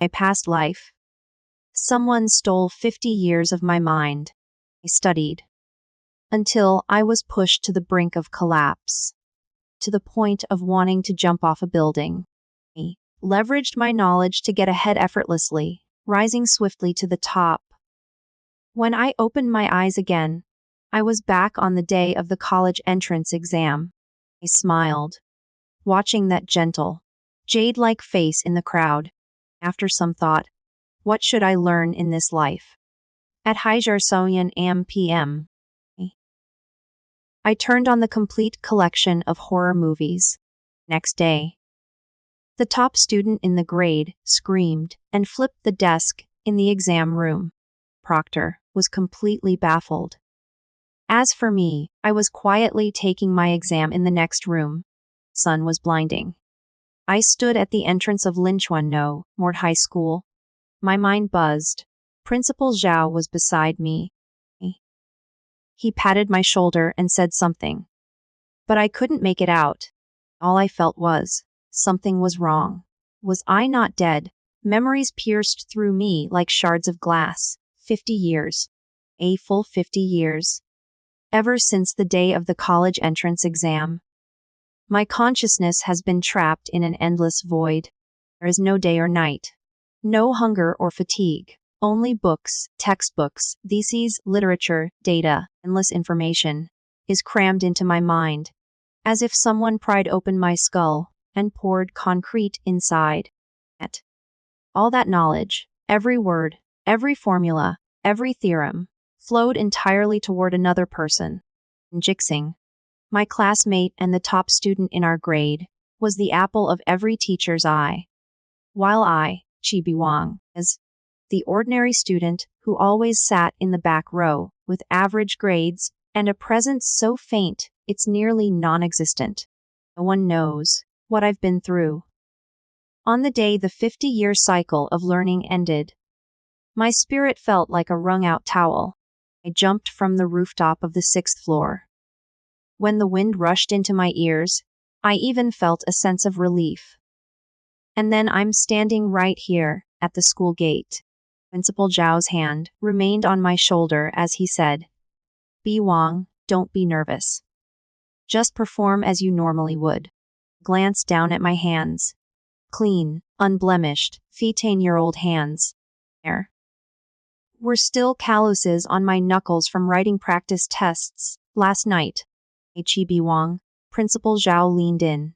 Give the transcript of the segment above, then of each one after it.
My past life. Someone stole 50 years of my mind. I studied until I was pushed to the brink of collapse, to the point of wanting to jump off a building. I leveraged my knowledge to get ahead effortlessly, rising swiftly to the top. When I opened my eyes again, I was back on the day of the college entrance exam. I smiled, watching that gentle, jade-like face in the crowd. After some thought, what should I learn in this life? At Hijar Soyan am PM. I turned on the complete collection of horror movies. Next day, the top student in the grade screamed and flipped the desk in the exam room. Proctor was completely baffled. As for me, I was quietly taking my exam in the next room. The sun was blinding. I stood at the entrance of Linchuan Mort High School. My mind buzzed. Principal Zhao was beside me. He patted my shoulder and said something, but I couldn't make it out. All I felt was, something was wrong. Was I not dead? Memories pierced through me like shards of glass. 50 years. A full 50 years. Ever since the day of the college entrance exam, my consciousness has been trapped in an endless void. There is no day or night. No hunger or fatigue. Only books, textbooks, theses, literature, data, endless information is crammed into my mind, as if someone pried open my skull and poured concrete inside. All that knowledge, every word, every formula, every theorem, flowed entirely toward another person. Jixing, my classmate and the top student in our grade, was the apple of every teacher's eye. While I, Chibi Wang, as the ordinary student who always sat in the back row with average grades and a presence so faint it's nearly non-existent. No one knows what I've been through. On the day the 50-year cycle of learning ended, my spirit felt like a wrung-out towel. I jumped from the rooftop of the 6th floor. When the wind rushed into my ears, I even felt a sense of relief. And then I'm standing right here at the school gate. Principal Zhao's hand remained on my shoulder as he said, "Bi Wang, don't be nervous. Just perform as you normally would." Glanced down at my hands. Clean, unblemished, 15-year-old hands. There were still calluses on my knuckles from writing practice tests last night. Chibi Wang, Principal Zhao leaned in.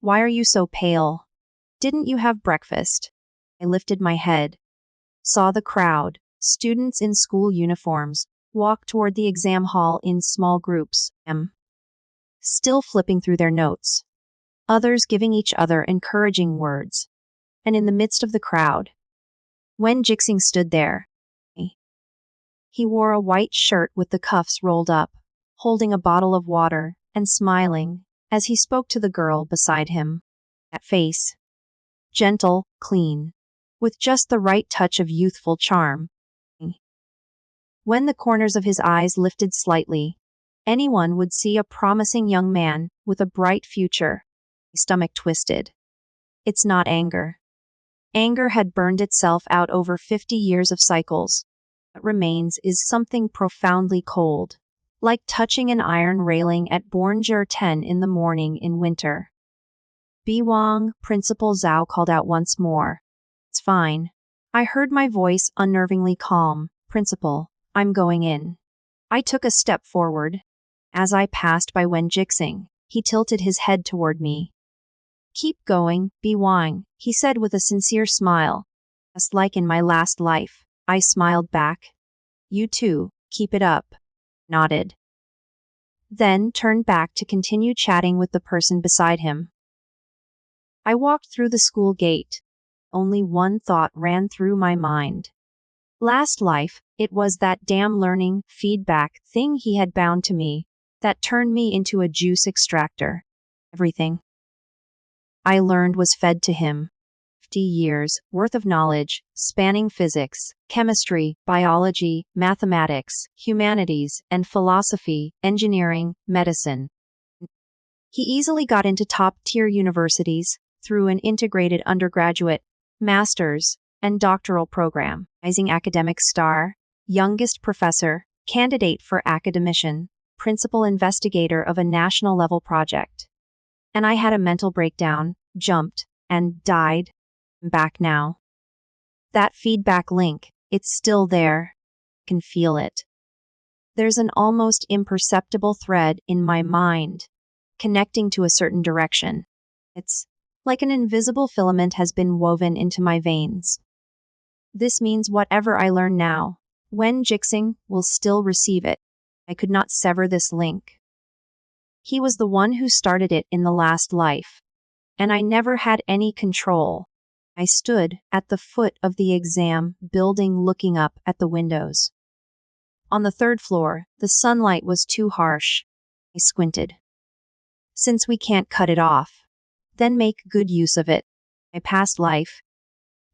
"Why are you so pale? Didn't you have breakfast?" I lifted my head. Saw the crowd, students in school uniforms, walk toward the exam hall in small groups, still flipping through their notes. Others giving each other encouraging words. And in the midst of the crowd, Wen Jixing stood there. He wore a white shirt with the cuffs rolled up, holding a bottle of water and smiling as he spoke to the girl beside him. That face, gentle, clean, with just the right touch of youthful charm. When the corners of his eyes lifted slightly, anyone would see a promising young man with a bright future. My stomach twisted. It's not anger. Anger had burned itself out over 50 years of cycles. What remains is something profoundly cold, like touching an iron railing at Bornjur 10 in the morning in winter. "Bi Wang," Principal Zhao called out once more. "It's fine." I heard my voice unnervingly calm. "Principal, I'm going in." I took a step forward. As I passed by Wen Jixing, he tilted his head toward me. "Keep going, Bi Wang," he said with a sincere smile. Just like in my last life, I smiled back. "You too, keep it up." Nodded. Then turned back to continue chatting with the person beside him. I walked through the school gate. Only one thought ran through my mind. Last life, it was that damn learning feedback thing he had bound to me that turned me into a juice extractor. Everything I learned was fed to him. 50 years worth of knowledge, spanning physics, chemistry, biology, mathematics, humanities, and philosophy, engineering, medicine. He easily got into top-tier universities through an integrated undergraduate, master's, and doctoral program, rising academic star, youngest professor, candidate for academician, principal investigator of a national level project. And I had a mental breakdown, jumped, and died. I'm back now. That feedback link, it's still there. I can feel it. There's an almost imperceptible thread in my mind, connecting to a certain direction. It's like an invisible filament has been woven into my veins. This means whatever I learn now, Wen Jixing will still receive it. I could not sever this link. He was the one who started it in the last life, and I never had any control. I stood at the foot of the exam building looking up at the windows. On the third floor, the sunlight was too harsh. I squinted. Since we can't cut it off, then make good use of it. My past life.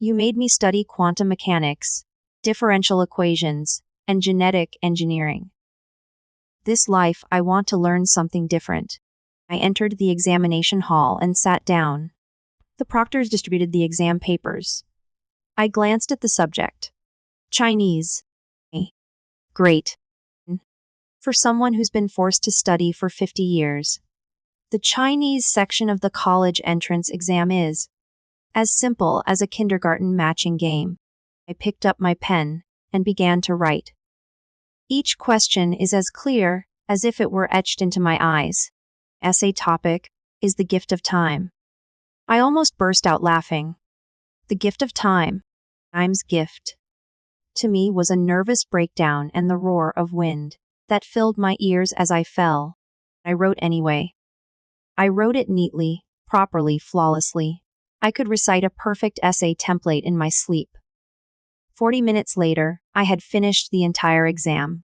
You made me study quantum mechanics, differential equations, and genetic engineering. This life, I want to learn something different. I entered the examination hall and sat down. The proctors distributed the exam papers. I glanced at the subject. Chinese. Great. For someone who's been forced to study for 50 years. The Chinese section of the college entrance exam is as simple as a kindergarten matching game. I picked up my pen and began to write. Each question is as clear as if it were etched into my eyes. Essay topic is the gift of time. I almost burst out laughing. The gift of time. Time's gift. To me was a nervous breakdown and the roar of wind that filled my ears as I fell. I wrote anyway. I wrote it neatly, properly, flawlessly. I could recite a perfect essay template in my sleep. 40 minutes later, I had finished the entire exam.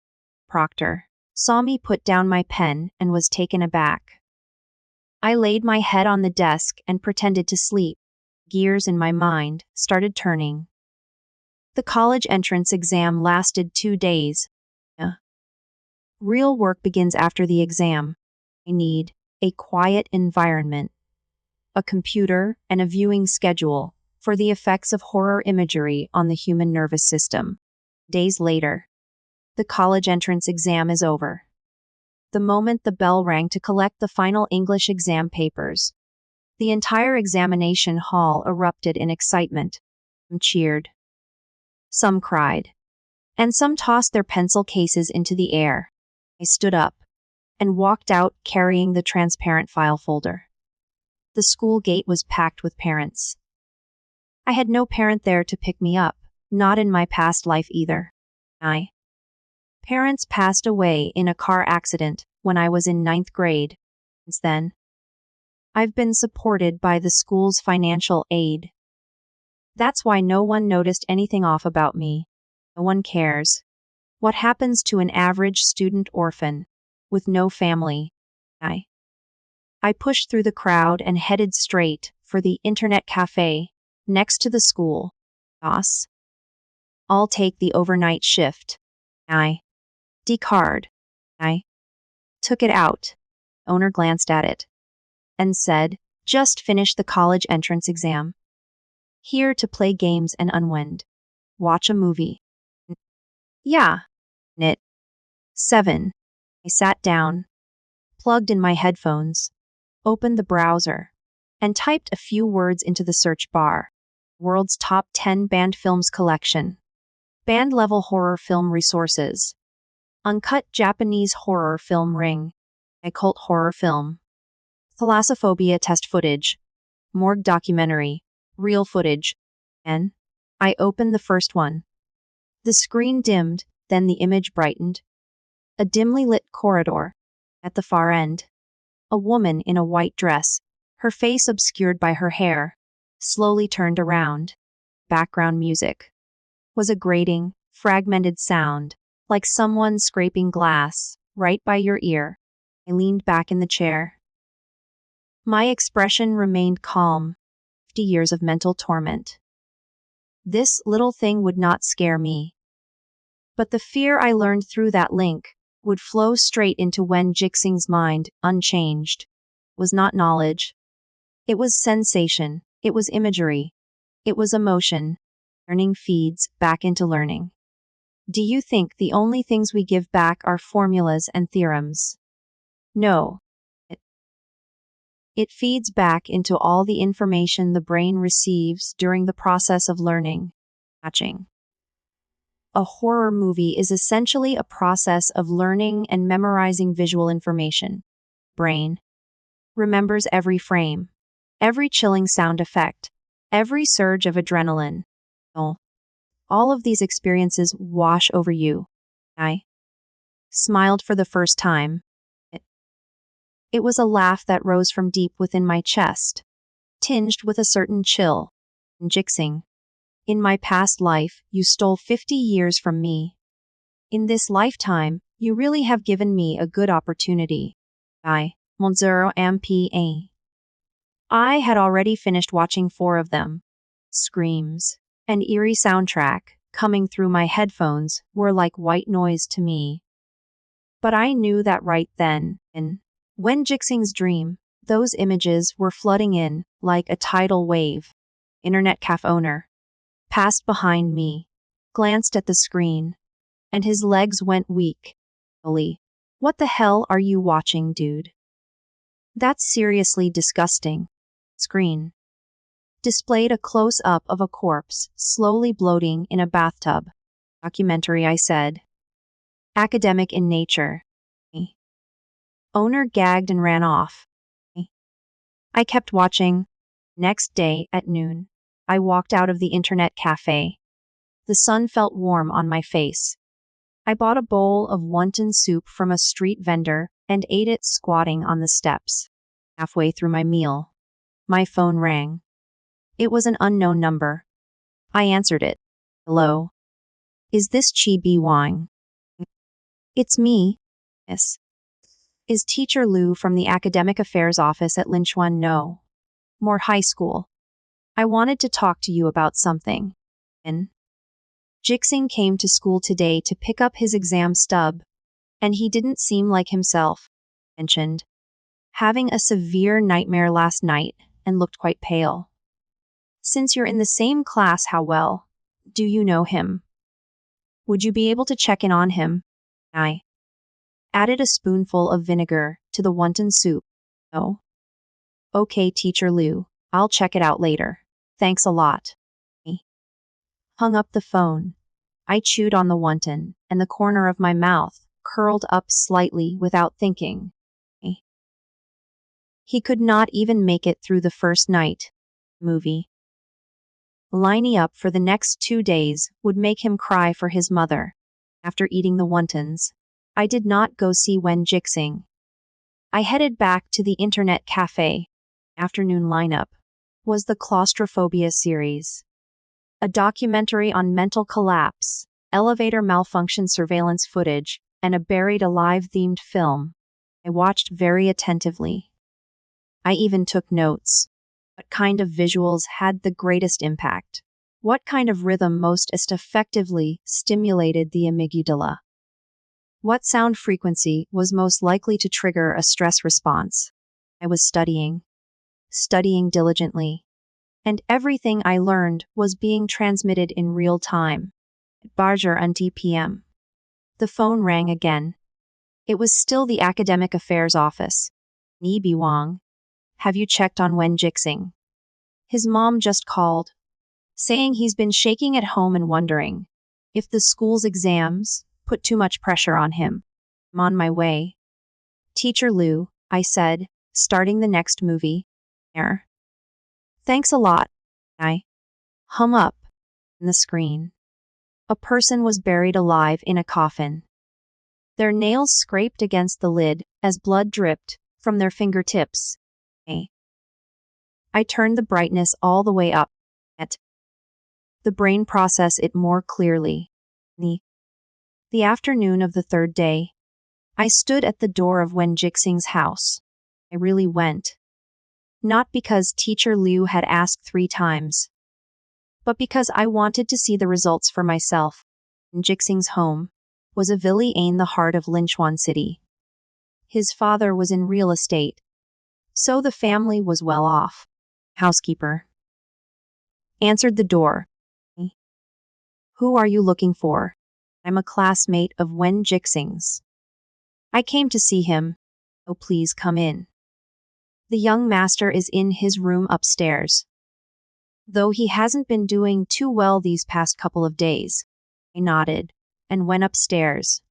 Proctor saw me put down my pen and was taken aback. I laid my head on the desk and pretended to sleep. Gears in my mind started turning. The college entrance exam lasted 2 days. Real work begins after the exam. I need a quiet environment, a computer, and a viewing schedule for the effects of horror imagery on the human nervous system. Days later, the college entrance exam is over. The moment the bell rang to collect the final English exam papers, the entire examination hall erupted in excitement. Some cheered. Some cried. And some tossed their pencil cases into the air. I stood up and walked out carrying the transparent file folder. The school gate was packed with parents. I had no parent there to pick me up, not in my past life either. Parents passed away in a car accident when I was in 9th grade. Since then, I've been supported by the school's financial aid. That's why no one noticed anything off about me. No one cares. What happens to an average student orphan with no family? I pushed through the crowd and headed straight for the internet cafe next to the school. Boss, I'll take the overnight shift. D-card. I took it out. Owner glanced at it and said, just finished the college entrance exam. Here to play games and unwind. Watch a movie. Yeah. Knit. 7. I sat down, plugged in my headphones, opened the browser, and typed a few words into the search bar. World's top 10 banned films collection. Band-level horror film resources. Uncut Japanese horror film ring. Occult horror film. Thalassophobia test footage. Morgue documentary. Real footage. And I opened the first one. The screen dimmed, then the image brightened. A dimly lit corridor. At the far end, a woman in a white dress, her face obscured by her hair, slowly turned around. Background music was a grating, fragmented sound, like someone scraping glass, right by your ear. I leaned back in the chair. My expression remained calm. 50 years of mental torment. This little thing would not scare me. But the fear I learned through that link would flow straight into Wen Jixing's mind, unchanged. It was not knowledge. It was sensation. It was imagery. It was emotion. Learning feeds back into learning. Do you think the only things we give back are formulas and theorems? No. It feeds back into all the information the brain receives during the process of learning. Watching. A horror movie is essentially a process of learning and memorizing visual information. Brain remembers every frame, every chilling sound effect, every surge of adrenaline. All of these experiences wash over you. I smiled for the first time. It was a laugh that rose from deep within my chest, tinged with a certain chill. Jixing. In my past life, you stole 50 years from me. In this lifetime, you really have given me a good opportunity. Monzero MPA. I had already finished watching 4 of them. Screams. An eerie soundtrack, coming through my headphones, were like white noise to me. But I knew that right then, and when Jixing's dream, those images were flooding in, like a tidal wave. Internet cafe owner passed behind me, glanced at the screen, and his legs went weak. Oli, what the hell are you watching, dude? That's seriously disgusting. Screen displayed a close-up of a corpse slowly bloating in a bathtub. Documentary, I said. Academic in nature. Owner gagged and ran off. I kept watching. Next day, at noon, I walked out of the internet cafe. The sun felt warm on my face. I bought a bowl of wonton soup from a street vendor and ate it squatting on the steps. Halfway through my meal, my phone rang. It was an unknown number. I answered it. Hello? Is this Chi Bi Wang? It's me. Yes. Is Teacher Liu from the Academic Affairs Office at Linchuan? No. More high school. I wanted to talk to you about something. Jixing came to school today to pick up his exam stub, and he didn't seem like himself. Mentioned having a severe nightmare last night and looked quite pale. Since you're in the same class, how well do you know him? Would you be able to check in on him? I added a spoonful of vinegar to the wonton soup. Oh. Okay, Teacher Liu, I'll check it out later. Thanks a lot. I hung up the phone. I chewed on the wonton, and the corner of my mouth curled up slightly without thinking. He could not even make it through the first night. Movie. Lining up for the next 2 days would make him cry for his mother. After eating the wontons, I did not go see Wen Jixing. I headed back to the internet cafe. Afternoon lineup was the Claustrophobia series, a documentary on mental collapse, elevator malfunction surveillance footage, and a buried alive themed film. I watched very attentively. I even took notes. What kind of visuals had the greatest impact? What kind of rhythm most effectively stimulated the amygdala? What sound frequency was most likely to trigger a stress response? I was studying diligently, and everything I learned was being transmitted in real time. Barger unti PM. The phone rang again. It was still the Academic Affairs Office. Ni Bi Wang. Have you checked on Wen Jixing? His mom just called, saying he's been shaking at home and wondering if the school's exams put too much pressure on him. I'm on my way. Teacher Liu, I said, starting the next movie. Thanks a lot. I hung up in the screen. A person was buried alive in a coffin. Their nails scraped against the lid as blood dripped from their fingertips. I turned the brightness all the way up. The brain processed it more clearly. The afternoon of the 3rd day, I stood at the door of Wen Jixing's house. I really went. Not because Teacher Liu had asked 3 times, but because I wanted to see the results for myself. Jixing's home was a villa in the heart of Linchuan City. His father was in real estate, so the family was well off. Housekeeper answered the door. Who are you looking for? I'm a classmate of Wen Jixing's. I came to see him. Oh, please come in. The young master is in his room upstairs. Though he hasn't been doing too well these past couple of days. I nodded and went upstairs.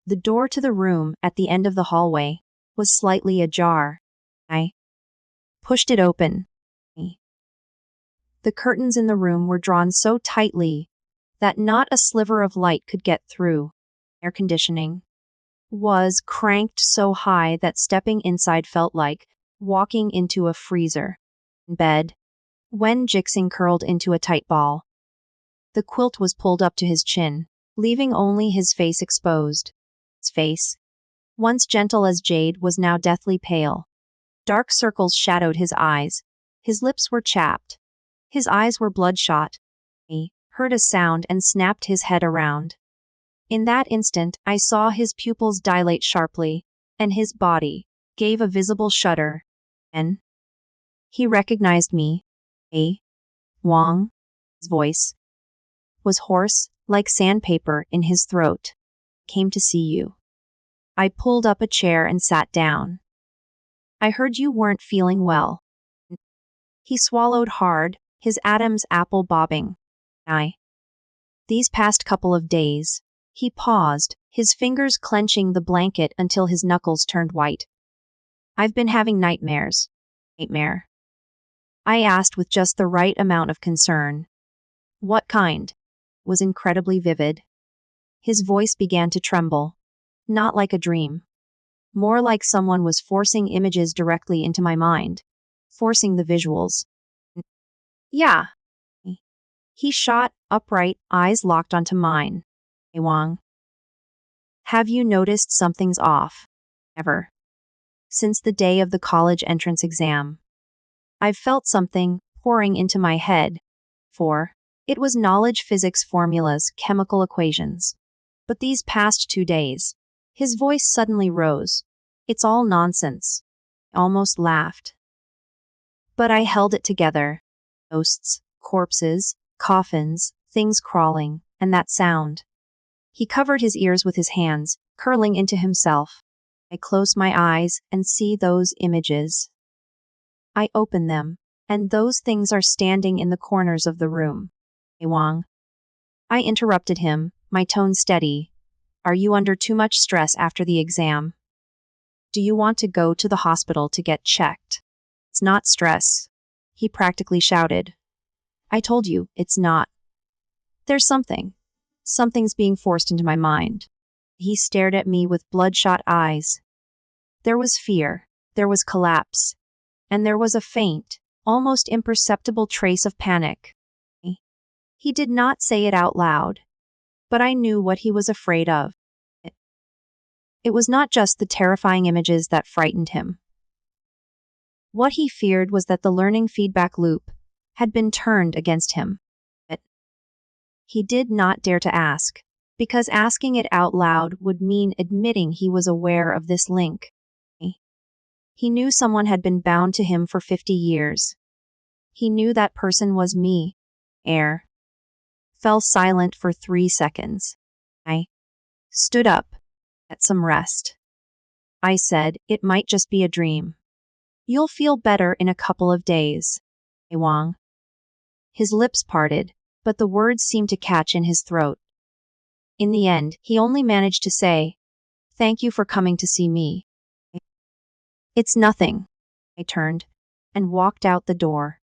The door to the room at the end of the hallway was slightly ajar. I pushed it open. The curtains in the room were drawn so tightly that not a sliver of light could get through. Air conditioning was cranked so high that stepping inside felt like walking into a freezer. In bed, Wen Jixing curled into a tight ball. The quilt was pulled up to his chin, leaving only his face exposed. His face, once gentle as jade, was now deathly pale. Dark circles shadowed his eyes. His lips were chapped. His eyes were bloodshot. He heard a sound and snapped his head around. In that instant, I saw his pupils dilate sharply, and his body gave a visible shudder. And he recognized me. Wang. His voice was hoarse, like sandpaper in his throat. Came to see you. I pulled up a chair and sat down. I heard you weren't feeling well. He swallowed hard, his Adam's apple bobbing. These past couple of days. He paused, his fingers clenching the blanket until his knuckles turned white. I've been having nightmares. Nightmare? I asked with just the right amount of concern. What kind? Was incredibly vivid. His voice began to tremble. Not like a dream. More like someone was forcing images directly into my mind. Forcing the visuals. Yeah. He shot upright, eyes locked onto mine. Hey Wang. Have you noticed something's off? Ever. Since the day of the college entrance exam. I've felt something pouring into my head. It was knowledge physics formulas, chemical equations. But these past 2 days, his voice suddenly rose. It's all nonsense. I almost laughed. But I held it together. Ghosts, corpses, coffins, things crawling, and that sound. He covered his ears with his hands, curling into himself. I close my eyes and see those images. I open them, and those things are standing in the corners of the room. Hey Wang. I interrupted him, my tone steady. Are you under too much stress after the exam? Do you want to go to the hospital to get checked? It's not stress. He practically shouted. I told you, it's not. There's something. Something's being forced into my mind. He stared at me with bloodshot eyes. There was fear, there was collapse, and there was a faint, almost imperceptible trace of panic. He did not say it out loud, but I knew what he was afraid of. It was not just the terrifying images that frightened him. What he feared was that the learning feedback loop had been turned against him. He did not dare to ask, because asking it out loud would mean admitting he was aware of this link. He knew someone had been bound to him for 50 years. He knew that person was me. Air fell silent for 3 seconds. I stood up, at some rest. I said, it might just be a dream. You'll feel better in a couple of days. Hey Wang. His lips parted, but the words seemed to catch in his throat. In the end, he only managed to say, thank you for coming to see me. It's nothing. I turned and walked out the door.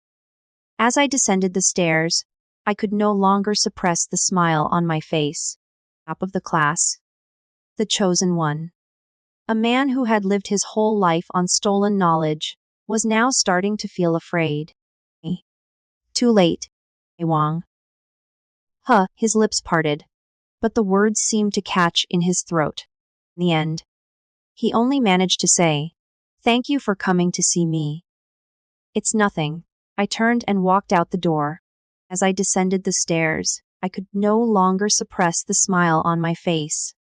As I descended the stairs, I could no longer suppress the smile on my face. Top of the class. The chosen one. A man who had lived his whole life on stolen knowledge was now starting to feel afraid. Too late. Wang. His lips parted, but the words seemed to catch in his throat. In the end, he only managed to say, thank you for coming to see me. It's nothing. I turned and walked out the door. As I descended the stairs, I could no longer suppress the smile on my face.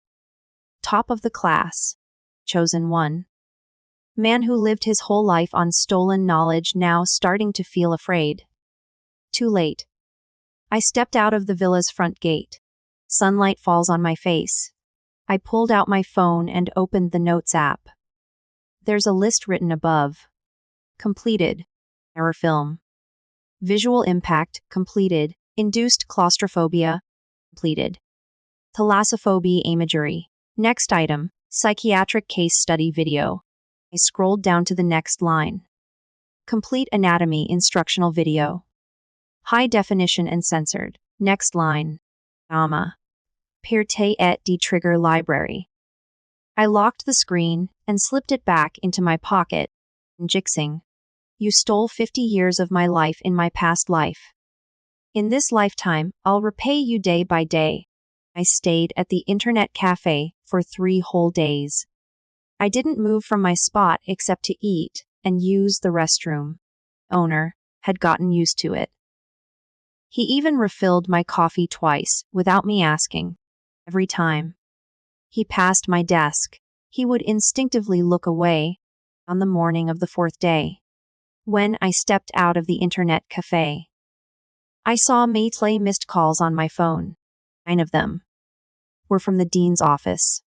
Top of the class. Chosen one. Man who lived his whole life on stolen knowledge now starting to feel afraid. Too late. I stepped out of the villa's front gate. Sunlight falls on my face. I pulled out my phone and opened the Notes app. There's a list written above. Completed. Error film. Visual impact. Completed. Induced claustrophobia. Completed. Thalassophobia imagery. Next item. Psychiatric case study video. I scrolled down to the next line. Complete anatomy instructional video. High definition and censored. Next line. Perte et de trigger library. I locked the screen and slipped it back into my pocket. Jixing. You stole 50 years of my life in my past life. In this lifetime, I'll repay you day by day. I stayed at the internet cafe for 3 whole days. I didn't move from my spot except to eat and use the restroom. Owner had gotten used to it. He even refilled my coffee twice without me asking. Every time he passed my desk, he would instinctively look away. On the morning of the 4th day, when I stepped out of the internet cafe, I saw missed calls on my phone. 9 of them were from the dean's office.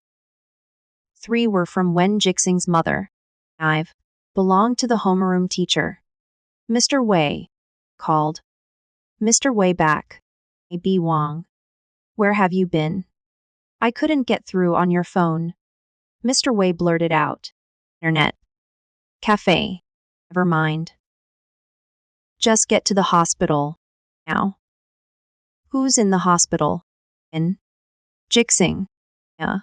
3 were from Wen Jixing's mother. 5 belonged to the homeroom teacher. Mr. Wei called. Mr. Wei back. A.B. Wong. Where have you been? I couldn't get through on your phone. Mr. Wei blurted out. Internet. Cafe. Never mind. Just get to the hospital. Now. Who's in the hospital? In. Jixing. Yeah.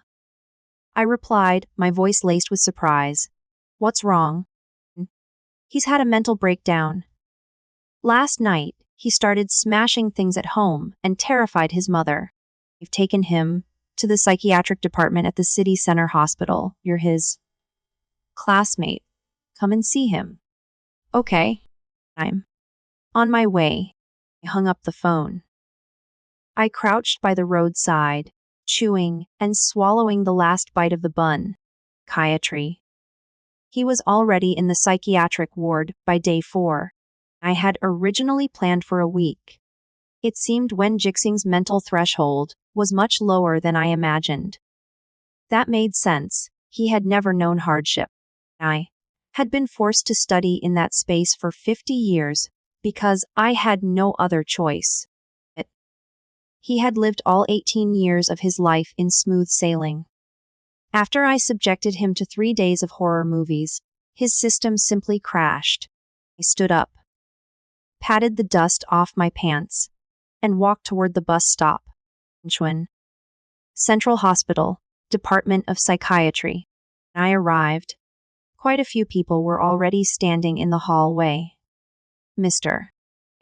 I replied, my voice laced with surprise. What's wrong? He's had a mental breakdown. Last night, he started smashing things at home and terrified his mother. We've taken him to the psychiatric department at the city center hospital. You're his classmate. Come and see him. Okay. I'm on my way. I hung up the phone. I crouched by the roadside, chewing and swallowing the last bite of the bun. Psychiatry. He was already in the psychiatric ward by day 4. I had originally planned for a week. It seemed Wen Jixing's mental threshold was much lower than I imagined. That made sense. He had never known hardship. I had been forced to study in that space for 50 years because I had no other choice. He had lived all 18 years of his life in smooth sailing. After I subjected him to 3 days of horror movies, his system simply crashed. I stood up, patted the dust off my pants, and walked toward the bus stop. Incheon Central Hospital, Department of Psychiatry. When I arrived, quite a few people were already standing in the hallway. Mr.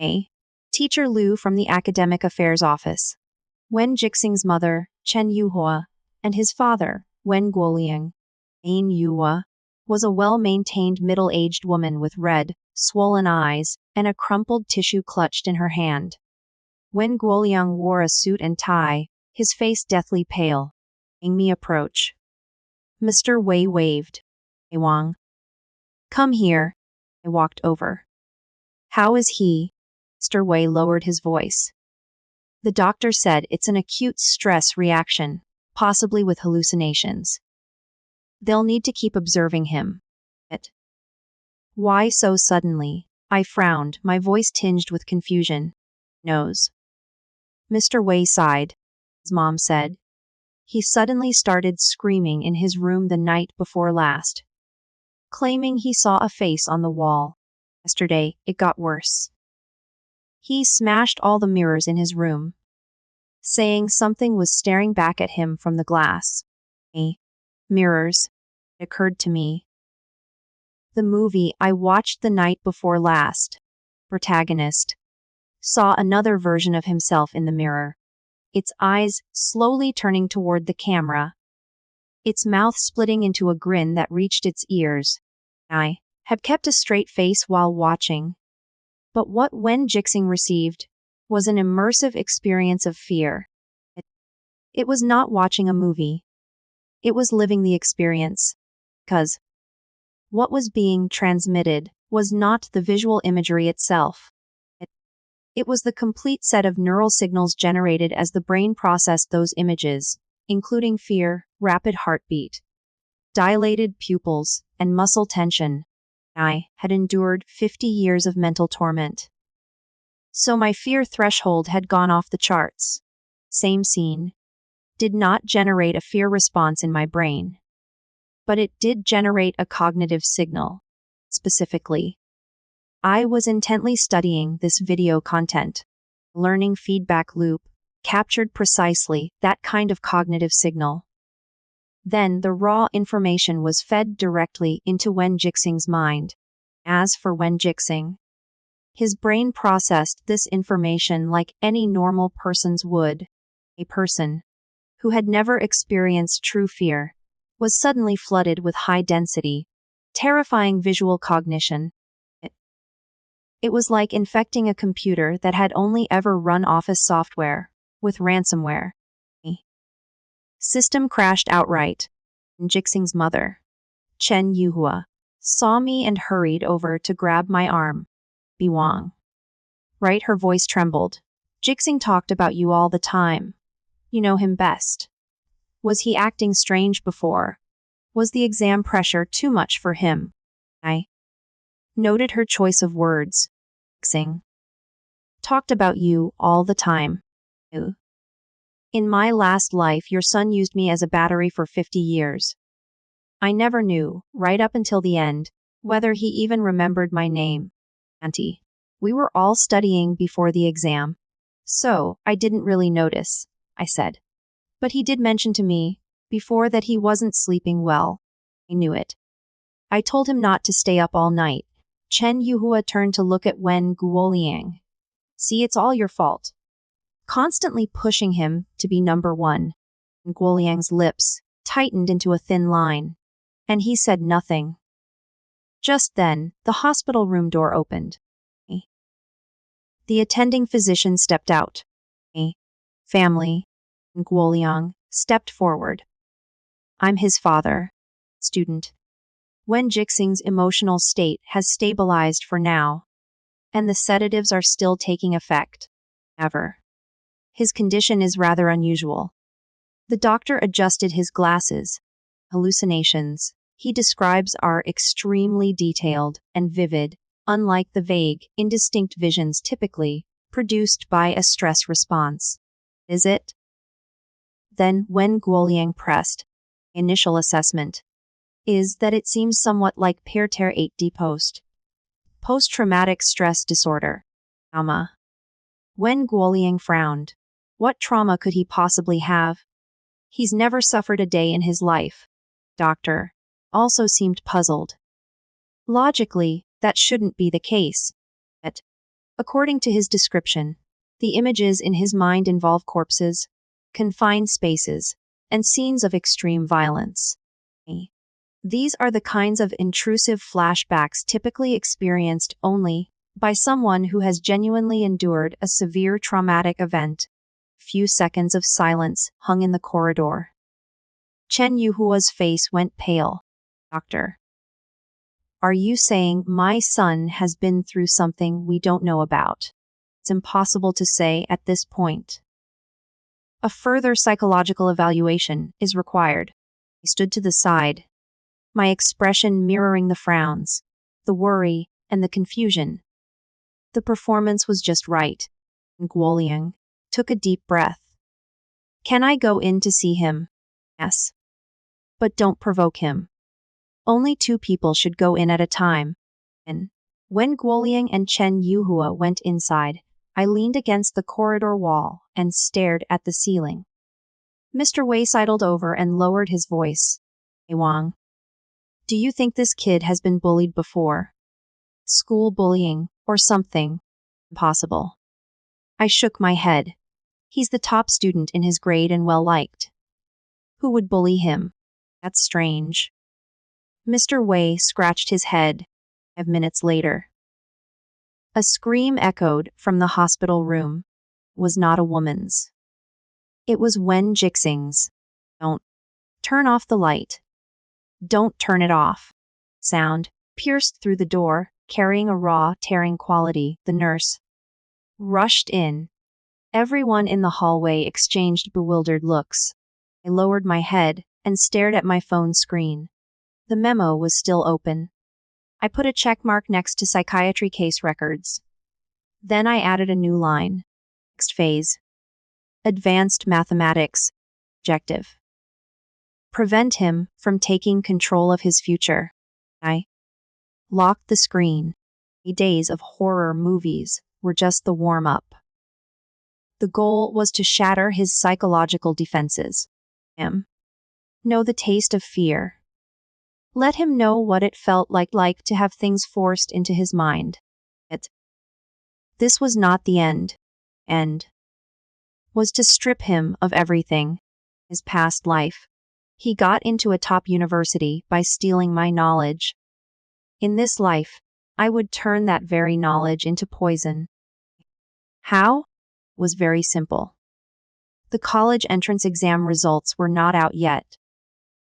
A. Teacher Liu from the Academic Affairs Office. Wen Jixing's mother, Chen Yuhua, and his father, Wen Guoliang. Ain Yuhua was a well-maintained middle-aged woman with red, swollen eyes and a crumpled tissue clutched in her hand. Wen Guoliang wore a suit and tie, his face deathly pale. Seeing me approach, Mr. Wei waved. Hey Wang. Come here. I walked over. How is he? Mr. Wei lowered his voice. The doctor said it's an acute stress reaction, possibly with hallucinations. They'll need to keep observing him. Why so suddenly? I frowned, my voice tinged with confusion. Nose. Mr. Wei sighed. His mom said. He suddenly started screaming in his room the night before last, claiming he saw a face on the wall. Yesterday, it got worse. He smashed all the mirrors in his room, saying something was staring back at him from the glass. Mirrors. It occurred to me. The movie I watched the night before last, protagonist, saw another version of himself in the mirror, its eyes slowly turning toward the camera, its mouth splitting into a grin that reached its ears. I had kept a straight face while watching. But what Wen Jixing received was an immersive experience of fear. It was not watching a movie. It was living the experience. Because what was being transmitted was not the visual imagery itself. It was the complete set of neural signals generated as the brain processed those images, including fear, rapid heartbeat, dilated pupils, and muscle tension. I had endured 50 years of mental torment. So my fear threshold had gone off the charts. Same scene. Did not generate a fear response in my brain. But it did generate a cognitive signal. Specifically, I was intently studying this video content. Learning feedback loop captured precisely that kind of cognitive signal. Then the raw information was fed directly into Wen Jixing's mind. As for Wen Jixing, his brain processed this information like any normal person's would. A person who had never experienced true fear was suddenly flooded with high-density, terrifying visual cognition. It was like infecting a computer that had only ever run office software with ransomware. System crashed outright. Jixing's mother, Chen Yuhua, saw me and hurried over to grab my arm. Biwang. Right, her voice trembled. Jixing talked about you all the time. You know him best. Was he acting strange before? Was the exam pressure too much for him? I noted her choice of words. Jixing talked about you all the time. In my last life, your son used me as a battery for 50 years. I never knew, right up until the end, whether he even remembered my name. Auntie. We were all studying before the exam, so I didn't really notice, I said. But he did mention to me before that he wasn't sleeping well. I knew it. I told him not to stay up all night. Chen Yuhua turned to look at Wen Guoliang. See, it's all your fault. Constantly pushing him to be number one. Guoliang's lips tightened into a thin line, and he said nothing. Just then, the hospital room door opened. The attending physician stepped out. Family. Guoliang stepped forward. I'm his father. Student. Wen Jixing's emotional state has stabilized for now, and the sedatives are still taking effect. However, his condition is rather unusual. The doctor adjusted his glasses. Hallucinations, he describes, are extremely detailed and vivid, unlike the vague, indistinct visions typically produced by a stress response. Is it? Then Wen Guoliang pressed. Initial assessment is that it seems somewhat like Perter 8D post-traumatic stress disorder. Trauma. Wen Guoliang frowned. What trauma could he possibly have? He's never suffered a day in his life. Doctor also seemed puzzled. Logically, that shouldn't be the case. Yet, according to his description, the images in his mind involve corpses, confined spaces, and scenes of extreme violence. These are the kinds of intrusive flashbacks typically experienced only by someone who has genuinely endured a severe traumatic event. Few seconds of silence hung in the corridor. Chen Yuhua's face went pale. Doctor. Are you saying my son has been through something we don't know about? It's impossible to say at this point. A further psychological evaluation is required. I stood to the side, my expression mirroring the frowns, the worry, and the confusion. The performance was just right. Guoliang took a deep breath. Can I go in to see him? Yes. But don't provoke him. Only 2 people should go in at a time. And when Guoliang and Chen Yuhua went inside, I leaned against the corridor wall and stared at the ceiling. Mr. Wei sidled over and lowered his voice. Hey Wang. Do you think this kid has been bullied before? School bullying, or something? Impossible. I shook my head. He's the top student in his grade and well-liked. Who would bully him? That's strange. Mr. Wei scratched his head. 5 minutes later, a scream echoed from the hospital room. It was not a woman's. It was Wen Jixing's. Don't turn off the light. Don't turn it off. Sound pierced through the door, carrying a raw, tearing quality. The nurse rushed in. Everyone in the hallway exchanged bewildered looks. I lowered my head and stared at my phone screen. The memo was still open. I put a check mark next to psychiatry case records. Then I added a new line. Next phase. Advanced mathematics. Objective. Prevent him from taking control of his future. I locked the screen. Days of horror movies were just the warm-up. The goal was to shatter his psychological defenses. Know the taste of fear. Let him know what it felt like to have things forced into his mind. This was not the end. End was to strip him of everything. His past life. He got into a top university by stealing my knowledge. In this life, I would turn that very knowledge into poison. How? Was very simple. The college entrance exam results were not out yet.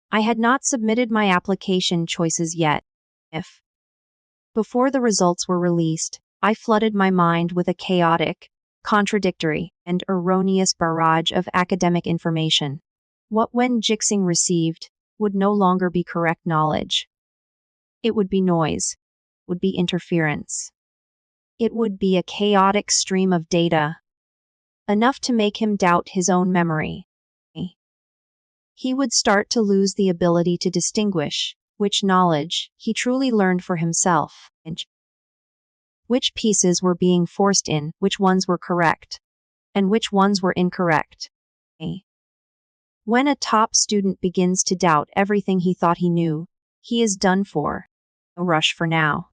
I had not submitted my application choices yet. Before the results were released, I flooded my mind with a chaotic, contradictory, and erroneous barrage of academic information. What Wen Jixing received would no longer be correct knowledge. It would be noise. Would be interference. It would be a chaotic stream of data, enough to make him doubt his own memory. He would start to lose the ability to distinguish which knowledge he truly learned for himself, and which pieces were being forced in, which ones were correct, and which ones were incorrect. When a top student begins to doubt everything he thought he knew, he is done for. No rush for now.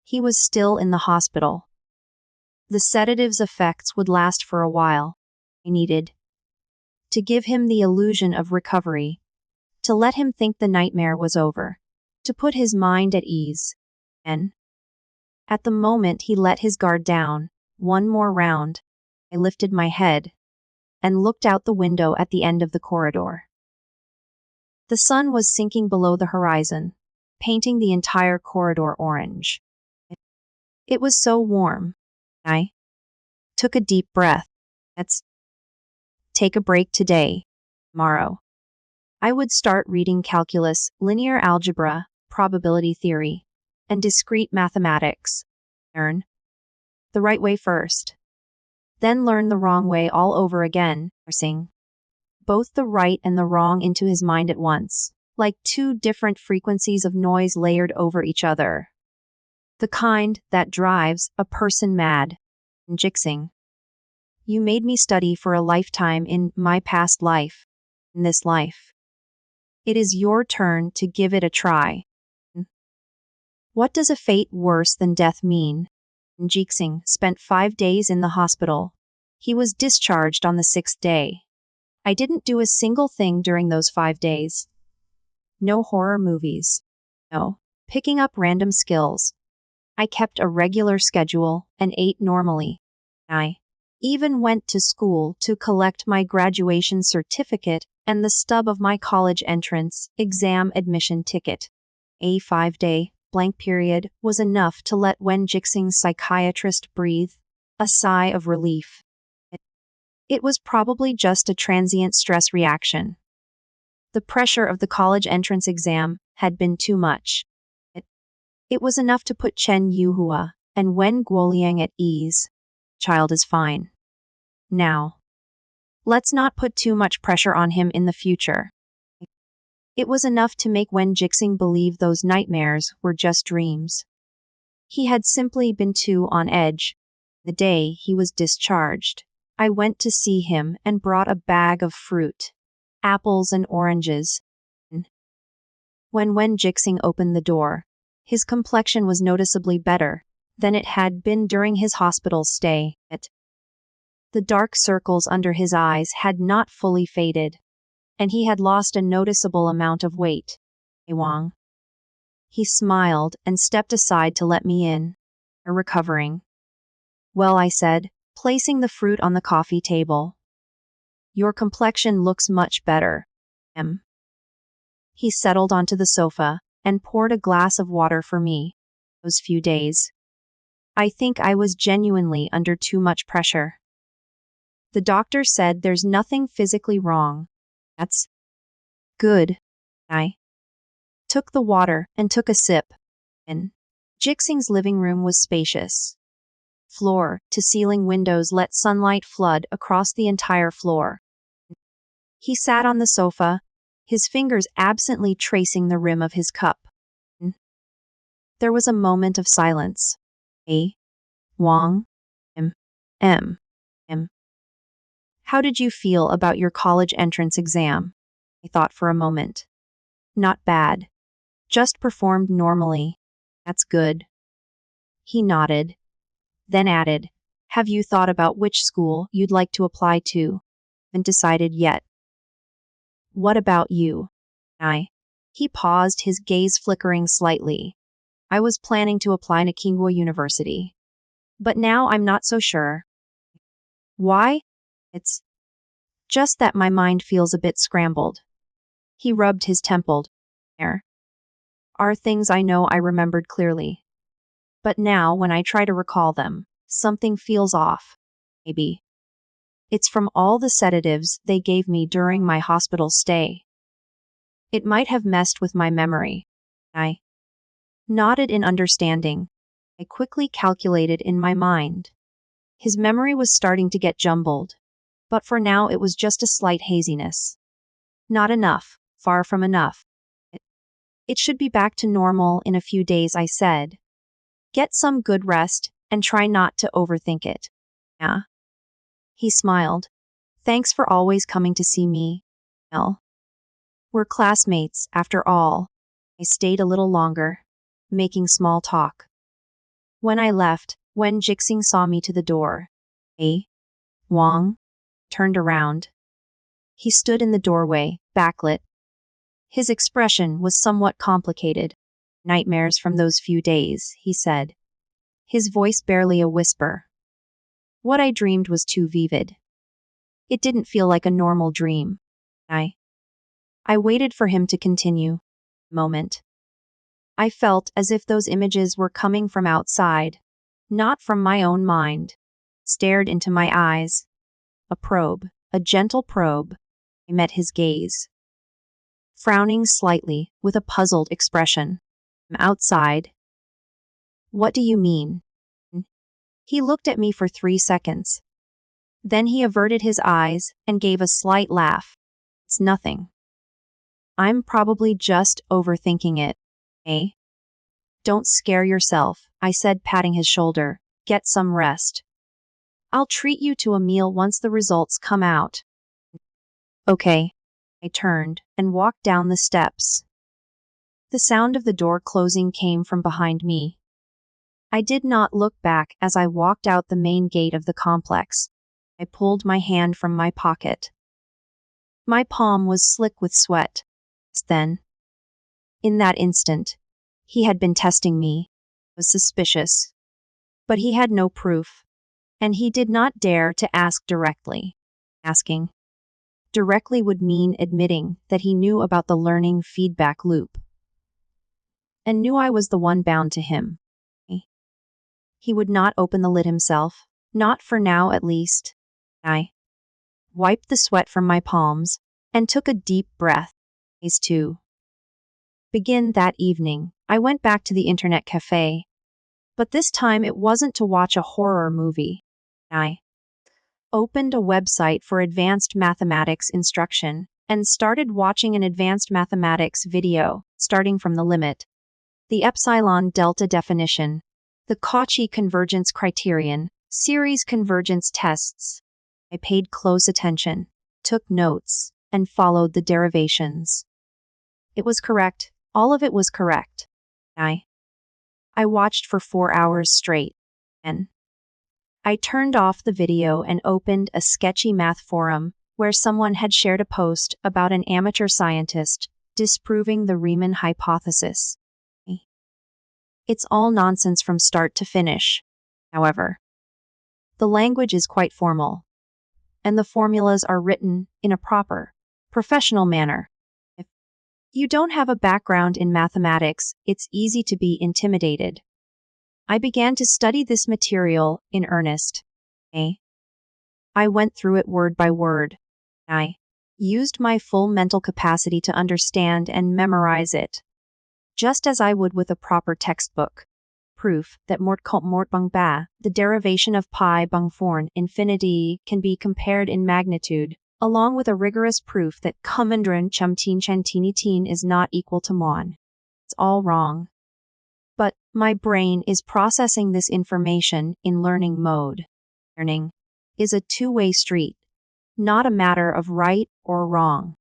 He was still in the hospital. The sedative's effects would last for a while. I needed to give him the illusion of recovery, to let him think the nightmare was over, to put his mind at ease. And at the moment he let his guard down, one more round, I lifted my head and looked out the window at the end of the corridor. The sun was sinking below the horizon, painting the entire corridor orange. It was so warm. I took a deep breath. Let's take a break today. Tomorrow, I would start reading calculus, linear algebra, probability theory, and discrete mathematics. Learn the right way first. Then learn the wrong way all over again, forcing both the right and the wrong into his mind at once, like two different frequencies of noise layered over each other. The kind that drives a person mad. Jixing. You made me study for a lifetime in my past life, in this life. It is your turn to give it a try. What does a fate worse than death mean? Jixing spent 5 days in the hospital. He was discharged on the 6th day. I didn't do a single thing during those 5 days. No horror movies. No picking up random skills. I kept a regular schedule and ate normally. I even went to school to collect my graduation certificate and the stub of my college entrance exam admission ticket. A 5-day blank period was enough to let Wen Jixing's psychiatrist breathe a sigh of relief. It was probably just a transient stress reaction. The pressure of the college entrance exam had been too much. It was enough to put Chen Yuhua and Wen Guoliang at ease. Child is fine. Now, let's not put too much pressure on him in the future. It was enough to make Wen Jixing believe those nightmares were just dreams. He had simply been too on edge. The day he was discharged, I went to see him and brought a bag of fruit, apples and oranges. When Wen Jixing opened the door, his complexion was noticeably better than it had been during his hospital stay. The dark circles under his eyes had not fully faded, and he had lost a noticeable amount of weight. Wang. He smiled and stepped aside to let me in. Recovering. Well, I said, placing the fruit on the coffee table. Your complexion looks much better. He settled onto the sofa and poured a glass of water for me. Those few days, I think I was genuinely under too much pressure. The doctor said there's nothing physically wrong. That's good. I took the water and took a sip. And Jixing's living room was spacious. Floor-to-ceiling windows let sunlight flood across the entire floor. He sat on the sofa, his fingers absently tracing the rim of his cup. There was a moment of silence. Wang? M. How did you feel about your college entrance exam? I thought for a moment. Not bad. Just performed normally. That's good. He nodded, then added, have you thought about which school you'd like to apply to? Haven't decided yet. What about you? He paused, his gaze flickering slightly. I was planning to apply to Kingwa University. But now I'm not so sure. Why? It's just that my mind feels a bit scrambled. He rubbed his temple. There are things I know I remembered clearly. But now, when I try to recall them, something feels off. Maybe it's from all the sedatives they gave me during my hospital stay. It might have messed with my memory. I nodded in understanding. I quickly calculated in my mind. His memory was starting to get jumbled. But for now it was just a slight haziness. Not enough, far from enough. It should be back to normal in a few days, I said. Get some good rest, and try not to overthink it. Yeah. He smiled. Thanks for always coming to see me. Well, we're classmates, after all. I stayed a little longer, making small talk. When I left, Wen Jixing saw me to the door. Wang turned around. He stood in the doorway, backlit. His expression was somewhat complicated. Nightmares from those few days, he said. His voice barely a whisper. What I dreamed was too vivid. It didn't feel like a normal dream. I waited for him to continue. Moment. I felt as if those images were coming from outside, not from my own mind. Stared into my eyes. A probe, a gentle probe. I met his gaze. Frowning slightly, with a puzzled expression. Outside. What do you mean? He looked at me for 3 seconds. Then he averted his eyes and gave a slight laugh. It's nothing. I'm probably just overthinking it. Don't scare yourself, I said, patting his shoulder. Get some rest. I'll treat you to a meal once the results come out. Okay. I turned and walked down the steps. The sound of the door closing came from behind me. I did not look back as I walked out the main gate of the complex. I pulled my hand from my pocket. My palm was slick with sweat. Then, in that instant, he had been testing me. I was suspicious. But he had no proof. And he did not dare to ask directly. Asking directly would mean admitting that he knew about the learning feedback loop. And knew I was the one bound to him. He would not open the lid himself, not for now at least. I wiped the sweat from my palms and took a deep breath. Phase 2. Begin that evening, I went back to the internet cafe. But this time it wasn't to watch a horror movie. I opened a website for advanced mathematics instruction and started watching an advanced mathematics video, starting from the limit, the epsilon delta definition, the Cauchy convergence criterion, series convergence tests. I paid close attention, took notes, and followed the derivations. It was correct. All of it was correct. I watched for 4 hours straight, and I turned off the video and opened a sketchy math forum where someone had shared a post about an amateur scientist disproving the Riemann hypothesis. It's all nonsense from start to finish. However, the language is quite formal, and the formulas are written in a proper, professional manner. If you don't have a background in mathematics, it's easy to be intimidated. I began to study this material in earnest. I went through it word by word. I used my full mental capacity to understand and memorize it, just as I would with a proper textbook. Proof that mort compte mort bung ba, the derivation of pi bung forn infinity, can be compared in magnitude, along with a rigorous proof that commandrin chumtin chantini teen is not equal to mon. It's all wrong. But my brain is processing this information in learning mode. Learning is a two-way street, not a matter of right or wrong.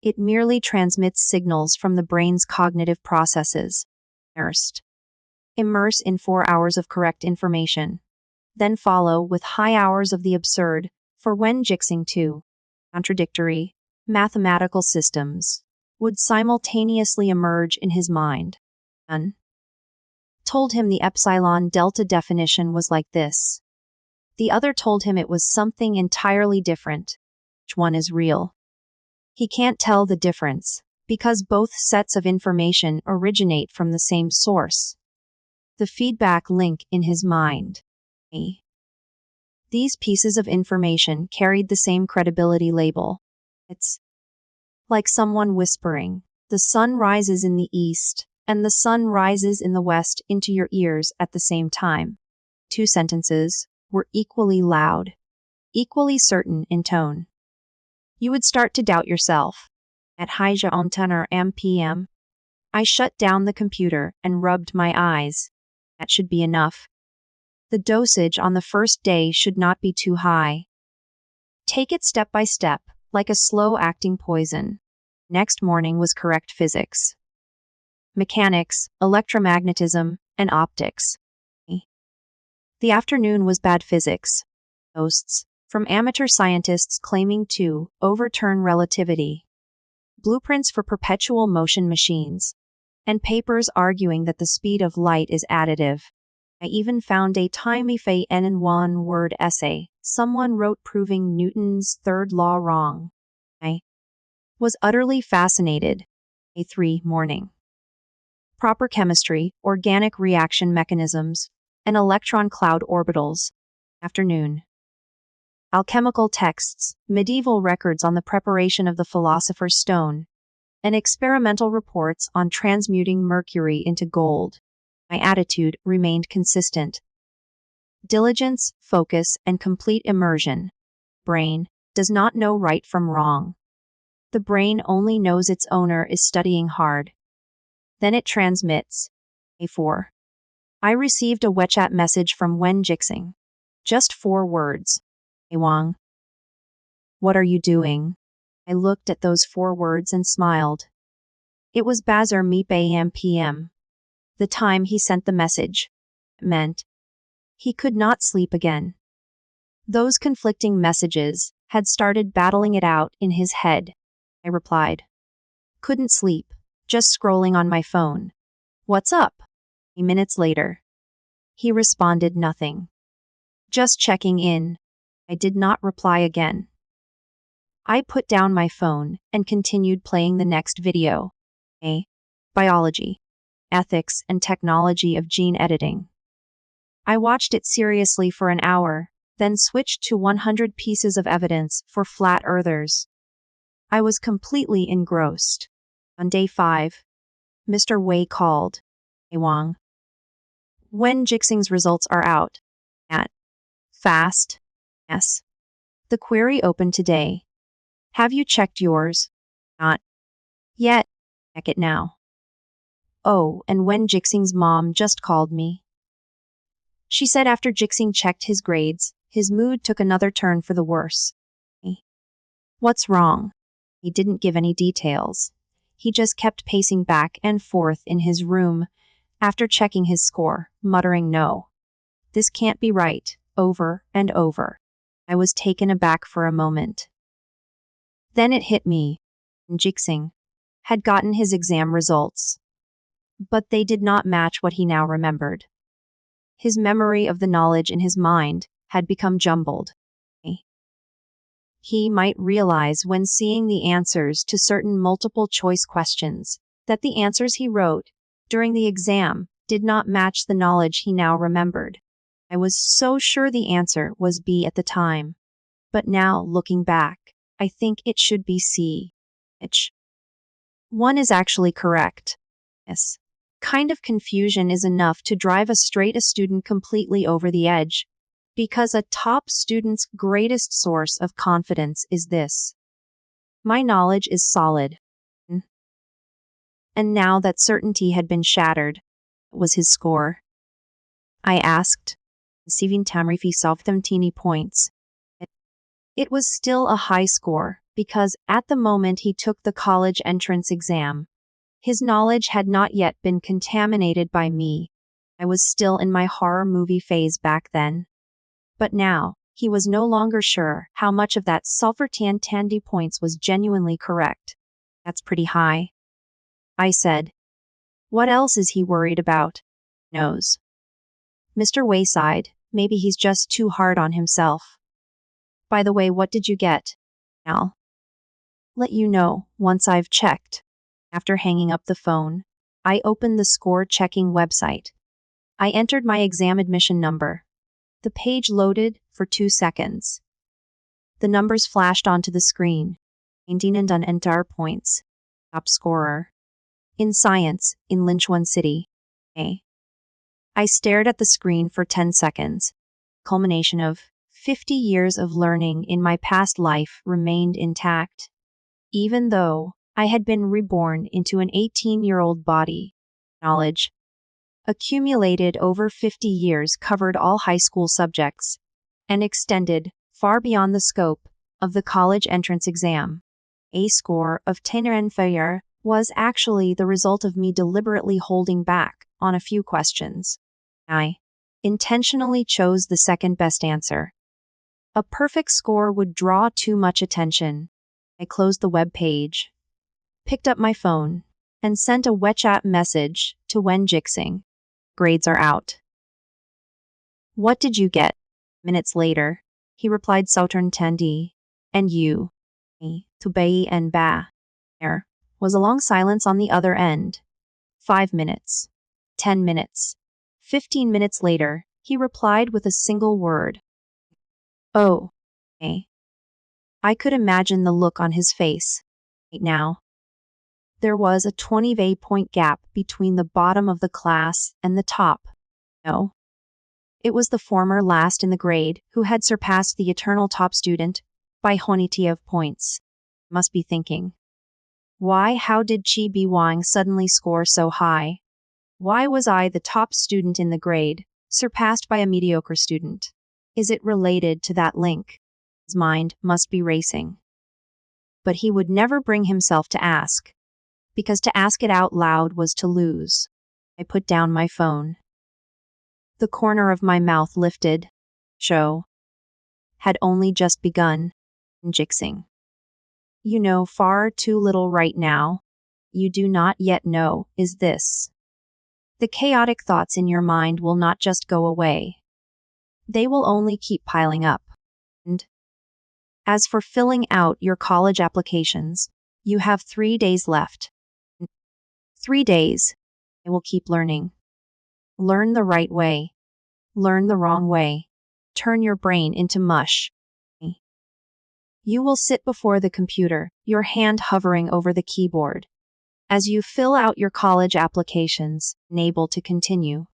It merely transmits signals from the brain's cognitive processes. Immerse in 4 hours of correct information. Then follow with high hours of the absurd, for when jixing two contradictory mathematical systems would simultaneously emerge in his mind. One told him the epsilon delta definition was like this. The other told him it was something entirely different. Which one is real? He can't tell the difference, because both sets of information originate from the same source. The feedback link in his mind. These pieces of information carried the same credibility label. It's like someone whispering, "The sun rises in the east, and the sun rises in the west," into your ears at the same time. 2 sentences were equally loud, equally certain in tone. You would start to doubt yourself. At Haija on tenor mpm, I shut down the computer and rubbed my eyes. That should be enough. The dosage on the first day should not be too high. Take it step by step, like a slow-acting poison. Next morning was correct physics, mechanics, electromagnetism, and optics. The afternoon was bad physics. Posts from amateur scientists claiming to overturn relativity, blueprints for perpetual motion machines, and papers arguing that the speed of light is additive. I even found a timely en one-word essay someone wrote proving Newton's third law wrong. I was utterly fascinated. A3 morning. Proper chemistry, organic reaction mechanisms, and electron cloud orbitals. Afternoon. Alchemical texts, medieval records on the preparation of the philosopher's stone, and experimental reports on transmuting mercury into gold. My attitude remained consistent. Diligence, focus, and complete immersion. Brain does not know right from wrong. The brain only knows its owner is studying hard. Then it transmits. A4. I received a WeChat message from Wen Jixing. Just 4 words. Wang. What are you doing? I looked at those 4 words and smiled. It was Bazar Mi Bayam PM. The time he sent the message. It meant he could not sleep again. Those conflicting messages had started battling it out in his head. I replied. Couldn't sleep, just scrolling on my phone. What's up? Minutes later. He responded nothing. Just checking in. I did not reply again. I put down my phone and continued playing the next video. Biology, ethics, and technology of gene editing. I watched it seriously for an hour, then switched to 100 pieces of evidence for flat earthers. I was completely engrossed. On day 5, Mr. Wei called. Wang. When Jixing's results are out. At. Fast. Yes. The query opened today. Have you checked yours? Not yet. Check it now. Oh, and when Jixing's mom just called me. She said after Jixing checked his grades, his mood took another turn for the worse. What's wrong? He didn't give any details. He just kept pacing back and forth in his room after checking his score, muttering no. This can't be right, over and over. I was taken aback for a moment. Then it hit me. Jixing had gotten his exam results, but they did not match what he now remembered. His memory of the knowledge in his mind had become jumbled. He might realize when seeing the answers to certain multiple-choice questions that the answers he wrote during the exam did not match the knowledge he now remembered. I was so sure the answer was B at the time. But now, looking back, I think it should be C. Which one is actually correct? Yes. Kind of confusion is enough to drive a student completely over the edge. Because a top student's greatest source of confidence is this: my knowledge is solid. And now that certainty had been shattered, was his score? I asked, receiving Tamrifi 17 points. It was still a high score, because at the moment he took the college entrance exam, his knowledge had not yet been contaminated by me. I was still in my horror movie phase back then. But now, he was no longer sure how much of that sulfur-tan tandy points was genuinely correct. That's pretty high, I said. What else is he worried about? Knows. Mr. Wayside, maybe he's just too hard on himself. By the way, what did you get? I'll let you know once I've checked. After hanging up the phone, I opened the score-checking website. I entered my exam admission number. The page loaded for 2 seconds. The numbers flashed onto the screen. 19 and entire points. Top scorer. In science, in Linchuan City. I stared at the screen for 10 seconds. Culmination of 50 years of learning in my past life remained intact. Even though I had been reborn into an 18-year-old body, knowledge accumulated over 50 years covered all high school subjects and extended far beyond the scope of the college entrance exam. A score of 10 and failure was actually the result of me deliberately holding back on a few questions. I intentionally chose the second best answer. A perfect score would draw too much attention. I closed the web page, picked up my phone, and sent a WeChat message to Wen Jixing. Grades are out. What did you get? Minutes later, he replied Southern Tendi. And you? Tubei and Ba. There was a long silence on the other end. 5 minutes. 10 minutes. 15 minutes later, he replied with a single word. Oh. I could imagine the look on his face. Right now. There was a 20-point gap between the bottom of the class and the top. No. It was the former last in the grade who had surpassed the eternal top student by quantity of points. Must be thinking. How did Chi Bi Wang suddenly score so high? Why was I the top student in the grade, surpassed by a mediocre student? Is it related to that link? His mind must be racing. But he would never bring himself to ask, because to ask it out loud was to lose. I put down my phone. The corner of my mouth lifted. Show had only just begun. Jixing. You know far too little right now. You do not yet know is this. The chaotic thoughts in your mind will not just go away. They will only keep piling up. And as for filling out your college applications, you have 3 days left. 3 days. I will keep learning. Learn the right way. Learn the wrong way. Turn your brain into mush. You will sit before the computer, your hand hovering over the keyboard. As you fill out your college applications, unable to continue,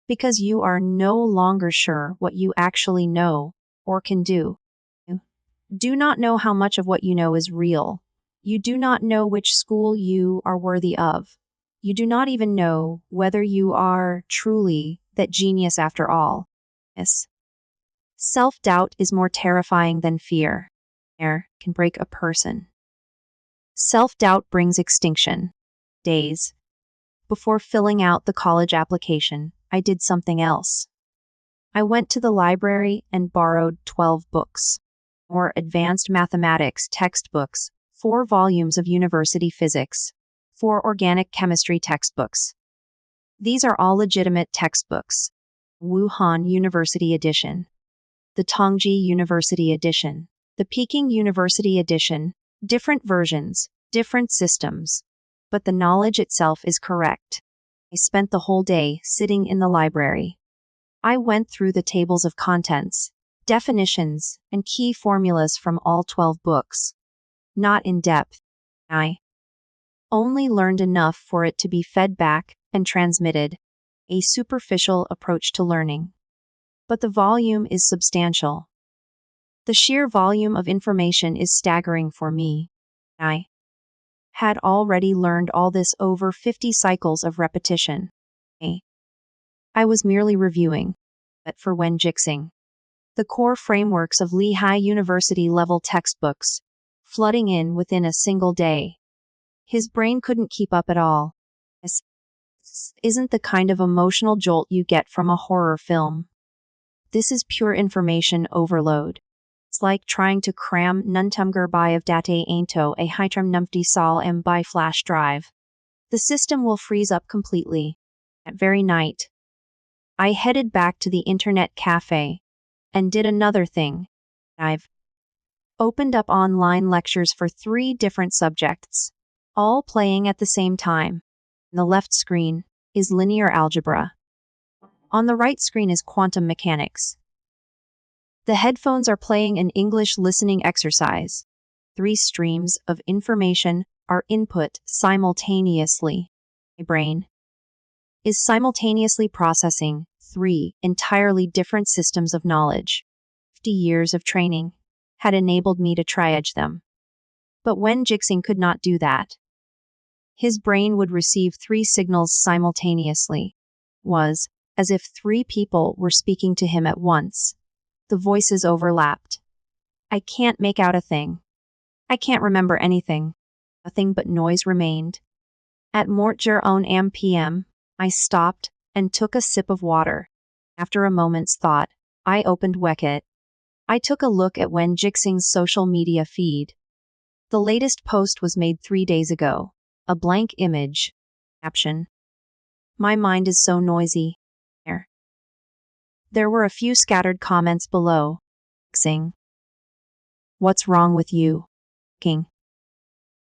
because you are no longer sure what you actually know or can do. You do not know how much of what you know is real. You do not know which school you are worthy of. You do not even know whether you are truly that genius after all. Yes. Self-doubt is more terrifying than fear. Fear can break a person. Self-doubt brings extinction. Days before filling out the college application, I did something else. I went to the library and borrowed 12 books. More advanced mathematics textbooks, 4 volumes of university physics, 4 organic chemistry textbooks. These are all legitimate textbooks. Wuhan University Edition, the Tongji University Edition, the Peking University Edition, different versions, different systems. But the knowledge itself is correct. I spent the whole day sitting in the library. I went through the tables of contents, definitions, and key formulas from all 12 books. Not in depth. I only learned enough for it to be fed back and transmitted. A superficial approach to learning. But the volume is substantial. The sheer volume of information is staggering for me. I had already learned all this over 50 cycles of repetition. I was merely reviewing, but for Wen Jixing, the core frameworks of Lehigh University level textbooks, flooding in within a single day. His brain couldn't keep up at all. This isn't the kind of emotional jolt you get from a horror film. This is pure information overload. It's like trying to cram nuntumger by of data into a hitram numpty sol m by flash drive. The system will freeze up completely. That very night, I headed back to the internet cafe and did another thing. I've opened up online lectures for 3 different subjects, all playing at the same time. On the left screen is linear algebra. On the right screen is quantum mechanics. The headphones are playing an English listening exercise. 3 streams of information are input simultaneously. My brain is simultaneously processing 3 entirely different systems of knowledge. 50 years of training had enabled me to triage them. But Wen Jixing could not do that. His brain would receive 3 signals simultaneously. Was as if 3 people were speaking to him at once. The voices overlapped. I can't make out a thing. I can't remember anything. Nothing but noise remained. At Mortjer on m.p.m., I stopped and took a sip of water. After a moment's thought, I opened Wekit. I took a look at Wen Jixing's social media feed. The latest post was made 3 days ago. A blank image. Caption. My mind is so noisy. There were a few scattered comments below. Xing. What's wrong with you? King.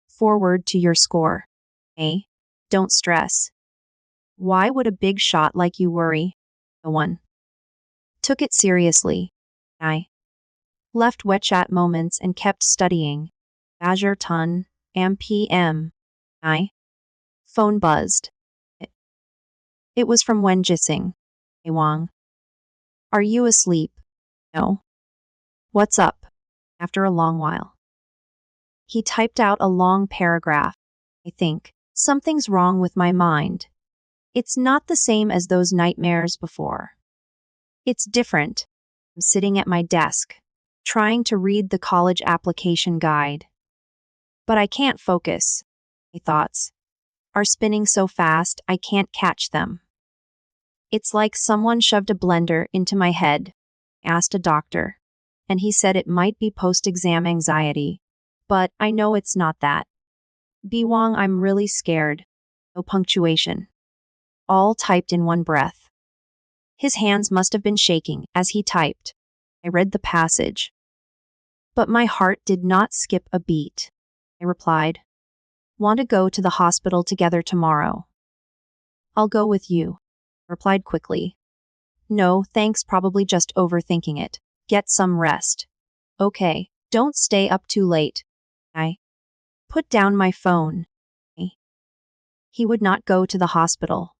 Forward to your score. Don't stress. Why would a big shot like you worry? No one took it seriously. I left WeChat moments and kept studying. Azure ton, m.p.m. I phone buzzed. It was from Wen Jixing. Hey Wang. Are you asleep? No. What's up? After a long while. He typed out a long paragraph. I think something's wrong with my mind. It's not the same as those nightmares before. It's different. I'm sitting at my desk, trying to read the college application guide. But I can't focus. My thoughts are spinning so fast I can't catch them. It's like someone shoved a blender into my head. I asked a doctor, and he said it might be post-exam anxiety, but I know it's not that. Biwang, I'm really scared. No punctuation. All typed in one breath. His hands must have been shaking as he typed. I read the passage. But my heart did not skip a beat. I replied, Want to go to the hospital together tomorrow? I'll go with you. Replied quickly. No, thanks, probably just overthinking it. Get some rest. Okay, don't stay up too late. I put down my phone. He would not go to the hospital.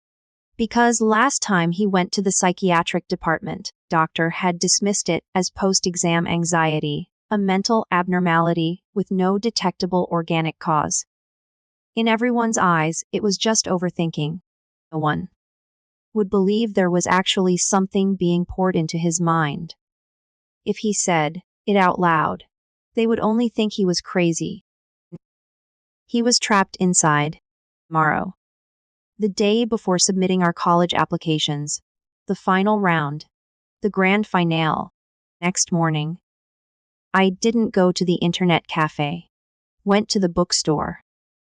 Because last time he went to the psychiatric department, doctor had dismissed it as post-exam anxiety, a mental abnormality with no detectable organic cause. In everyone's eyes, it was just overthinking. No one would believe there was actually something being poured into his mind. If he said it out loud, they would only think he was crazy. He was trapped inside. Tomorrow. The day before submitting our college applications. The final round. The grand finale. Next morning. I didn't go to the internet cafe. Went to the bookstore.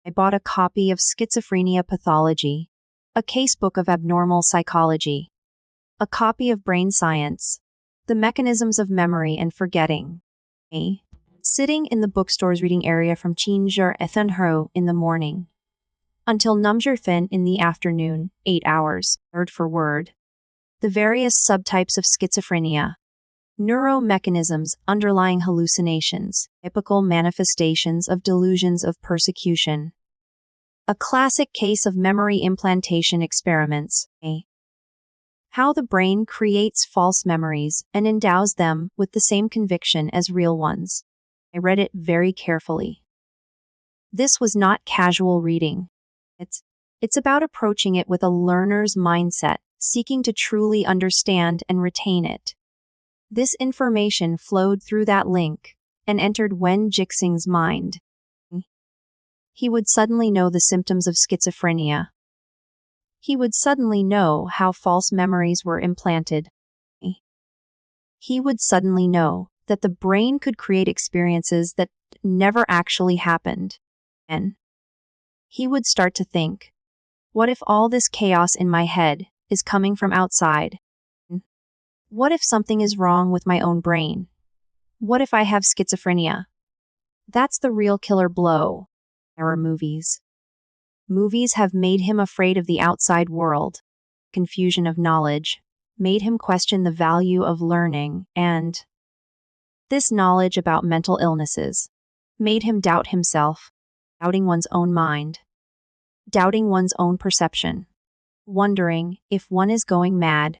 I bought a copy of Schizophrenia Pathology, a casebook of abnormal psychology, a copy of Brain Science, The Mechanisms of Memory and Forgetting. Sitting in the bookstore's reading area from Chinjer Ethanho in the morning. until Numjerfin in the afternoon, 8 hours, word for word. The various subtypes of schizophrenia. Neuromechanisms underlying hallucinations, typical manifestations of delusions of persecution. A classic case of memory implantation experiments. How the brain creates false memories and endows them with the same conviction as real ones. I read it very carefully. This was not casual reading. It's about approaching it with a learner's mindset, seeking to truly understand and retain it. This information flowed through that link and entered Wen Jixing's mind. He would suddenly know the symptoms of schizophrenia. He would suddenly know how false memories were implanted. He would suddenly know that the brain could create experiences that never actually happened. And he would start to think, what if all this chaos in my head is coming from outside? What if something is wrong with my own brain? What if I have schizophrenia? That's the real killer blow. Horror movies. Movies have made him afraid of the outside world. Confusion of knowledge made him question the value of learning, and this knowledge about mental illnesses made him doubt himself, doubting one's own mind, doubting one's own perception, wondering if one is going mad.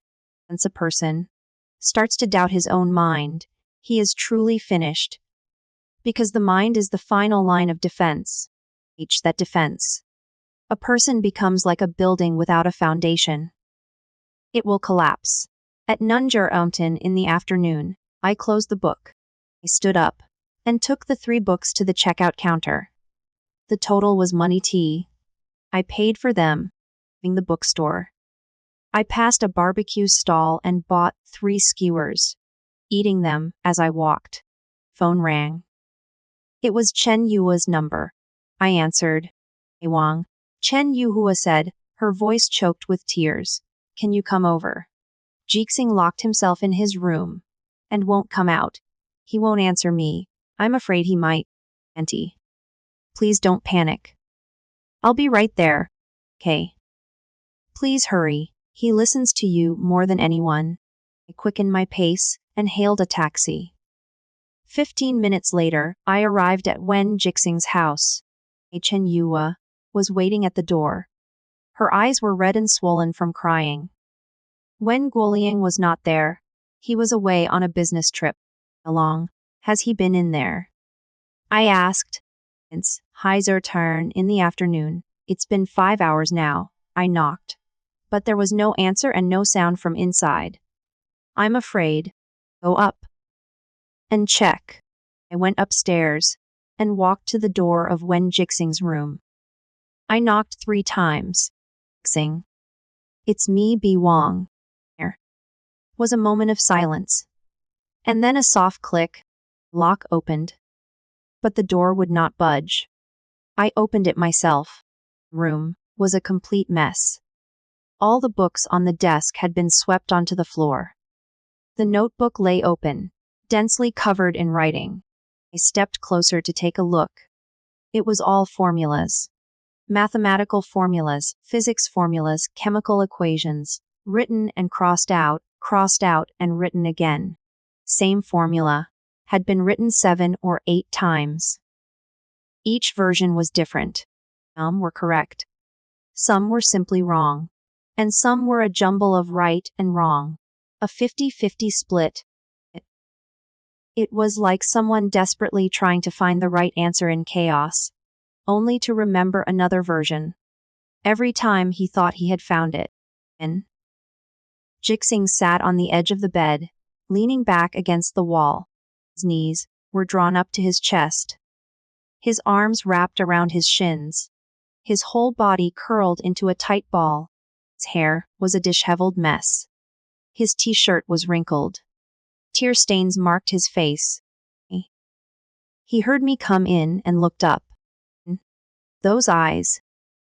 Once a person starts to doubt his own mind, he is truly finished, because the mind is the final line of defense. Reach that defense. A person becomes like a building without a foundation. It will collapse. At Numjerfin in the afternoon, I closed the book. I stood up and took the 3 books to the checkout counter. The total was money tea. I paid for them, leaving the bookstore. I passed a barbecue stall and bought 3 skewers, eating them as I walked. Phone rang. It was Chen Yua's number. I answered. Hey Wang. Chen Yuhua said, her voice choked with tears. Can you come over? Jixing locked himself in his room and won't come out. He won't answer me. I'm afraid he might. Auntie. Please don't panic. I'll be right there. Okay. Please hurry. He listens to you more than anyone. I quickened my pace and hailed a taxi. 15 minutes later, I arrived at Wen Jixing's house. Chen Yua was waiting at the door. Her eyes were red and swollen from crying. Wen Guoliang was not there. He was away on a business trip. How long has he been in there? I asked. Since Heiser turn in the afternoon. It's been 5 hours now. I knocked. But there was no answer and no sound from inside. I'm afraid. Go up and check. I went upstairs and walked to the door of Wen Jixing's room. I knocked 3 times. Jixing. It's me, B. Wang. There was a moment of silence. And then a soft click. Lock opened. But the door would not budge. I opened it myself. The room was a complete mess. All the books on the desk had been swept onto the floor. The notebook lay open, densely covered in writing. I stepped closer to take a look. It was all formulas. Mathematical formulas, physics formulas, chemical equations, written and crossed out and written again. Same formula had been written 7 or 8 times. Each version was different. Some were correct. Some were simply wrong. And some were a jumble of right and wrong. A 50-50 split. It was like someone desperately trying to find the right answer in chaos, only to remember another version. Every time he thought he had found it. And Jixing sat on the edge of the bed, leaning back against the wall. His knees were drawn up to his chest. His arms wrapped around his shins. His whole body curled into a tight ball. His hair was a disheveled mess. His t-shirt was wrinkled. Tear stains marked his face. He heard me come in and looked up. Those eyes.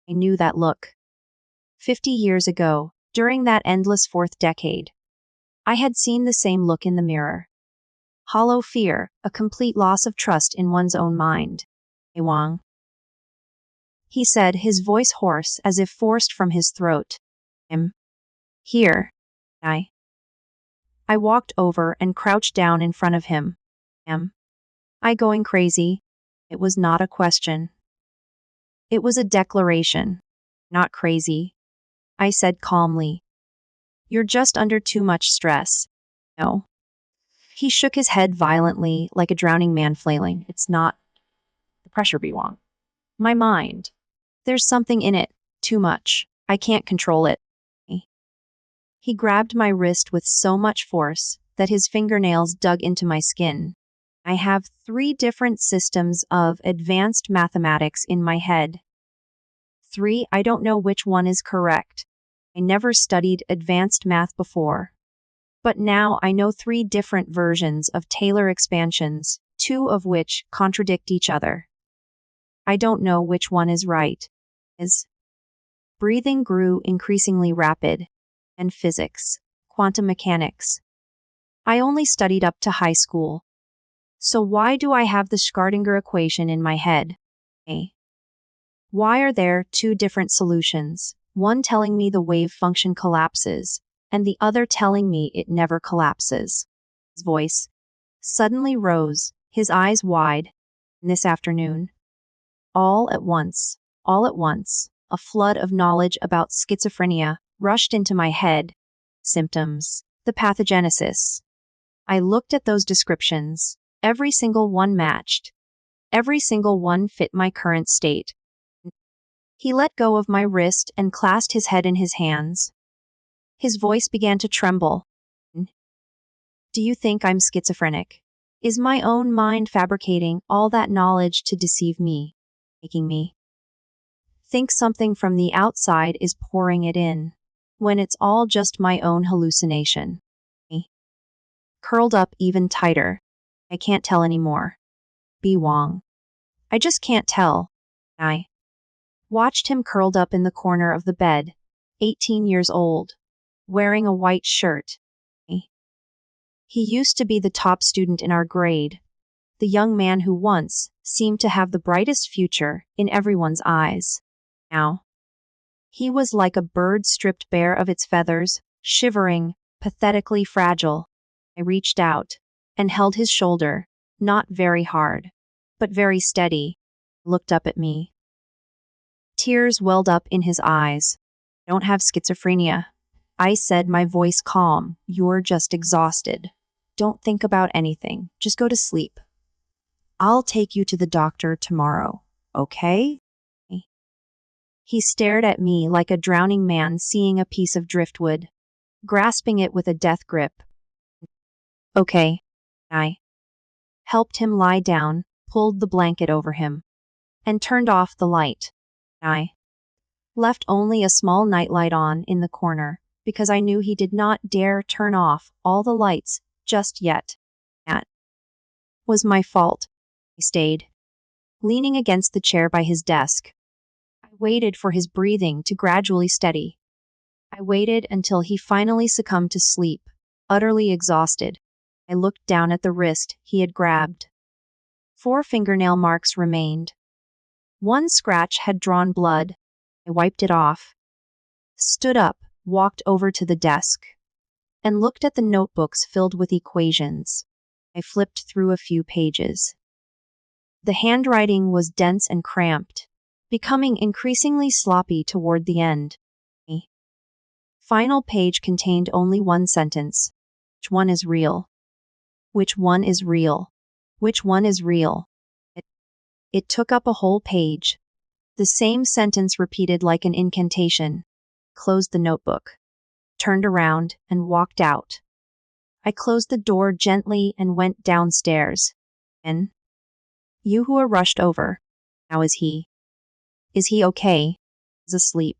I knew that look. 50 years ago, during that endless 4th decade, I had seen the same look in the mirror. Hollow fear, a complete loss of trust in one's own mind. Wang. he said, his voice hoarse as if forced from his throat. I'm here. I walked over and crouched down in front of him. Am I going crazy? It was not a question. It was a declaration. Not crazy, I said calmly. You're just under too much stress. No. He shook his head violently, like a drowning man flailing. It's not the pressure be wrong. My mind. There's something in it. Too much. I can't control it. He grabbed my wrist with so much force that his fingernails dug into my skin. I have 3 different systems of advanced mathematics in my head. 3, I don't know which one is correct. I never studied advanced math before. But now I know 3 different versions of Taylor expansions, 2 of which contradict each other. I don't know which one is right. His breathing grew increasingly rapid. And physics, quantum mechanics. I only studied up to high school. So why do I have the Schrödinger equation in my head? Why are there 2 different solutions, one telling me the wave function collapses, and the other telling me it never collapses? His voice suddenly rose, his eyes wide. This afternoon, all at once, a flood of knowledge about schizophrenia rushed into my head. Symptoms, the pathogenesis. I looked at those descriptions. Every single one matched. Every single one fit my current state. He let go of my wrist and clasped his head in his hands. His voice began to tremble. Do you think I'm schizophrenic? Is my own mind fabricating all that knowledge to deceive me, making me think something from the outside is pouring it in, when it's all just my own hallucination? He curled up even tighter. I can't tell anymore. Be Wong. I just can't tell. I watched him curled up in the corner of the bed, 18 years old, wearing a white shirt. He used to be the top student in our grade, the young man who once seemed to have the brightest future in everyone's eyes. Now, he was like a bird stripped bare of its feathers, shivering, pathetically fragile. I reached out and held his shoulder, not very hard, but very steady. Looked up at me. Tears welled up in his eyes. I don't have schizophrenia, I said, my voice calm. You're just exhausted. Don't think about anything. Just go to sleep. I'll take you to the doctor tomorrow, okay? He stared at me like a drowning man seeing a piece of driftwood, grasping it with a death grip. Okay. I helped him lie down, pulled the blanket over him, and turned off the light. I left only a small nightlight on in the corner, because I knew he did not dare turn off all the lights just yet. That was my fault. I stayed, leaning against the chair by his desk. I waited for his breathing to gradually steady. I waited until he finally succumbed to sleep, utterly exhausted. I looked down at the wrist he had grabbed. 4 fingernail marks remained. 1 scratch had drawn blood. I wiped it off, stood up, walked over to the desk, and looked at the notebooks filled with equations. I flipped through a few pages. The handwriting was dense and cramped, becoming increasingly sloppy toward the end. The final page contained only 1 sentence. Which one is real? Which one is real? Which one is real? It took up a whole page. The same sentence repeated like an incantation. Closed the notebook, turned around, and walked out. I closed the door gently and went downstairs. And you who are rushed over. How is he? Is he okay? He's asleep.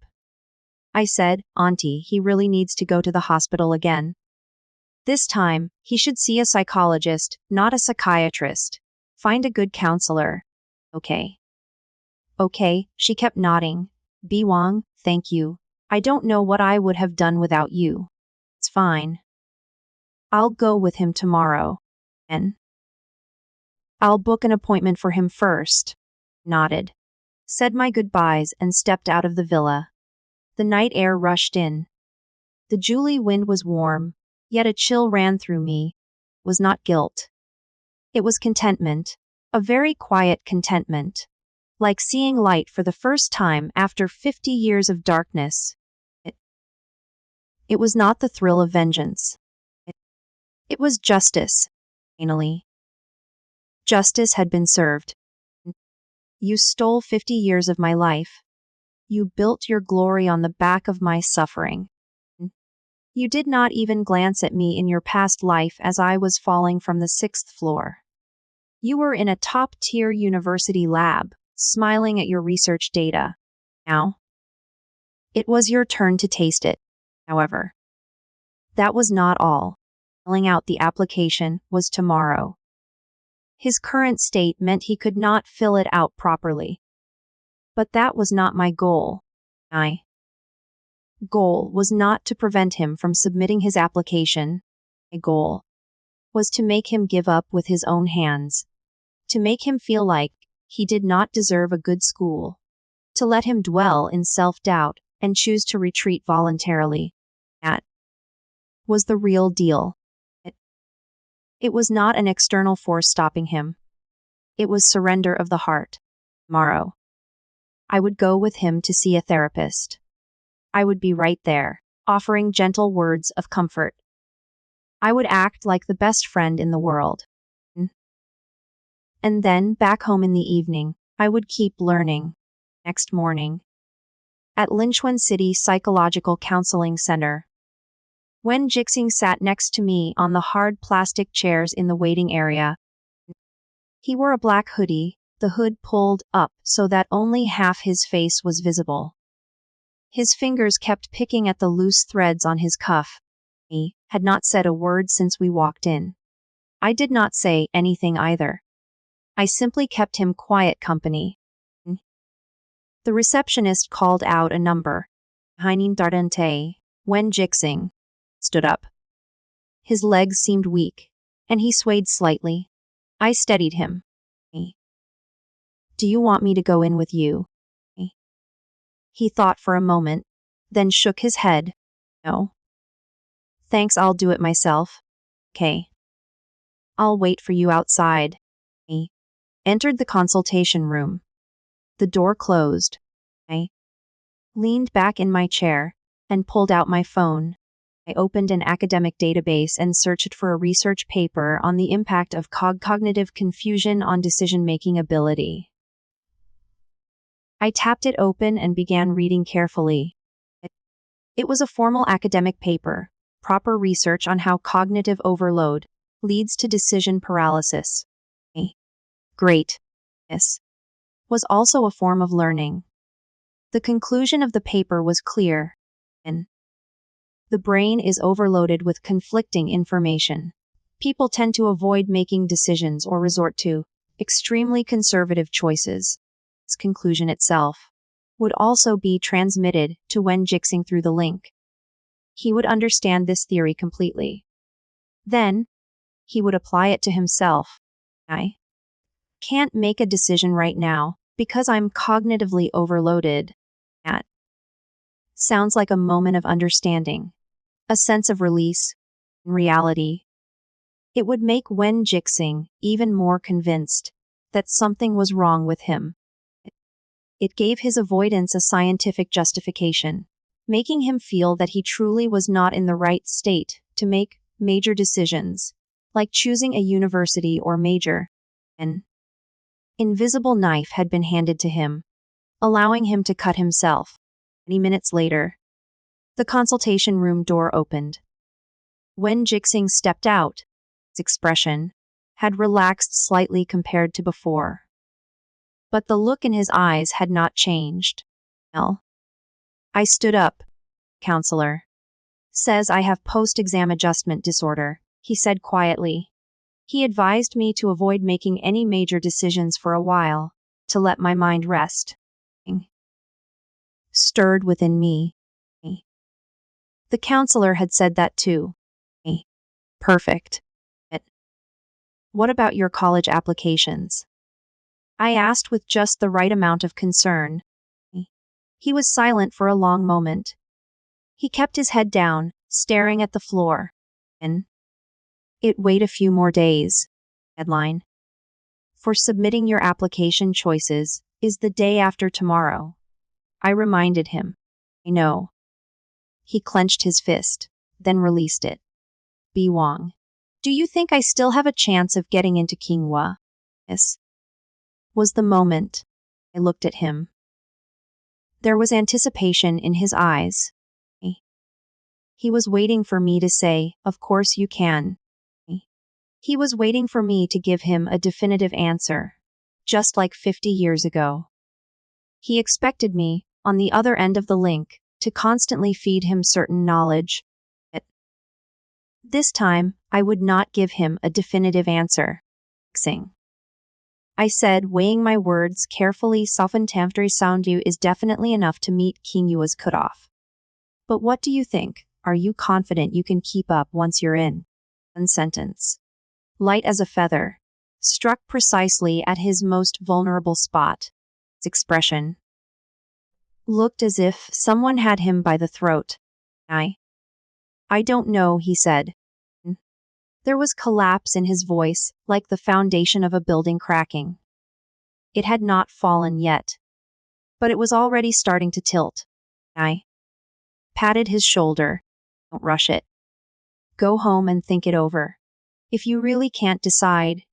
I said, Auntie, he really needs to go to the hospital again. This time, he should see a psychologist, not a psychiatrist. Find a good counselor. Okay. Okay, she kept nodding. Bi Wong, thank you. I don't know what I would have done without you. It's fine. I'll go with him tomorrow. And I'll book an appointment for him first. Nodded. said my goodbyes and stepped out of the villa. The night air rushed in. The July wind was warm, yet a chill ran through me. It was not guilt. It was contentment, a very quiet contentment, like seeing light for the first time after 50 years of darkness. It was not the thrill of vengeance. It was justice, finally. Justice had been served. You stole 50 years of my life. You built your glory on the back of my suffering. You did not even glance at me in your past life as I was falling from the 6th floor. You were in a top-tier university lab, smiling at your research data. Now, it was your turn to taste it, however. That was not all. Filling out the application was tomorrow. His current state meant he could not fill it out properly. But that was not my goal. My goal was not to prevent him from submitting his application. My goal was to make him give up with his own hands, to make him feel like he did not deserve a good school, to let him dwell in self-doubt and choose to retreat voluntarily. That was the real deal. It was not an external force stopping him. It was surrender of the heart. Tomorrow, I would go with him to see a therapist. I would be right there, offering gentle words of comfort. I would act like the best friend in the world. And then, back home in the evening, I would keep learning. Next morning, at Linchuan City Psychological Counseling Center, Wen Jixing sat next to me on the hard plastic chairs in the waiting area. He wore a black hoodie, the hood pulled up so that only half his face was visible. His fingers kept picking at the loose threads on his cuff. He had not said a word since we walked in. I did not say anything either. I simply kept him quiet company. The receptionist called out a number. Heinin Dardente, Wen Jixing, stood up. His legs seemed weak, and he swayed slightly. I steadied him. Do you want me to go in with you? He thought for a moment, then shook his head. No. Thanks, I'll do it myself. Okay. I'll wait for you outside. He entered the consultation room. The door closed. I leaned back in my chair and pulled out my phone. I opened an academic database and searched for a research paper on the impact of cognitive confusion on decision-making ability. I tapped it open and began reading carefully. It was a formal academic paper, proper research on how cognitive overload leads to decision paralysis. Greatness was also a form of learning. The conclusion of the paper was clear. The brain is overloaded with conflicting information. People tend to avoid making decisions or resort to extremely conservative choices. This conclusion itself would also be transmitted to Wen Jixing through the link. He would understand this theory completely. Then, he would apply it to himself. I can't make a decision right now because I'm cognitively overloaded. That sounds like a moment of understanding. A sense of release. In reality, it would make Wen Jixing even more convinced that something was wrong with him. It gave his avoidance a scientific justification, making him feel that he truly was not in the right state to make major decisions, like choosing a university or major. An invisible knife had been handed to him, allowing him to cut himself. Many minutes later, the consultation room door opened. Wen Jixing stepped out. His expression had relaxed slightly compared to before. But the look in his eyes had not changed. Well, I stood up. Counselor says I have post-exam adjustment disorder, he said quietly. He advised me to avoid making any major decisions for a while, to let my mind rest. Stirred within me. The counselor had said that too. Perfect. What about your college applications? I asked with just the right amount of concern. He was silent for a long moment. He kept his head down, staring at the floor. And wait a few more days. Deadline for submitting your application choices is the day after tomorrow. I reminded him. I know. He clenched his fist, then released it. B. Wong. Do you think I still have a chance of getting into Kinghua? Yes. Was the moment. I looked at him. There was anticipation in his eyes. He was waiting for me to say, "Of course you can." He was waiting for me to give him a definitive answer, just like 50 years ago. He expected me, on the other end of the link, to constantly feed him certain knowledge. This time, I would not give him a definitive answer. I said, weighing my words carefully, "Sofantamtri Soundu is definitely enough to meet Kinghua's cutoff. But what do you think? Are you confident you can keep up once you're in?" One sentence. Light as a feather. Struck precisely at his most vulnerable spot. His expression looked as if someone had him by the throat. I don't know, he said. There was collapse in his voice, like the foundation of a building cracking. It had not fallen yet, but it was already starting to tilt. I patted his shoulder. Don't rush it. Go home and think it over. If you really can't decide,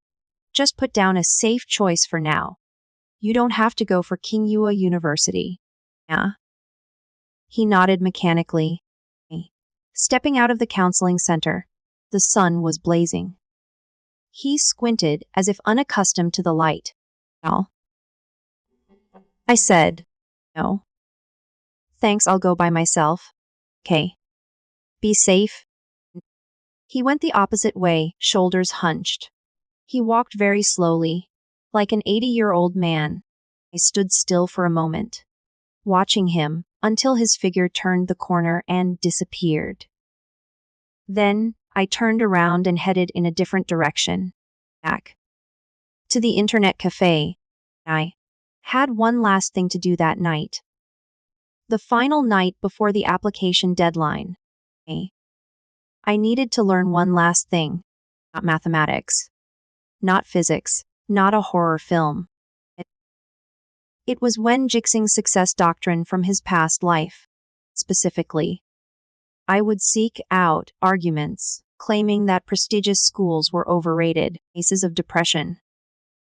just put down a safe choice for now. You don't have to go for Kinghua University. Yeah? He nodded mechanically. Stepping out of the counseling center, the sun was blazing. He squinted as if unaccustomed to the light. No. I said, "No. Thanks, I'll go by myself." "Okay. Be safe." He went the opposite way, shoulders hunched. He walked very slowly, like an 80-year-old man. I stood still for a moment, watching him until his figure turned the corner and disappeared. Then, I turned around and headed in a different direction. Back to the internet cafe. I had one last thing to do that night. The final night before the application deadline. I needed to learn one last thing. Not mathematics. Not physics. Not a horror film. It was Wen Jixing's success doctrine from his past life. Specifically, I would seek out arguments claiming that prestigious schools were overrated, cases of depression,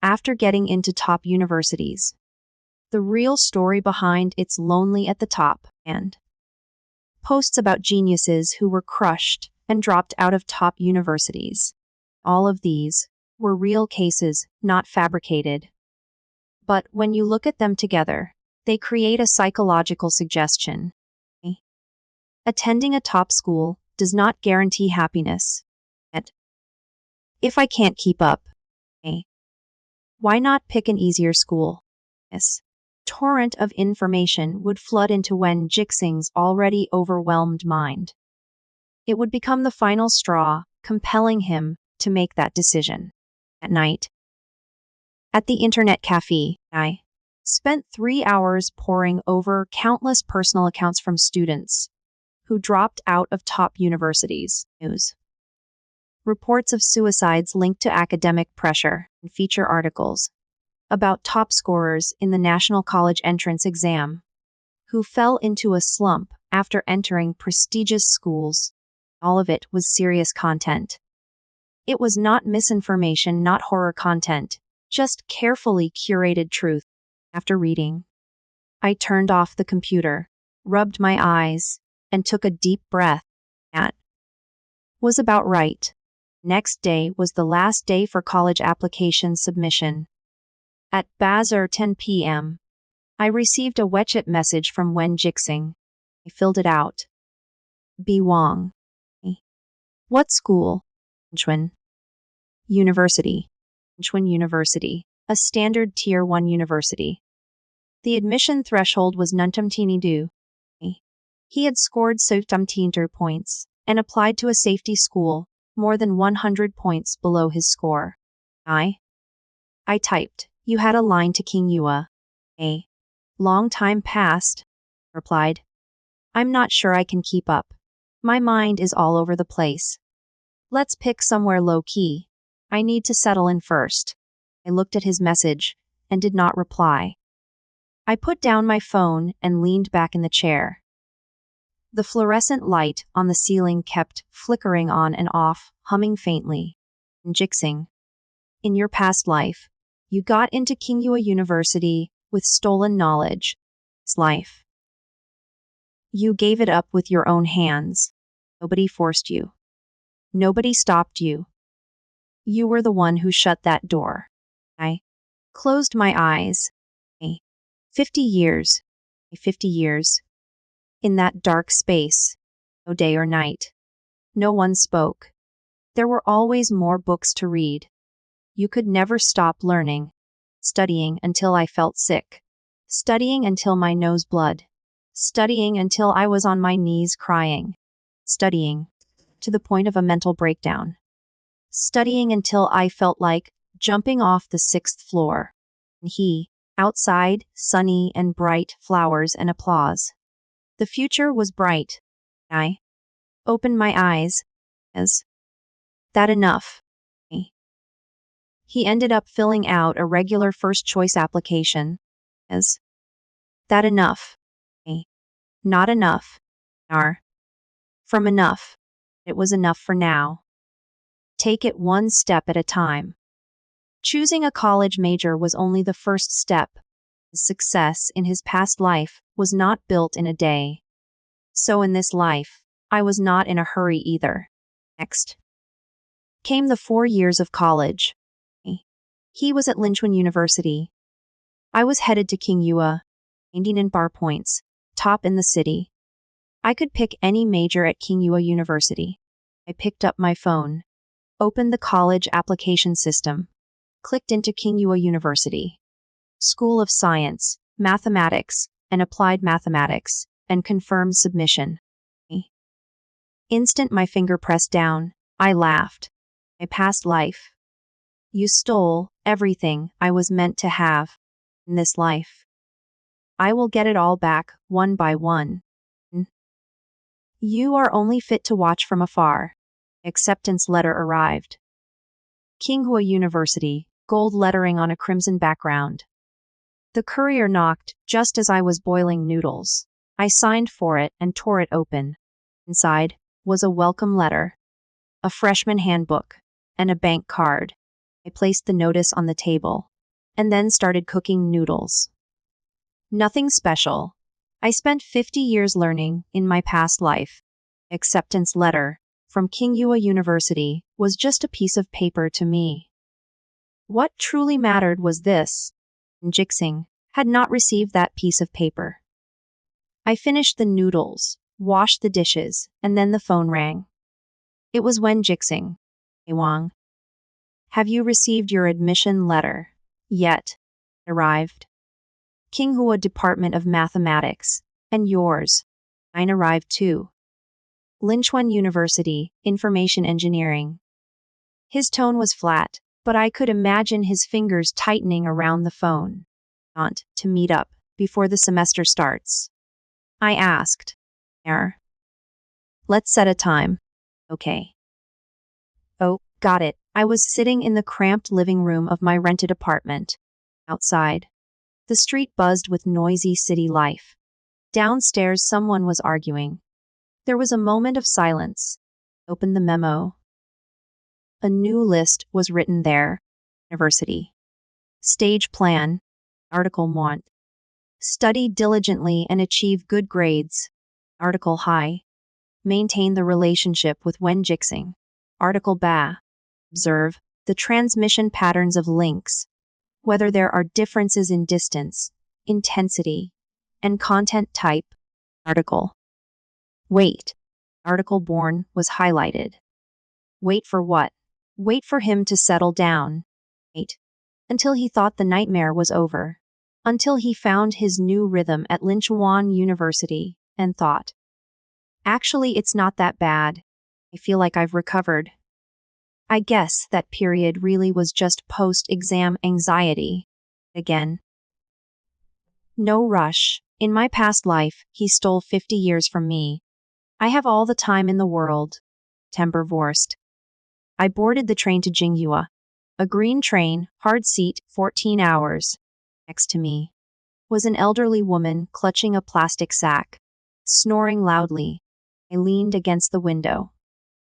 after getting into top universities. The real story behind "It's Lonely at the Top" and posts about geniuses who were crushed and dropped out of top universities. All of these were real cases, not fabricated. But when you look at them together, they create a psychological suggestion. Attending a top school does not guarantee happiness. And if I can't keep up, why not pick an easier school? This torrent of information would flood into Wen Jixing's already overwhelmed mind. It would become the final straw, compelling him to make that decision. At night, at the internet cafe, I spent 3 hours poring over countless personal accounts from students who dropped out of top universities. News. Reports of suicides linked to academic pressure, and feature articles about top scorers in the National College Entrance Exam who fell into a slump after entering prestigious schools. All of it was serious content. It was not misinformation, not horror content, just carefully curated truth. After reading, I turned off the computer, rubbed my eyes, and took a deep breath. That was about right. Next day was the last day for college application submission. At Bazar 10 p.m., I received a WeChat message from Wen Jixing. I filled it out. B. Wong. What school? Incheon University. Incheon University, a standard Tier 1 university. The admission threshold was Nuntamtini. He had scored 17 points and applied to a safety school more than 100 points below his score. I typed, You had a line to King Yua. A long time passed, replied. I'm not sure I can keep up. My mind is all over the place. Let's pick somewhere low-key. I need to settle in first. I looked at his message and did not reply. I put down my phone and leaned back in the chair. The fluorescent light on the ceiling kept flickering on and off, humming faintly. Jixing. In your past life, you got into Kinghua University with stolen knowledge. It's life. You gave it up with your own hands. Nobody forced you. Nobody stopped you. You were the one who shut that door. I closed my eyes. 50 years. 50 years. In that dark space. No day or night. No one spoke. There were always more books to read. You could never stop learning. Studying until I felt sick. Studying until my nose bled. Studying until I was on my knees crying. Studying to the point of a mental breakdown. Studying until I felt like jumping off the 6th floor. And he, outside, sunny and bright, flowers and applause. The future was bright. I opened my eyes. Is that enough? He ended up filling out a regular first-choice application. Is that enough? Not enough. From enough. It was enough for now. Take it one step at a time. Choosing a college major was only the first step. His success in his past life was not built in a day. So in this life, I was not in a hurry either. Next came the 4 years of college. He was at Linchuan University. I was headed to Kinghua, 19 in bar points, top in the city. I could pick any major at Kinghua University. I picked up my phone, opened the college application system, clicked into Kinghua University. School of Science, Mathematics, and Applied Mathematics, and confirmed submission. Instant my finger pressed down, I laughed. My past life. You stole everything I was meant to have in this life. I will get it all back, one by one. You are only fit to watch from afar. Acceptance letter arrived. Kinghua University, gold lettering on a crimson background. The courier knocked just as I was boiling noodles. I signed for it and tore it open. Inside was a welcome letter, a freshman handbook, and a bank card. I placed the notice on the table, and then started cooking noodles. Nothing special. I spent 50 years learning in my past life. Acceptance letter from Kinghua University was just a piece of paper to me. What truly mattered was this. Jixing had not received that piece of paper. I finished the noodles, washed the dishes, and then the phone rang. It was Wen Jixing. Hey Wang. Have you received your admission letter? Yet. Arrived. Kinghua Department of Mathematics. And yours. Mine arrived too. Linchuan University, Information Engineering. His tone was flat, but I could imagine his fingers tightening around the phone. Want to meet up before the semester starts? I asked. Let's set a time. Okay. Oh, got it. I was sitting in the cramped living room of my rented apartment. Outside, the street buzzed with noisy city life. Downstairs, someone was arguing. There was a moment of silence. Opened the memo. A new list was written there. University. Stage plan. Article 1. Study diligently and achieve good grades. Article high. Maintain the relationship with Wen Jixing. Article ba. Observe the transmission patterns of links, whether there are differences in distance, intensity, and content type. Article. Wait. Article born was highlighted. Wait for what? Wait for him to settle down. Wait. Until he thought the nightmare was over. Until he found his new rhythm at Linchuan University and thought, actually, it's not that bad. I feel like I've recovered. I guess that period really was just post-exam anxiety. Again. No rush. In my past life, he stole 50 years from me. I have all the time in the world. Temper vorsed. I boarded the train to Jinghua. A green train, hard seat, 14 hours. Next to me was an elderly woman clutching a plastic sack, snoring loudly. I leaned against the window,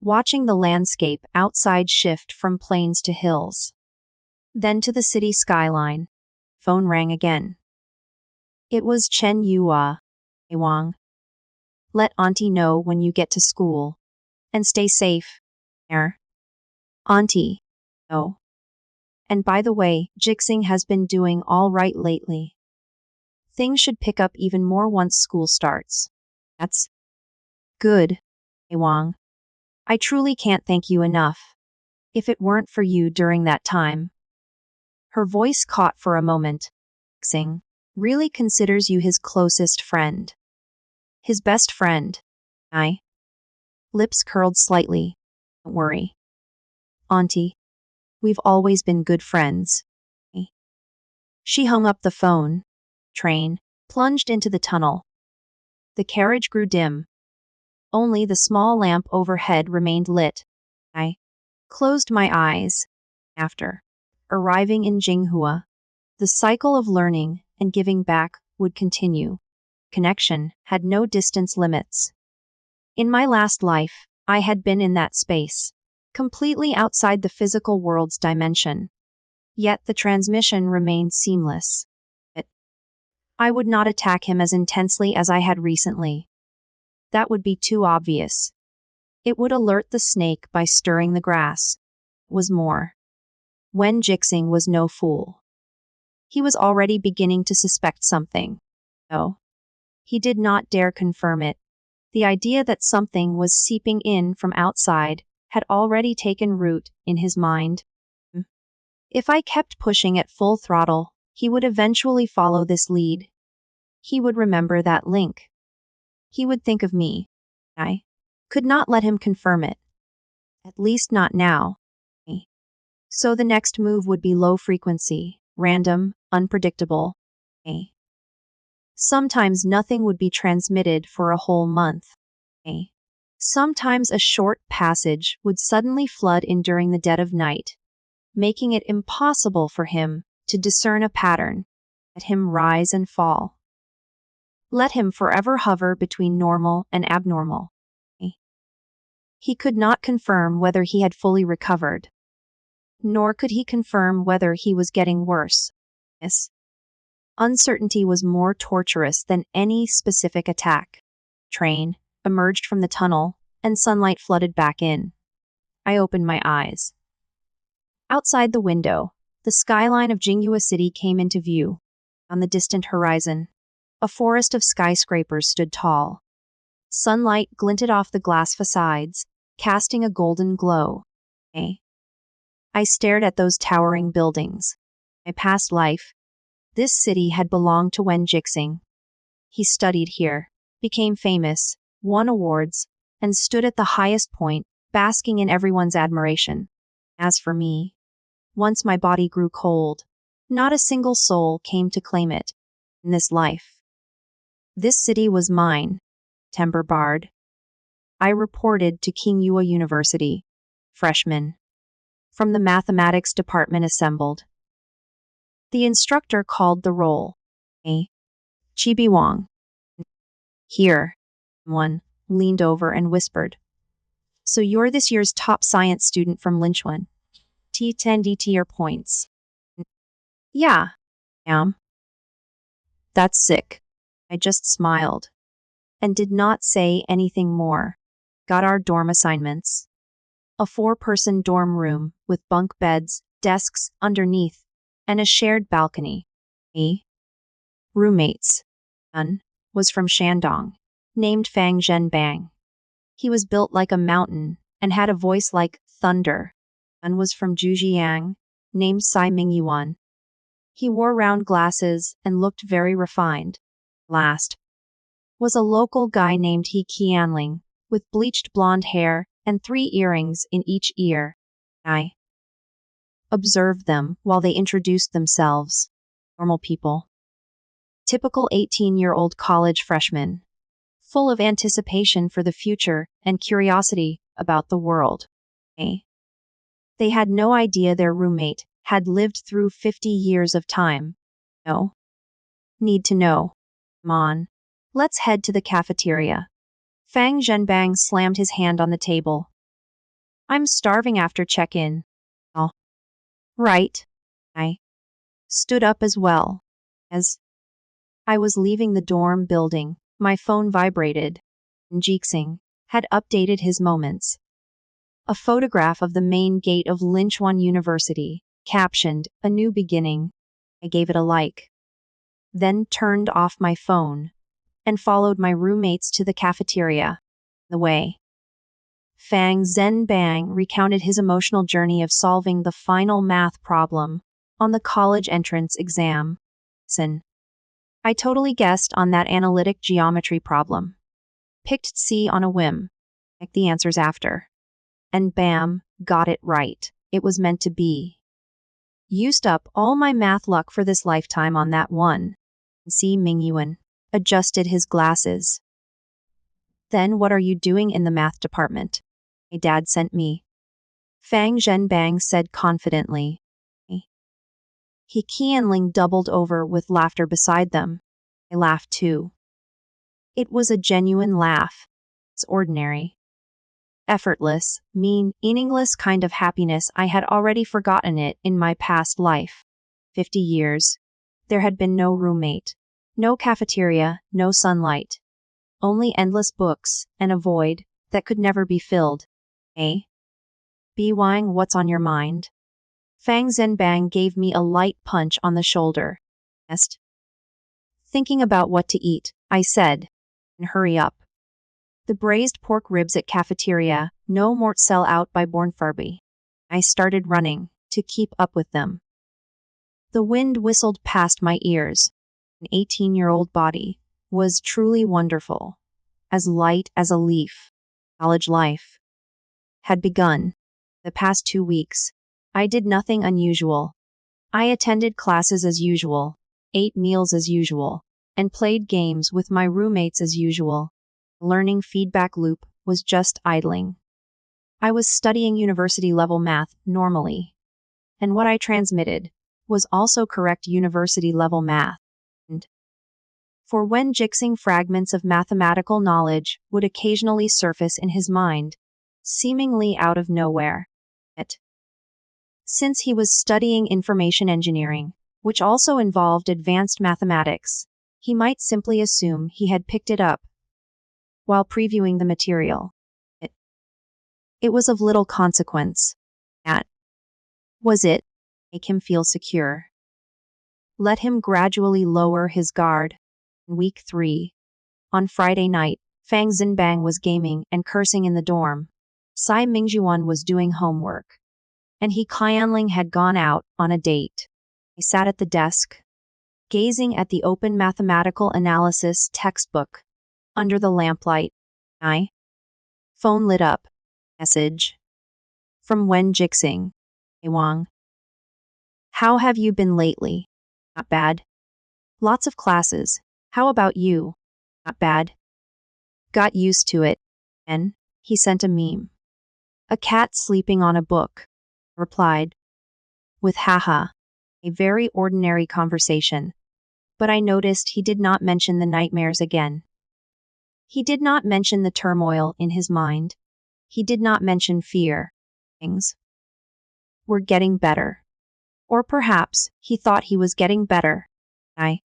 watching the landscape outside shift from plains to hills, then to the city skyline. Phone rang again. It was Chen Yua. Hey Wang. Let Auntie know when you get to school. And stay safe. Auntie. Oh. And by the way, Jixing has been doing all right lately. Things should pick up even more once school starts. That's good. Hey Wang. I truly can't thank you enough. If it weren't for you during that time. Her voice caught for a moment. Jixing really considers you his closest friend. His best friend. Lips curled slightly. Don't worry. Auntie. We've always been good friends. She hung up the phone. Train plunged into the tunnel. The carriage grew dim. Only the small lamp overhead remained lit. I closed my eyes. After arriving in Jinghua, the cycle of learning and giving back would continue. Connection had no distance limits. In my last life, I had been in that space, completely outside the physical world's dimension. Yet the transmission remained seamless. I would not attack him as intensely as I had recently. That would be too obvious. It would alert the snake by stirring the grass. Was more. Wen Jixing was no fool. He was already beginning to suspect something. No. He did not dare confirm it. The idea that something was seeping in from outside had already taken root in his mind. If I kept pushing at full throttle, he would eventually follow this lead. He would remember that link. He would think of me. I could not let him confirm it. At least not now. So the next move would be low frequency, random, unpredictable. Sometimes nothing would be transmitted for a whole month. Sometimes a short passage would suddenly flood in during the dead of night, making it impossible for him to discern a pattern. Let him rise and fall. Let him forever hover between normal and abnormal. He could not confirm whether he had fully recovered, nor could he confirm whether he was getting worse. Uncertainty was more torturous than any specific attack. Train emerged from the tunnel, and sunlight flooded back in. I opened my eyes. Outside the window, the skyline of Jinghua City came into view. On the distant horizon, a forest of skyscrapers stood tall. Sunlight glinted off the glass facades, casting a golden glow. I stared at those towering buildings. My past life, this city had belonged to Wen Jixing. He studied here, became famous, won awards, and stood at the highest point, basking in everyone's admiration. As for me, once my body grew cold, not a single soul came to claim it. In this life, this city was mine. Temper barred. I reported to King Yua University. Freshmen from the mathematics department assembled. The instructor called the roll. Chibi Wang. Here. One leaned over and whispered. So you're this year's top science student from Linchuan. T10 DT points. Yeah. Am. That's sick. I just smiled. And did not say anything more. Got our dorm assignments. A 4-person dorm room with bunk beds, desks underneath, and a shared balcony. Roommates. One was from Shandong, named Fang Zhenbang. He was built like a mountain and had a voice like thunder. One was from Zhujiang, named Sai Mingyuan. He wore round glasses and looked very refined. Last was a local guy named He Qianling, with bleached blonde hair and 3 earrings in each ear. I observed them while they introduced themselves. Normal people. Typical 18-year-old college freshman. Full of anticipation for the future and curiosity about the world. They had no idea their roommate had lived through 50 years of time. No. Need to know. Come on. Let's head to the cafeteria. Fang Zhenbang slammed his hand on the table. I'm starving after check-in. Oh. Right. I stood up as well. As I was leaving the dorm building, my phone vibrated. Jixing had updated his moments. A photograph of the main gate of Linchuan University, captioned, "A New Beginning." I gave it a like. Then turned off my phone and followed my roommates to the cafeteria. The way. Fang Zhenbang recounted his emotional journey of solving the final math problem on the college entrance exam. I totally guessed on that analytic geometry problem. Picked C on a whim. Checked the answers after. And bam, got it right. It was meant to be. Used up all my math luck for this lifetime on that one. C. Mingyuan adjusted his glasses. Then what are you doing in the math department? My dad sent me. Fang Zhenbang said confidently. He Qianling doubled over with laughter beside them. I laughed too. It was a genuine laugh. It's ordinary. Effortless, meaningless kind of happiness. I had already forgotten it in my past life. 50 years. There had been no roommate. No cafeteria, no sunlight. Only endless books, and a void that could never be filled. B. Wang, what's on your mind? Fang Zhenbang gave me a light punch on the shoulder. Thinking about what to eat, I said. And hurry up. The braised pork ribs at cafeteria, no more sell out by Bornfarby. I started running, to keep up with them. The wind whistled past my ears. An 18-year-old body was truly wonderful. As light as a leaf. College life had begun. The past 2 weeks, I did nothing unusual. I attended classes as usual, ate meals as usual, and played games with my roommates as usual. Learning feedback loop was just idling. I was studying university-level math normally. And what I transmitted was also correct university-level math. And for when Jixing fragments of mathematical knowledge would occasionally surface in his mind, seemingly out of nowhere. Since he was studying information engineering, which also involved advanced mathematics, he might simply assume he had picked it up while previewing the material. It was of little consequence. That was it. Make him feel secure. Let him gradually lower his guard. Week 3. On Friday night, Fang Zhenbang was gaming and cursing in the dorm. Sai Mingjuan was doing homework. And he Qianling had gone out on a date. I sat at the desk, gazing at the open mathematical analysis textbook. Under the lamplight, phone lit up. Message. From Wen Jixing. Hey Wang. How have you been lately? Not bad. Lots of classes. How about you? Not bad. Got used to it. And he sent a meme. A cat sleeping on a book. Replied. With haha. A very ordinary conversation. But I noticed he did not mention the nightmares again. He did not mention the turmoil in his mind. He did not mention fear. Things were getting better. Or perhaps he thought he was getting better. I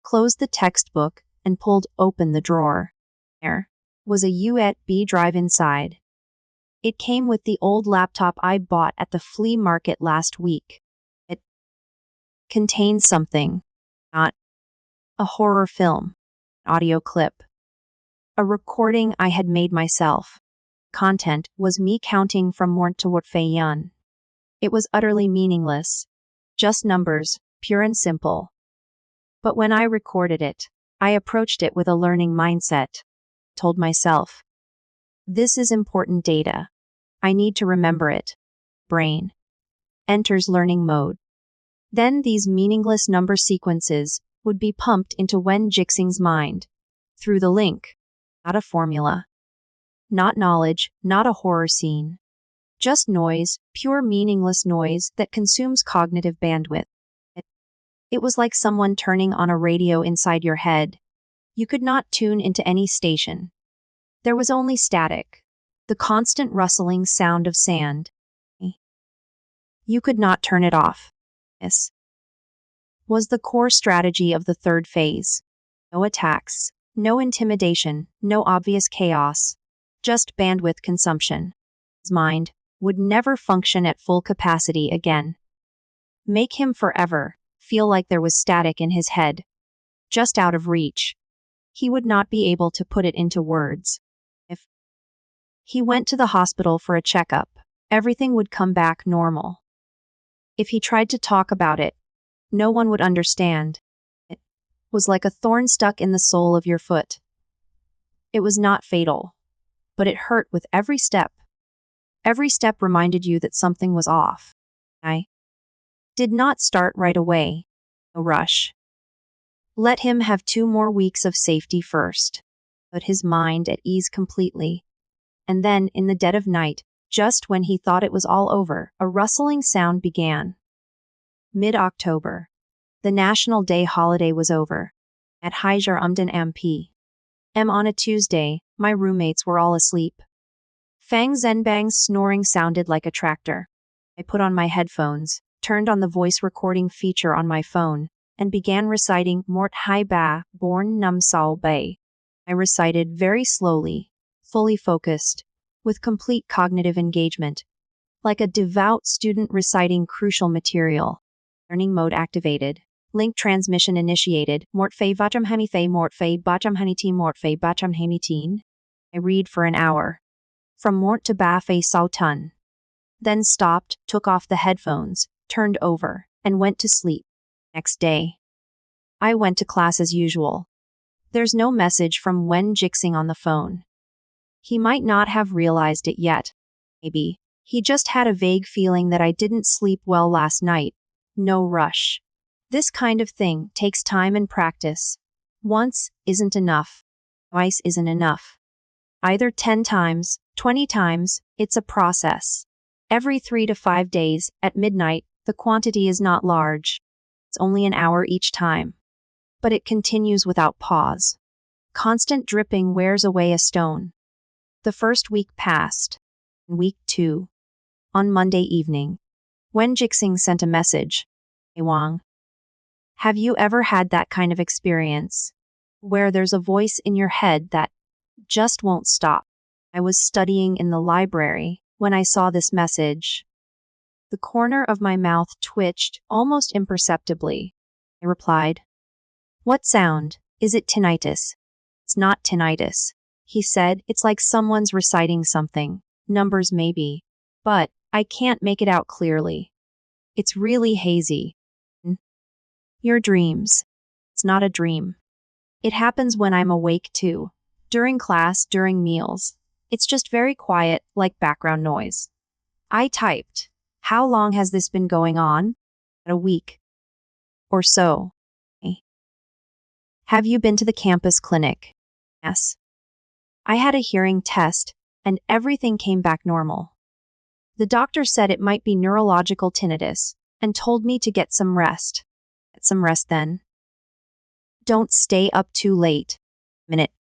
closed the textbook and pulled open the drawer. There was a USB drive inside. It came with the old laptop I bought at the flea market last week. It contained something, not a horror film, an audio clip, a recording I had made myself. Content was me counting from Mort to Wat Fei Yun. It was utterly meaningless. Just numbers, pure and simple. But when I recorded it, I approached it with a learning mindset. Told myself, this is important data. I need to remember it. Brain enters learning mode. Then these meaningless number sequences would be pumped into Wen Jixing's mind. Through the link. Not a formula. Not knowledge, not a horror scene. Just noise, pure meaningless noise that consumes cognitive bandwidth. It was like someone turning on a radio inside your head. You could not tune into any station. There was only static. The constant rustling sound of sand. You could not turn it off. This was the core strategy of the third phase. No attacks, no intimidation, no obvious chaos, just bandwidth consumption. His mind would never function at full capacity again. Make him forever feel like there was static in his head, just out of reach. He would not be able to put it into words. If he went to the hospital for a checkup, everything would come back normal. If he tried to talk about it, no one would understand. It was like a thorn stuck in the sole of your foot. It was not fatal, but it hurt with every step. Every step reminded you that something was off. I did not start right away. No rush. Let him have 2 more weeks of safety first. Put his mind at ease completely. And then, in the dead of night, just when he thought it was all over, a rustling sound began. Mid-October. The National Day holiday was over. At Haijar Umdan MP. On a Tuesday, my roommates were all asleep. Fang Zhenbang's snoring sounded like a tractor. I put on my headphones, turned on the voice recording feature on my phone, and began reciting Mort Hai Ba, Born Nam Sao Bei. I recited very slowly, fully focused, with complete cognitive engagement, like a devout student reciting crucial material. Learning mode activated. Link transmission initiated. Mort Fei Bacham Hani Fei Mort Fei Bacham Hani Teen Mort Fei Bacham Hani Teen. I read for an hour. From Mort to Ba Fei Sao Tun. Then stopped, took off the headphones, turned over, and went to sleep. Next day. I went to class as usual. There's no message from Wen Jixing on the phone. He might not have realized it yet. Maybe. He just had a vague feeling that I didn't sleep well last night. No rush. This kind of thing takes time and practice. Once isn't enough. Twice isn't enough. Either 10 times, 20 times, it's a process. Every 3 to 5 days, at midnight, the quantity is not large. It's only an hour each time. But it continues without pause. Constant dripping wears away a stone. The first week passed. Week 2. On Monday evening, Wen Jixing sent a message. Hey Wang. Have you ever had that kind of experience? Where there's a voice in your head that just won't stop? I was studying in the library when I saw this message. The corner of my mouth twitched almost imperceptibly. I replied, "What sound? Is it tinnitus?" "It's not tinnitus," he said. "It's like someone's reciting something. Numbers maybe. But I can't make it out clearly. It's really hazy." Your dreams. It's not a dream. It happens when I'm awake too. During class, during meals. It's just very quiet, like background noise. I typed, "How long has this been going on?" A week. Or so. Have you been to the campus clinic? Yes. I had a hearing test, and everything came back normal. The doctor said it might be neurological tinnitus, and told me to get some rest. Get some rest then. Don't stay up too late. Minute.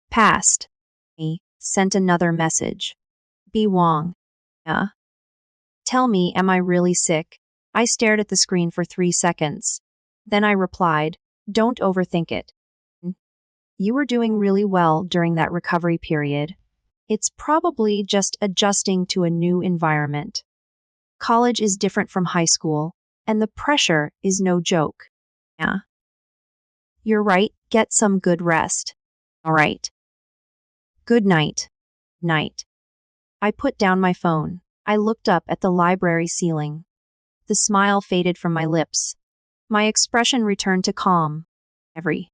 Passed. He sent another message. B. Wang. Tell me, am I really sick? I stared at the screen for 3 seconds. Then I replied, don't overthink it. You were doing really well during that recovery period. It's probably just adjusting to a new environment. College is different from high school, and the pressure is no joke. Yeah. You're right, get some good rest. All right. Good night. Night. I put down my phone. I looked up at the library ceiling. The smile faded from my lips. My expression returned to calm. Everything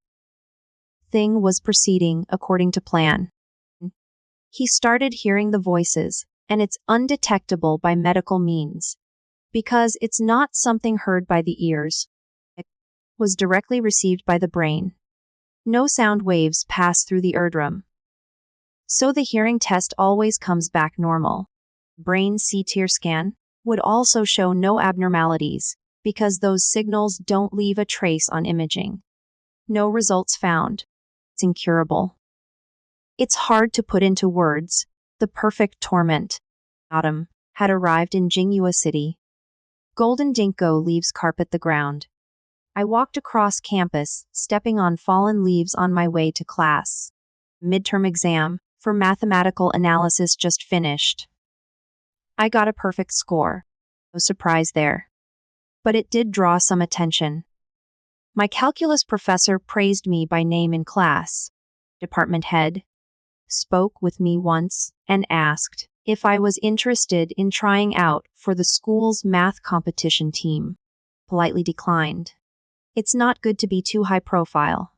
was proceeding according to plan. He started hearing the voices, and it's undetectable by medical means. because it's not something heard by the ears. It was directly received by the brain. No sound waves pass through the eardrum. So the hearing test always comes back normal. Brain CT scan would also show no abnormalities because those signals don't leave a trace on imaging. No results found. It's incurable. It's hard to put into words. The perfect torment. Autumn had arrived in Jinghua City. Golden dingo leaves carpet the ground. I walked across campus, stepping on fallen leaves on my way to class. Midterm exam for mathematical analysis just finished. I got a perfect score. No surprise there. But it did draw some attention. My calculus professor praised me by name in class. Department head spoke with me once and asked if I was interested in trying out for the school's math competition team. Politely declined. It's not good to be too high profile.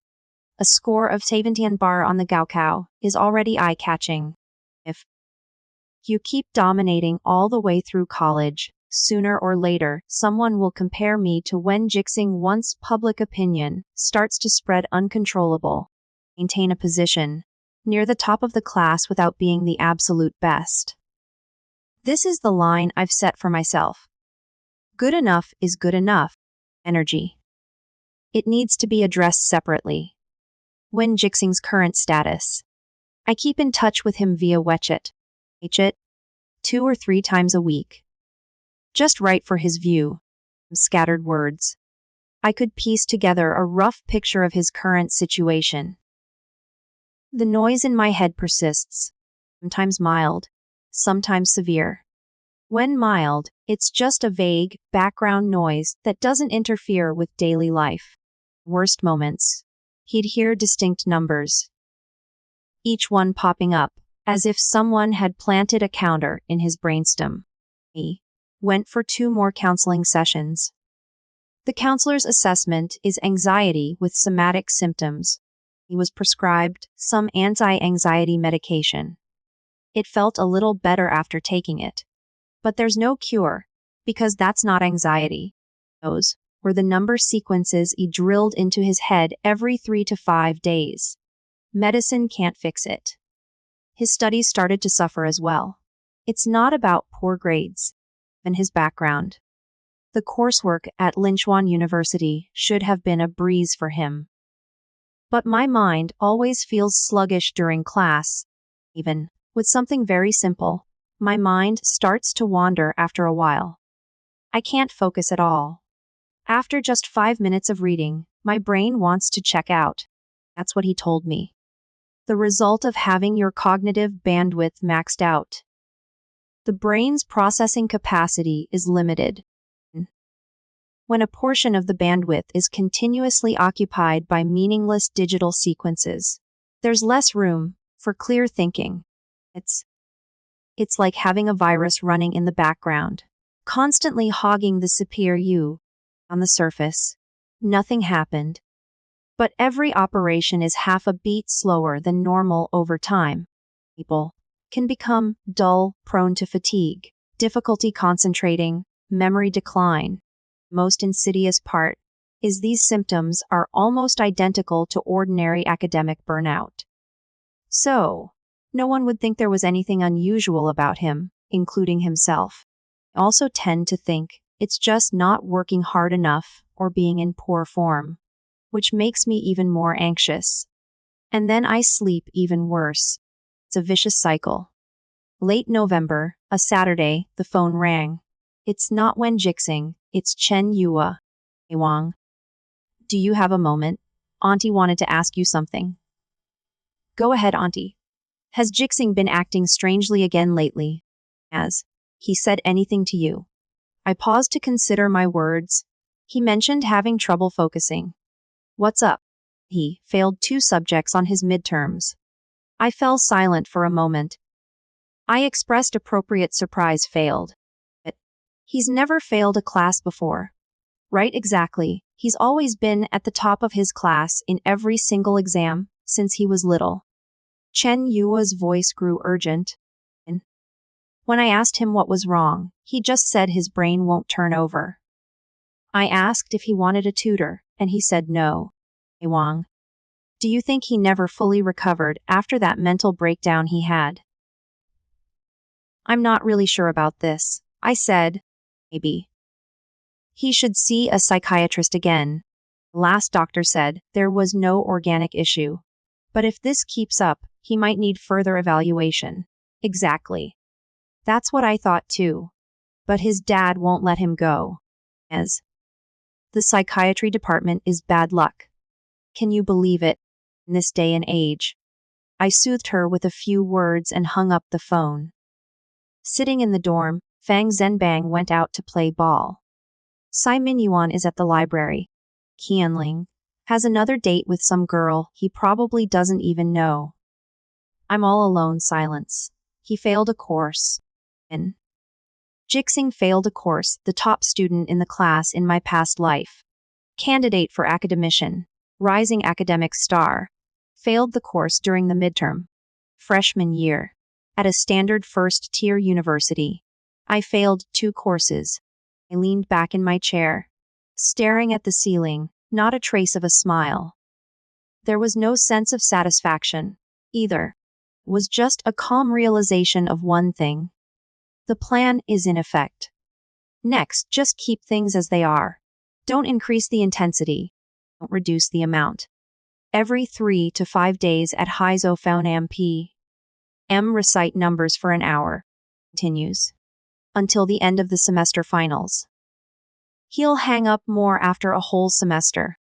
A score of 17 bar on the Gaokao is already eye-catching. If you keep dominating all the way through college, sooner or later someone will compare me to Wen Jixing once public opinion starts to spread uncontrollable. Maintain a position near the top of the class without being the absolute best. This is the line I've set for myself. Good enough is good enough. Energy. It needs to be addressed separately. Wen Jixing's current status. I keep in touch with him via WeChat. 2 or 3 times a week. Just right for his view. Scattered words. I could piece together a rough picture of his current situation. The noise in my head persists, sometimes mild, sometimes severe. When mild, it's just a vague, background noise that doesn't interfere with daily life. Worst moments. He'd hear distinct numbers, each one popping up, as if someone had planted a counter in his brainstem. He went for 2 more counseling sessions. The counselor's assessment is anxiety with somatic symptoms. He was prescribed some anti-anxiety medication. It felt a little better after taking it. But there's no cure, because that's not anxiety. Those were the number sequences he drilled into his head every 3 to 5 days. Medicine can't fix it. His studies started to suffer as well. It's not about poor grades and his background. The coursework at Linchuan University should have been a breeze for him. But my mind always feels sluggish during class. Even with something very simple, my mind starts to wander after a while. I can't focus at all. After just 5 minutes of reading, my brain wants to check out. That's what he told me. The result of having your cognitive bandwidth maxed out. The brain's processing capacity is limited. When a portion of the bandwidth is continuously occupied by meaningless digital sequences, there's less room for clear thinking. It's like having a virus running in the background, constantly hogging the CPU. On the surface, nothing happened. But every operation is half a beat slower than normal over time. People can become dull, prone to fatigue, difficulty concentrating, memory decline. Most insidious part is these symptoms are almost identical to ordinary academic burnout. So, no one would think there was anything unusual about him, including himself. I also tend to think it's just not working hard enough or being in poor form, which makes me even more anxious. And then I sleep even worse. It's a vicious cycle. Late November, a Saturday, the phone rang. It's not Wen Jixing, it's Chen Yua. Hey Wang. Do you have a moment? Auntie wanted to ask you something. Go ahead, Auntie. Has Jixing been acting strangely again lately? Has he said anything to you? I paused to consider my words. He mentioned having trouble focusing. What's up? He failed 2 subjects on his midterms. I fell silent for a moment. I expressed appropriate surprise. Failed. But he's never failed a class before. Right, exactly. He's always been at the top of his class in every single exam since he was little. Chen Yua's voice grew urgent. When I asked him what was wrong, he just said his brain won't turn over. I asked if he wanted a tutor, and he said no. Wang. Do you think he never fully recovered after that mental breakdown he had? I'm not really sure about this, I said. Maybe. He should see a psychiatrist again. Last doctor said there was no organic issue. But if this keeps up, he might need further evaluation. Exactly. That's what I thought too. But his dad won't let him go. As the psychiatry department is bad luck. Can you believe it? In this day and age. I soothed her with a few words and hung up the phone. Sitting in the dorm, Fang Zhenbang went out to play ball. Simon Yuan is at the library. Qianling has another date with some girl he probably doesn't even know. I'm all alone. Silence. He failed a course. And Jixing failed a course, the top student in the class in my past life. Candidate for academician. Rising academic star. Failed the course during the midterm. Freshman year. At a standard first-tier university. I failed 2 courses. I leaned back in my chair, staring at the ceiling, not a trace of a smile. There was no sense of satisfaction, either. It was just a calm realization of one thing. The plan is in effect. Next, just keep things as they are. Don't increase the intensity. Don't reduce the amount. Every 3 to 5 days at Haizo Faunam P.M. recite numbers for an hour. Continues. Until the end of the semester finals. He'll hang up more after a whole semester.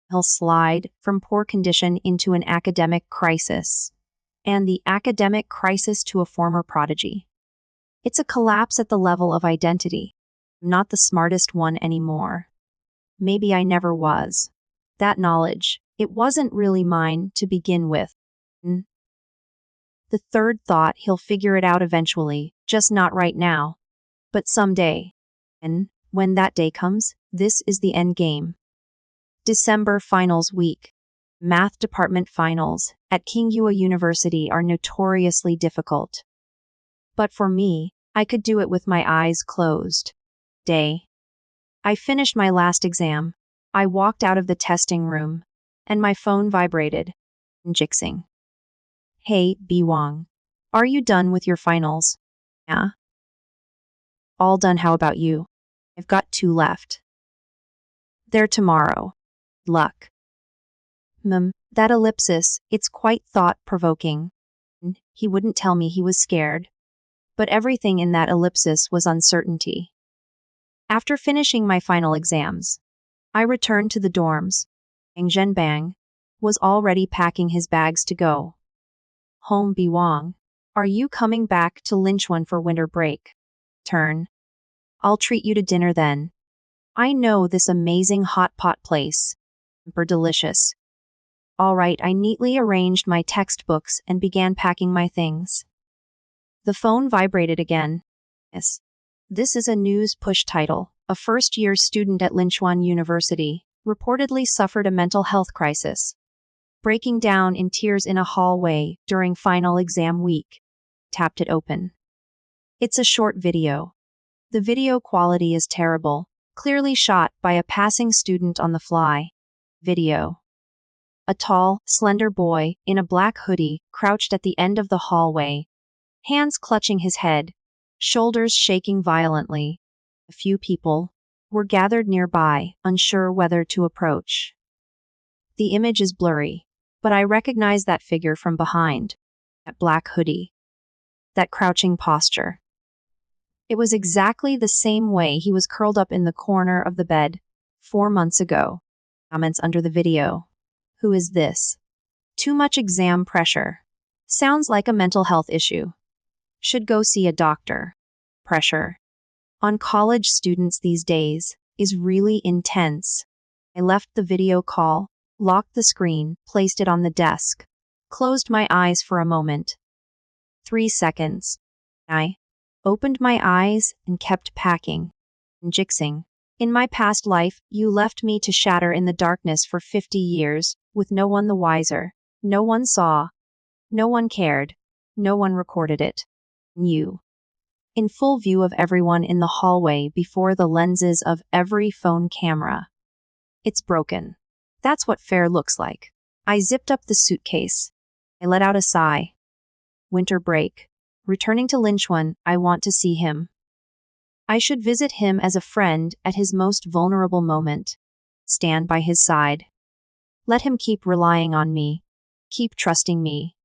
He'll slide from poor condition into an academic crisis. And the academic crisis to a former prodigy. It's a collapse at the level of identity. I'm not the smartest one anymore. Maybe I never was. That knowledge, it wasn't really mine to begin with. The third thought, he'll figure it out eventually, just not right now. But someday. And when that day comes, this is the end game. December finals week. Math department finals at Tsinghua University are notoriously difficult. But for me, I could do it with my eyes closed. Day. I finished my last exam. I walked out of the testing room, and my phone vibrated. Jixing. Hey, Biwang. Are you done with your finals? Yeah. All done. How about you? I've got 2 left. They're tomorrow. Luck. That ellipsis, it's quite thought-provoking. He wouldn't tell me he was scared. But everything in that ellipsis was uncertainty. After finishing my final exams, I returned to the dorms. Fang Zhenbang was already packing his bags to go. Home. Biwang, are you coming back to Linchuan for winter break? Turn. I'll treat you to dinner then. I know this amazing hot pot place. Super delicious. All right, I neatly arranged my textbooks and began packing my things. The phone vibrated again. Yes. This is a news push title. A first-year student at Linchuan University reportedly suffered a mental health crisis, breaking down in tears in a hallway during final exam week. Tapped it open. It's a short video. The video quality is terrible, clearly shot by a passing student on the fly. Video. A tall, slender boy in a black hoodie crouched at the end of the hallway, hands clutching his head, shoulders shaking violently. A few people were gathered nearby, unsure whether to approach. The image is blurry, but I recognize that figure from behind. That black hoodie. That crouching posture. It was exactly the same way he was curled up in the corner of the bed 4 months ago. Comments under the video. Who is this? Too much exam pressure. Sounds like a mental health issue. Should go see a doctor. Pressure on college students these days is really intense. I left the video call, locked the screen, placed it on the desk, closed my eyes for a moment. 3 seconds. I opened my eyes and kept packing. Jixing. In my past life, you left me to shatter in the darkness for 50 years, with no one the wiser. No one saw. No one cared. No one recorded it. You. in full view of everyone in the hallway before the lenses of every phone camera. It's broken. That's what fair looks like. I zipped up the suitcase. I let out a sigh. Winter break. Returning to Linchuan, I want to see him. I should visit him as a friend at his most vulnerable moment. Stand by his side. Let him keep relying on me. Keep trusting me.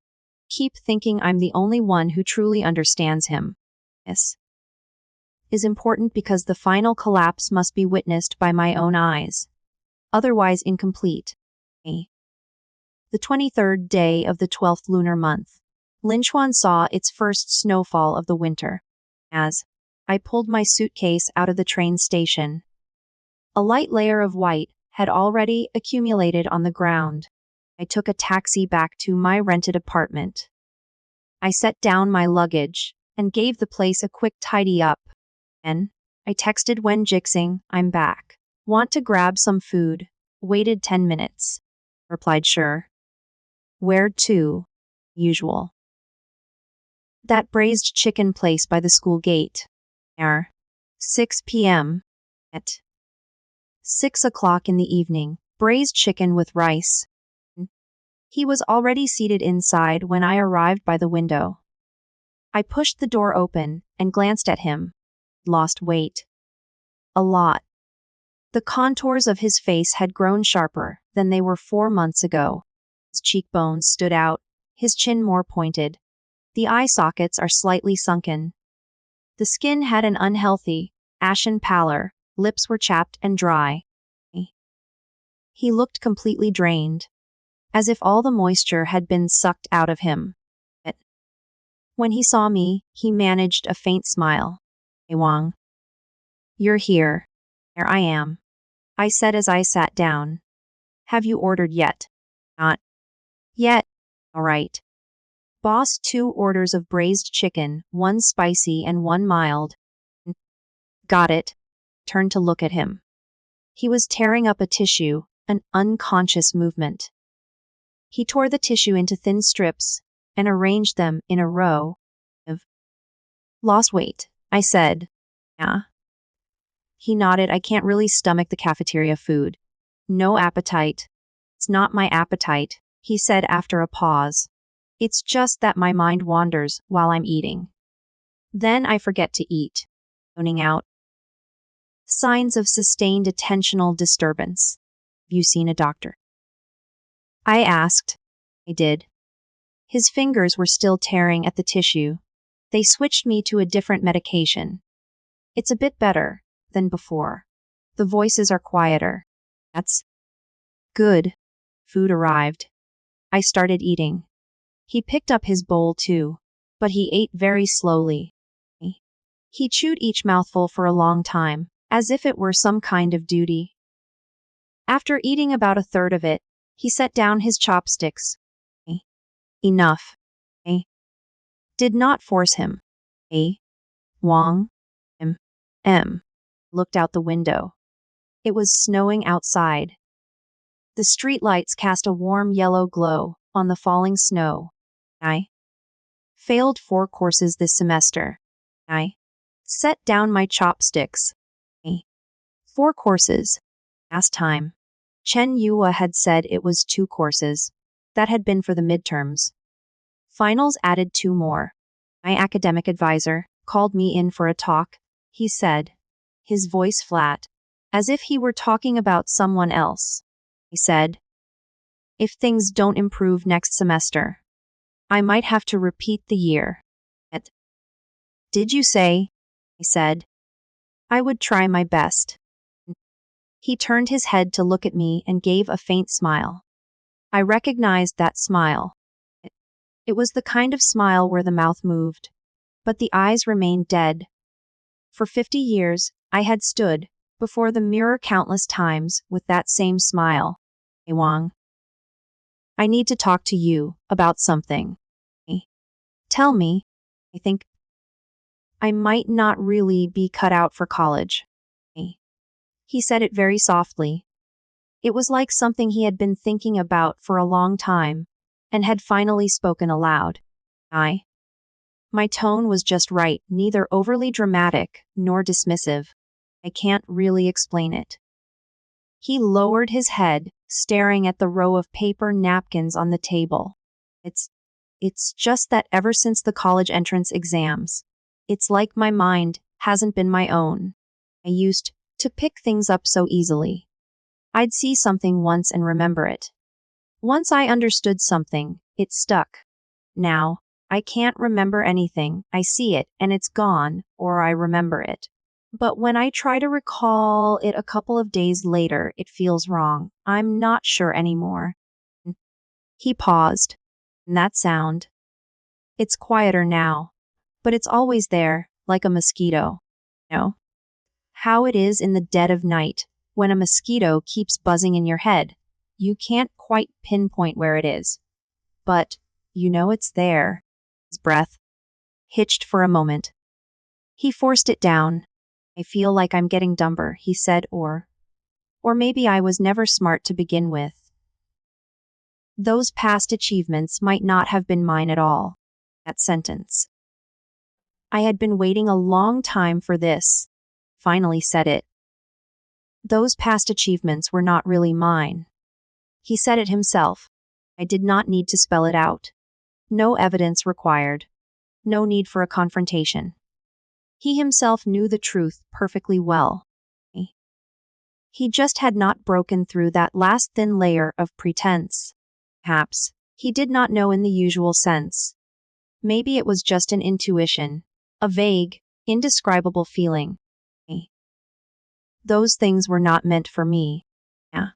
Keep thinking I'm the only one who truly understands him. This is important because the final collapse must be witnessed by my own eyes. Otherwise incomplete. The 23rd day of the 12th lunar month. Linchuan saw its first snowfall of the winter. As I pulled my suitcase out of the train station, a light layer of white had already accumulated on the ground. I took a taxi back to my rented apartment. I set down my luggage and gave the place a quick tidy up. Then I texted Wen Jixing, I'm back. Want to grab some food? Waited 10 minutes. Replied sure. Where to? Usual. That braised chicken place by the school gate. 6 p.m. At 6 o'clock in the evening, braised chicken with rice. He was already seated inside when I arrived by the window. I pushed the door open and glanced at him. Lost weight. A lot. The contours of his face had grown sharper than they were 4 months ago. His cheekbones stood out, his chin more pointed. The eye sockets are slightly sunken. The skin had an unhealthy, ashen pallor, lips were chapped and dry. He looked completely drained, as if all the moisture had been sucked out of him. When he saw me, he managed a faint smile. Hey Wang. You're here. There I am. I said as I sat down. Have you ordered yet? Not yet. All right. Boss, 2 orders of braised chicken, 1 spicy and 1 mild. Got it. Turned to look at him. He was tearing up a tissue, an unconscious movement. He tore the tissue into thin strips and arranged them in a row. Lost weight, I said. Yeah. He nodded. I can't really stomach the cafeteria food. No appetite. It's not my appetite, he said after a pause. It's just that my mind wanders while I'm eating. Then I forget to eat. Zoning out. Signs of sustained attentional disturbance. Have you seen a doctor? I asked. I did. His fingers were still tearing at the tissue. They switched me to a different medication. It's a bit better than before. The voices are quieter. That's good. Food arrived. I started eating. He picked up his bowl too, but he ate very slowly. He chewed each mouthful for a long time, as if it were some kind of duty. After eating about a third of it, he set down his chopsticks. Enough. Did not force him. Wang. M. Looked out the window. It was snowing outside. The streetlights cast a warm yellow glow on the falling snow. I failed 4 courses this semester. I set down my chopsticks. 4 courses. Last time, Chen Yua had said it was 2 courses. That had been for the midterms. Finals added 2 more. My academic advisor called me in for a talk, he said, his voice flat, as if he were talking about someone else. He said, if things don't improve next semester, I might have to repeat the year. Did you say? I said. I would try my best. He turned his head to look at me and gave a faint smile. I recognized that smile. It was the kind of smile where the mouth moved, but the eyes remained dead. For 50 years, I had stood before the mirror countless times with that same smile. Hey Wang. I need to talk to you about something. Tell me. I think I might not really be cut out for college. He said it very softly. It was like something he had been thinking about for a long time and had finally spoken aloud. I My tone was just right, neither overly dramatic nor dismissive. I can't really explain it. He lowered his head, staring at the row of paper napkins on the table. It's it's just that ever since the college entrance exams, it's like my mind hasn't been my own. I used to pick things up so easily. I'd see something once and remember it. Once I understood something, it stuck. Now, I can't remember anything. I see it and it's gone, or I remember it. But when I try to recall it a couple of days later, it feels wrong. I'm not sure anymore. He paused. And that sound. It's quieter now, but it's always there, like a mosquito. You know? How it is in the dead of night, when a mosquito keeps buzzing in your head. You can't quite pinpoint where it is. But you know it's there. His breath hitched for a moment. He forced it down. I feel like I'm getting dumber, he said, or maybe I was never smart to begin with. Those past achievements might not have been mine at all. That sentence. I had been waiting a long time for this. Finally said it. Those past achievements were not really mine. He said it himself. I did not need to spell it out. No evidence required. No need for a confrontation. He himself knew the truth perfectly well. He just had not broken through that last thin layer of pretense. Perhaps he did not know in the usual sense. Maybe it was just an intuition, a vague, indescribable feeling. Those things were not meant for me. Yeah.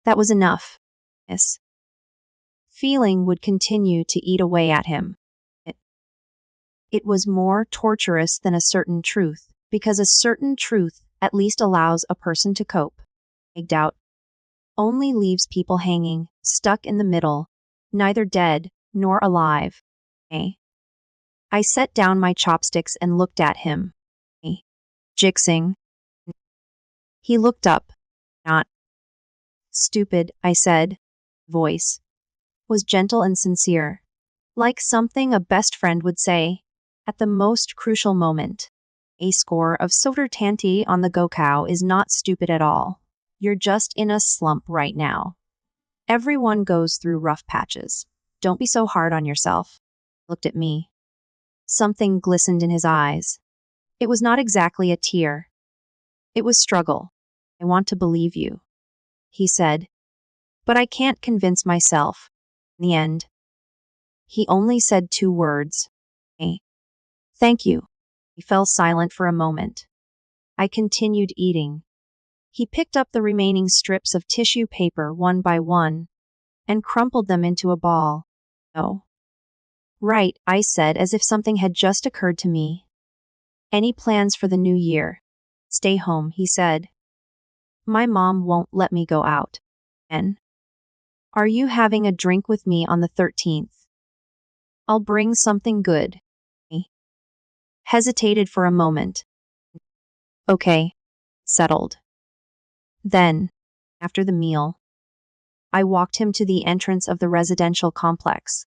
That was enough. Yes. Feeling would continue to eat away at him. It was more torturous than a certain truth, because a certain truth at least allows a person to cope. Doubt only leaves people hanging, stuck in the middle, neither dead nor alive. I set down my chopsticks and looked at him. Jixing. He looked up. Not stupid, I said. Voice was gentle and sincere, like something a best friend would say. At the most crucial moment, a score of soda tanty on the go-cow is not stupid at all. You're just in a slump right now. Everyone goes through rough patches. Don't be so hard on yourself. Looked at me. Something glistened in his eyes. It was not exactly a tear. It was struggle. I want to believe you, he said. But I can't convince myself. In the end, he only said 2 words. Thank you. He fell silent for a moment. I continued eating. He picked up the remaining strips of tissue paper one by one and crumpled them into a ball. Oh. Right, I said, as if something had just occurred to me. Any plans for the new year? Stay home, he said. My mom won't let me go out. And are you having a drink with me on the 13th? I'll bring something good. He hesitated for a moment. Okay, settled. Then, after the meal, I walked him to the entrance of the residential complex.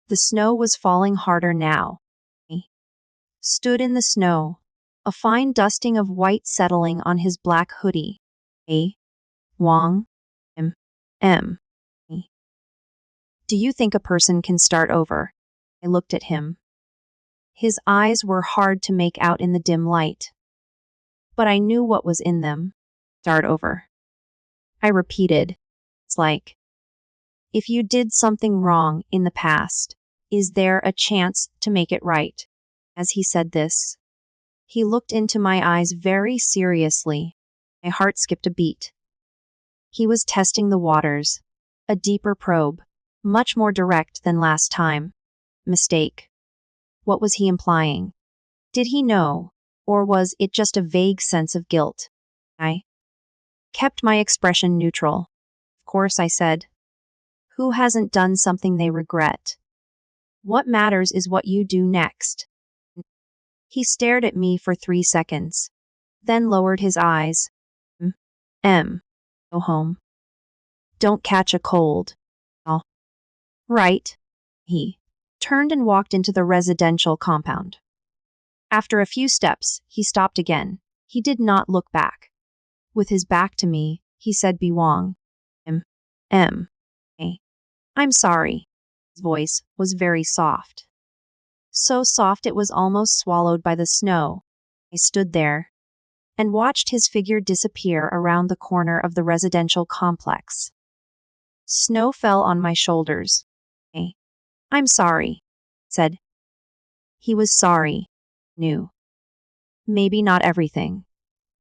The snow was falling harder now. He stood in the snow, a fine dusting of white settling on his black hoodie. Wong. M. Do you think a person can start over? I looked at him. His eyes were hard to make out in the dim light. But I knew what was in them. Start over. I repeated. It's like, if you did something wrong in the past, is there a chance to make it right? As he said this, he looked into my eyes very seriously. My heart skipped a beat. He was testing the waters. A deeper probe, much more direct than last time. Mistake. What was he implying? Did he know, or was it just a vague sense of guilt? I kept my expression neutral. Of course, I said. Who hasn't done something they regret? What matters is what you do next. He stared at me for 3 seconds, then lowered his eyes. Go home. Don't catch a cold. All right, he turned and walked into the residential compound. After a few steps, he stopped again. He did not look back. With his back to me, he said Biwang. A. I'm sorry. His voice was very soft. So soft it was almost swallowed by the snow. I stood there and watched his figure disappear around the corner of the residential complex. Snow fell on my shoulders. I'm sorry, said. He was sorry. Knew. Maybe not everything,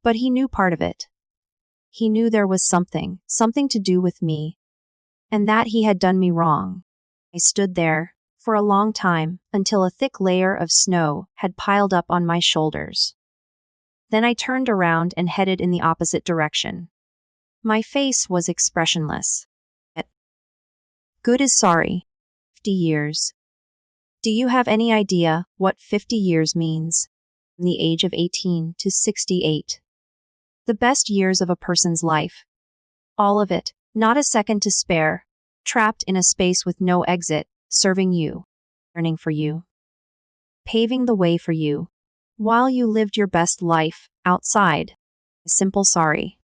but he knew part of it. He knew there was something to do with me, and that he had done me wrong. I stood there for a long time until a thick layer of snow had piled up on my shoulders. Then I turned around and headed in the opposite direction. My face was expressionless. Good is sorry. 50 years. Do you have any idea what 50 years means? From the age of 18 to 68. The best years of a person's life. All of it, not a second to spare, trapped in a space with no exit, serving you, yearning for you, paving the way for you, while you lived your best life outside. A simple sorry.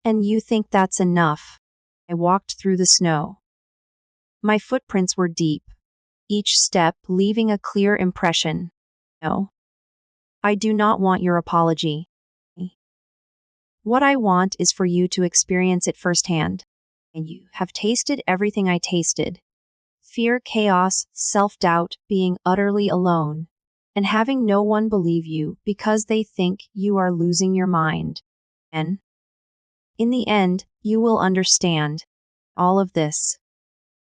And you think that's enough? I walked through the snow. My footprints were deep, each step leaving a clear impression. No. I do not want your apology. What I want is for you to experience it firsthand. And you have tasted everything I tasted. Fear, chaos, self-doubt, being utterly alone, and having no one believe you because they think you are losing your mind. And in the end, you will understand. All of this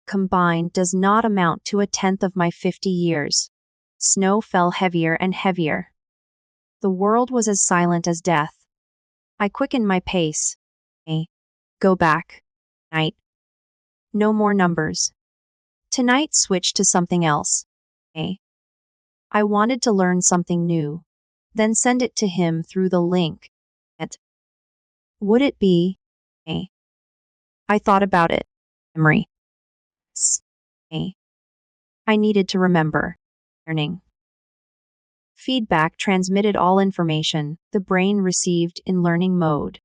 combined does not amount to 1/10 of my 50 years. Snow fell heavier and heavier. The world was as silent as death. I quickened my pace. Go back. Night. No more numbers. Tonight switch to something else. I wanted to learn something new, then send it to him through the link. Would it be? I thought about it. Memory. I needed to remember. Learning. Feedback transmitted all information the brain received in learning mode.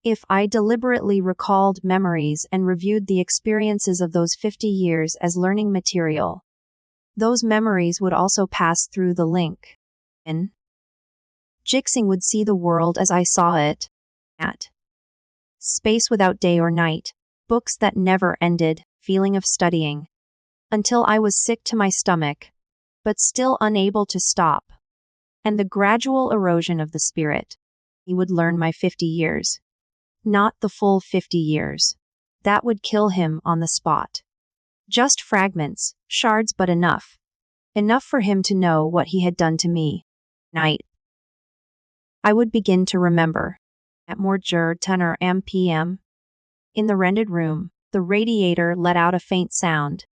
If I deliberately recalled memories and reviewed the experiences of those 50 years as learning material, those memories would also pass through the link. Jixing would see the world as I saw it. At space without day or night, books that never ended, feeling of studying, until I was sick to my stomach, but still unable to stop. And the gradual erosion of the spirit. He would learn my 50 years. Not the full 50 years. That would kill him on the spot. Just fragments, shards, but enough. Enough for him to know what he had done to me. Night. I would begin to remember. At more 10 p.m. In the rented room, the radiator let out a faint sound.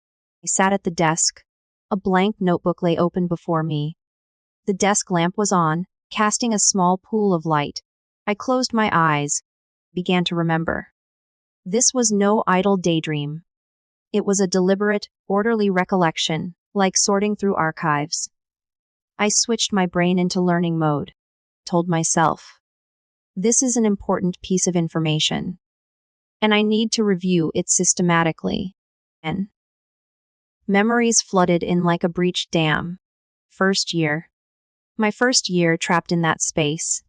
I sat at the desk. A blank notebook lay open before me. The desk lamp was on, casting a small pool of light. I closed my eyes, began to remember. This was no idle daydream. It was a deliberate, orderly recollection, like sorting through archives. I switched my brain into learning mode. Told myself, this is an important piece of information, and I need to review it systematically. And memories flooded in like a breached dam. First year. My first year trapped in that space.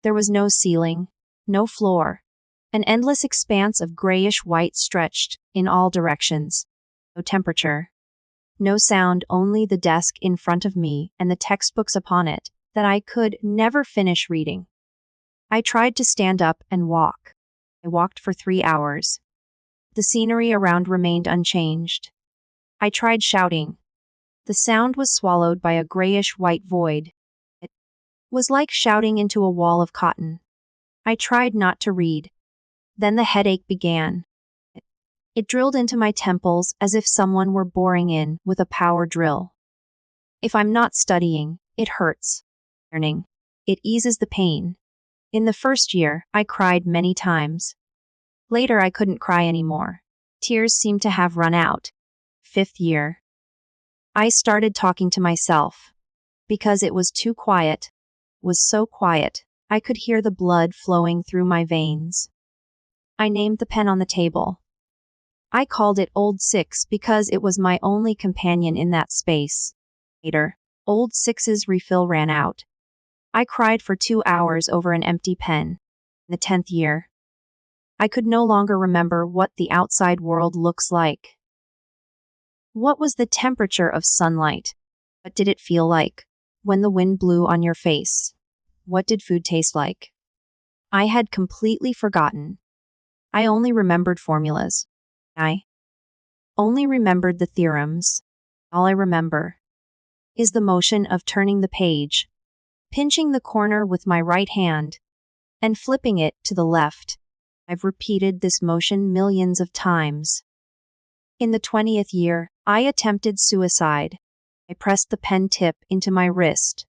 There was no ceiling, no floor. An endless expanse of grayish-white stretched in all directions. No temperature. No sound, only the desk in front of me and the textbooks upon it that I could never finish reading. I tried to stand up and walk. I walked for 3 hours. The scenery around remained unchanged. I tried shouting. The sound was swallowed by a grayish-white void. It was like shouting into a wall of cotton. I tried not to read. Then the headache began. It drilled into my temples as if someone were boring in with a power drill. If I'm not studying, it hurts. Learning. It eases the pain. In the first year, I cried many times. Later, I couldn't cry anymore. Tears seemed to have run out. 45th year. I started talking to myself. Because it was too quiet. Was so quiet, I could hear the blood flowing through my veins. I named the pen on the table. I called it Old Six because it was my only companion in that space. Later, Old Six's refill ran out. I cried for 2 hours over an empty pen. In the 10th year. I could no longer remember what the outside world looks like. What was the temperature of sunlight? What did it feel like when the wind blew on your face? What did food taste like? I had completely forgotten. I only remembered formulas. I only remembered the theorems. All I remember is the motion of turning the page, pinching the corner with my right hand, and flipping it to the left. I've repeated this motion millions of times. In the 20th year, I attempted suicide. I pressed the pen tip into my wrist.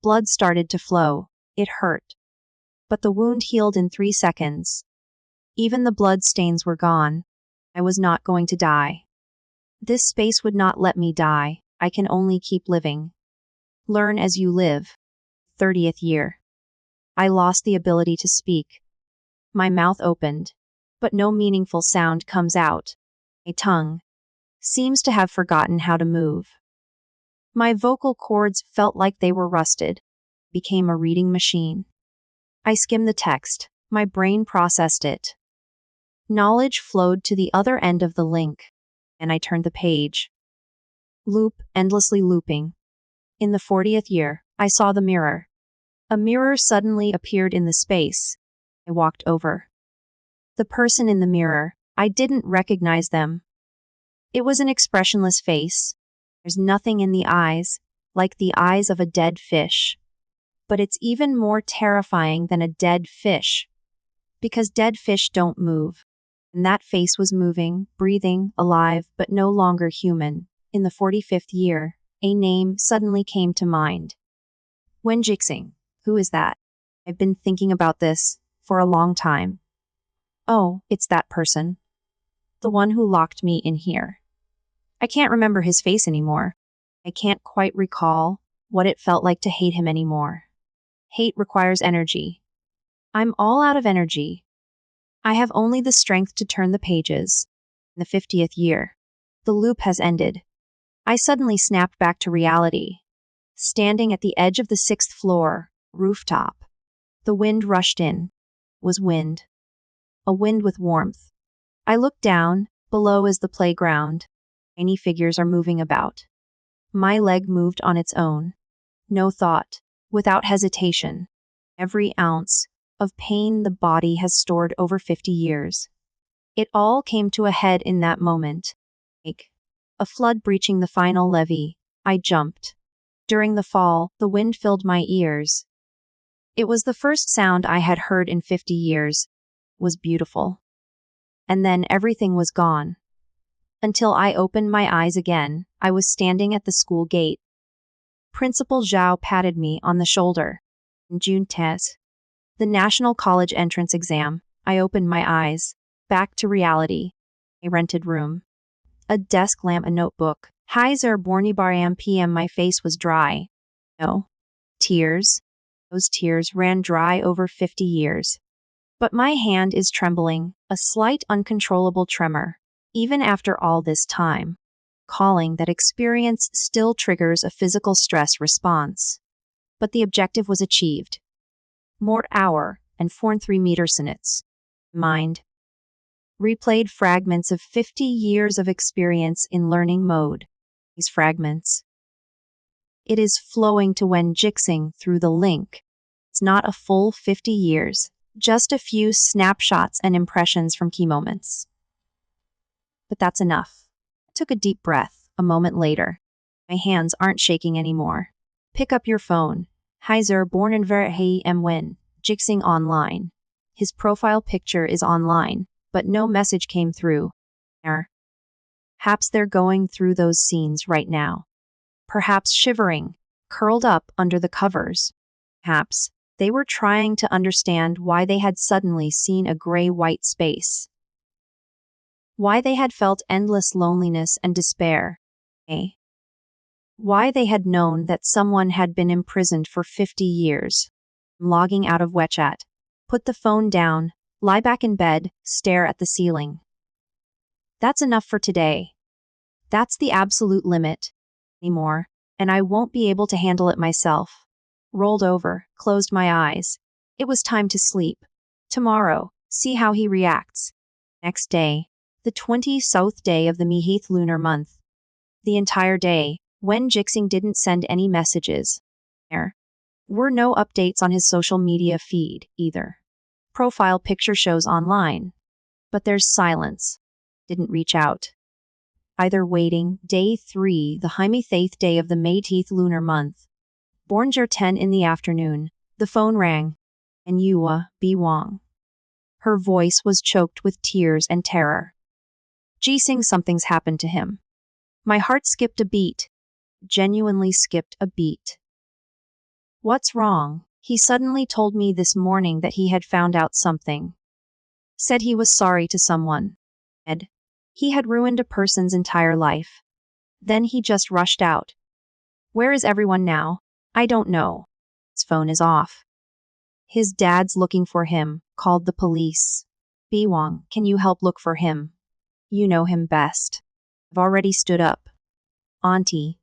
Blood started to flow. It hurt. But the wound healed in 3 seconds. Even the blood stains were gone. I was not going to die. This space would not let me die. I can only keep living. Learn as you live. 30th year. I lost the ability to speak. My mouth opened, but no meaningful sound comes out. My tongue seems to have forgotten how to move. My vocal cords felt like they were rusted. Became a reading machine. I skimmed the text. My brain processed it. Knowledge flowed to the other end of the link, and I turned the page. Loop, endlessly looping. In the 40th year, I saw the mirror. A mirror suddenly appeared in the space. I walked over. The person in the mirror, I didn't recognize them. It was an expressionless face. There's nothing in the eyes, like the eyes of a dead fish. But it's even more terrifying than a dead fish. Because dead fish don't move. And that face was moving, breathing, alive, but no longer human. In the 45th year, a name suddenly came to mind. Wen Jixing. Who is that? I've been thinking about this for a long time. Oh, it's that person. The one who locked me in here. I can't remember his face anymore. I can't quite recall what it felt like to hate him anymore. Hate requires energy. I'm all out of energy. I have only the strength to turn the pages. In the 50th year. The loop has ended. I suddenly snapped back to reality. Standing at the edge of the 6th floor, rooftop. The wind rushed in. Was wind. A wind with warmth. I looked down. Below is the playground. Tiny figures are moving about. My leg moved on its own. No thought. Without hesitation. Every ounce of pain the body has stored over 50 years. It all came to a head in that moment. Like a flood breaching the final levee, I jumped. During the fall, the wind filled my ears. It was the first sound I had heard in 50 years. It was beautiful. And then everything was gone. Until I opened my eyes again, I was standing at the school gate. Principal Zhao patted me on the shoulder. June 10th. The National College entrance exam. I opened my eyes. Back to reality. A rented room. A desk lamp, a notebook. Heiser Bornibariam PM. My face was dry. No. Tears. Those tears ran dry over 50 years. But my hand is trembling, a slight uncontrollable tremor. Even after all this time. Calling that experience still triggers a physical stress response. But the objective was achieved. Mort hour and 43 meter sinits. Mind. Replayed fragments of 50 years of experience in learning mode. These fragments. It is flowing to Wen Jixing through the link. It's not a full 50 years, just a few snapshots and impressions from key moments. But that's enough. I took a deep breath. A moment later. My hands aren't shaking anymore. Pick up your phone. Heiser born in Verhei Wen Jixing online. His profile picture is online, but no message came through. Perhaps they're going through those scenes right now. Perhaps shivering, curled up under the covers. Perhaps they were trying to understand why they had suddenly seen a gray-white space. Why they had felt endless loneliness and despair. A. Why they had known that someone had been imprisoned for 50 years. Logging out of WeChat. Put the phone down, lie back in bed, stare at the ceiling. That's enough for today. That's the absolute limit. Anymore, and I won't be able to handle it myself. Rolled over, closed my eyes. It was time to sleep. Tomorrow, see how he reacts. Next day, the 27th day of the Mihith lunar month. The entire day, when Jixing didn't send any messages. There were no updates on his social media feed, either. Profile picture shows online. But there's silence. Didn't reach out. Either waiting, day 3, the 28th day of the Mihith lunar month. Bornger 10 in the afternoon. The phone rang. And Yua, B. Wang. Her voice was choked with tears and terror. Jixing, something's happened to him. My heart skipped a beat. Genuinely skipped a beat. What's wrong? He suddenly told me this morning that he had found out something. Said he was sorry to someone. He had ruined a person's entire life. Then he just rushed out. Where is everyone now? I don't know. His phone is off. His dad's looking for him, called the police. Biwang, can you help look for him? You know him best. I've already stood up. Auntie.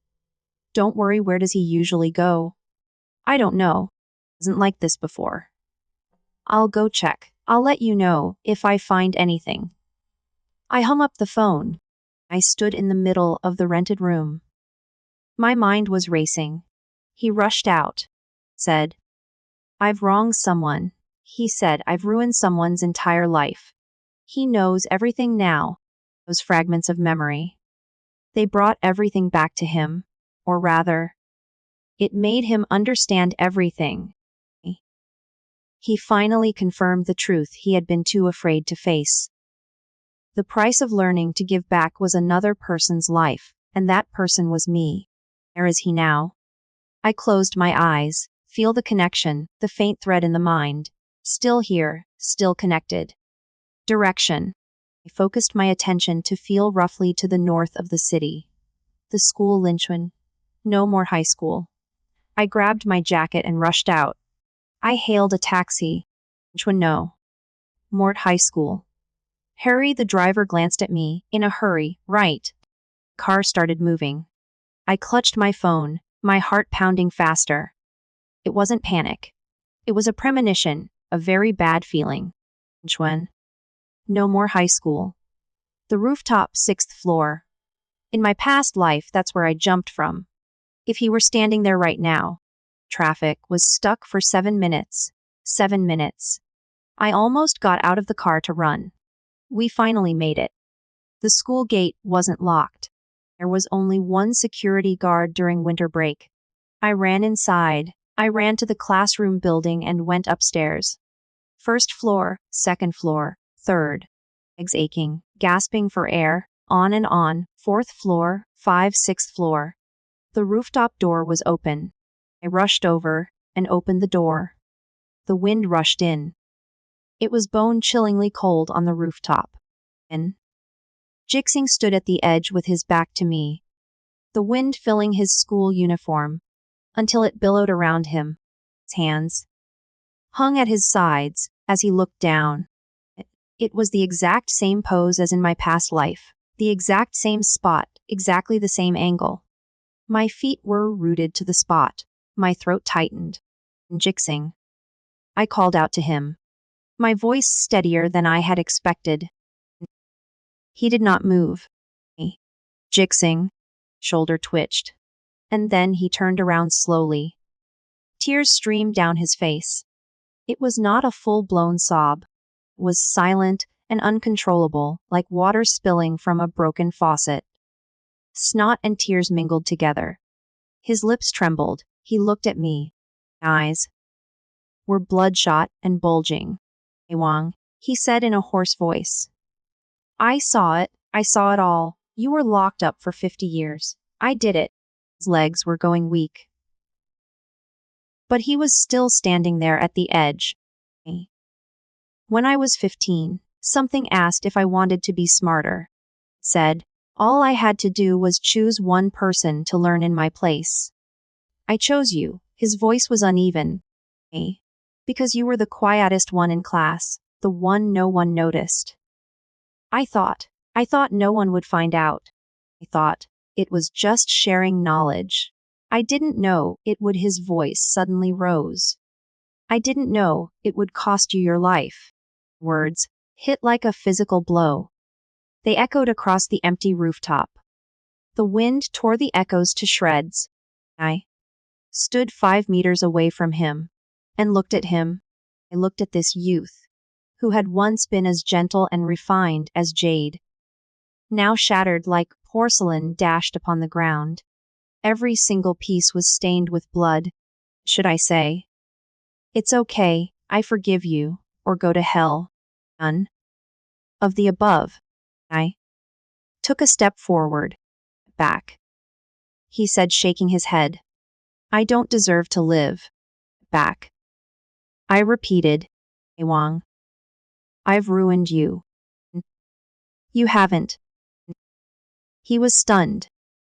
Don't worry, where does he usually go? I don't know. Isn't like this before. I'll go check. I'll let you know if I find anything. I hung up the phone. I stood in the middle of the rented room. My mind was racing. He rushed out. Said, I've wronged someone. He said, I've ruined someone's entire life. He knows everything now. Those fragments of memory. They brought everything back to him. Or rather, it made him understand everything. He finally confirmed the truth he had been too afraid to face. The price of learning to give back was another person's life, and that person was me. Where is he now? I closed my eyes, feel the connection, the faint thread in the mind. Still here, still connected. Direction. I focused my attention to feel roughly to the north of the city. The school Linchuan. No more high school. I grabbed my jacket and rushed out. I hailed a taxi. Linchuan no. Mort High School. Harry, the driver, glanced at me, in a hurry, right. Car started moving. I clutched my phone, my heart pounding faster. It wasn't panic. It was a premonition, a very bad feeling. Linchuan. No more high school. The rooftop, 6th floor. In my past life, that's where I jumped from. If he were standing there right now. Traffic was stuck for 7 minutes. 7 minutes. I almost got out of the car to run. We finally made it. The school gate wasn't locked. There was only one security guard during winter break. I ran inside. I ran to the classroom building and went upstairs. 1st floor, 2nd floor, 3rd. Legs aching, gasping for air, on and on, 4th floor, 5, 6th floor. The rooftop door was open. I rushed over and opened the door. The wind rushed in. It was bone-chillingly cold on the rooftop. And Jixing stood at the edge with his back to me, the wind filling his school uniform, until it billowed around him. His hands hung at his sides as he looked down. It was the exact same pose as in my past life, the exact same spot, exactly the same angle. My feet were rooted to the spot. My throat tightened. Jixing. I called out to him, my voice steadier than I had expected. He did not move. Jixing. Shoulder twitched. And then he turned around slowly. Tears streamed down his face. It was not a full-blown sob. It was silent and uncontrollable, like water spilling from a broken faucet. Snot and tears mingled together. His lips trembled. He looked at me. Eyes were bloodshot and bulging. Wang, he said in a hoarse voice. I saw it all. You were locked up for 50 years. I did it. His legs were going weak. But he was still standing there at the edge. When I was 15, Something asked if I wanted to be smarter. Said, all I had to do was choose one person to learn in my place. I chose you. His voice was uneven. Because you were the quietest one in class, the one no one noticed. I thought no one would find out. I thought it was just sharing knowledge. I didn't know it would. His voice suddenly rose. I didn't know it would cost you your life. Words hit like a physical blow. They echoed across the empty rooftop. The wind tore the echoes to shreds. I stood 5 meters away from him and looked at him. I looked at this youth, who had once been as gentle and refined as jade, now shattered like porcelain dashed upon the ground. Every single piece was stained with blood. Should I say, it's okay, I forgive you, or go to hell? None of the above. I took a step forward. Back. He said, shaking his head. I don't deserve to live. Back. I repeated, Wang. I've ruined you. You haven't. He was stunned.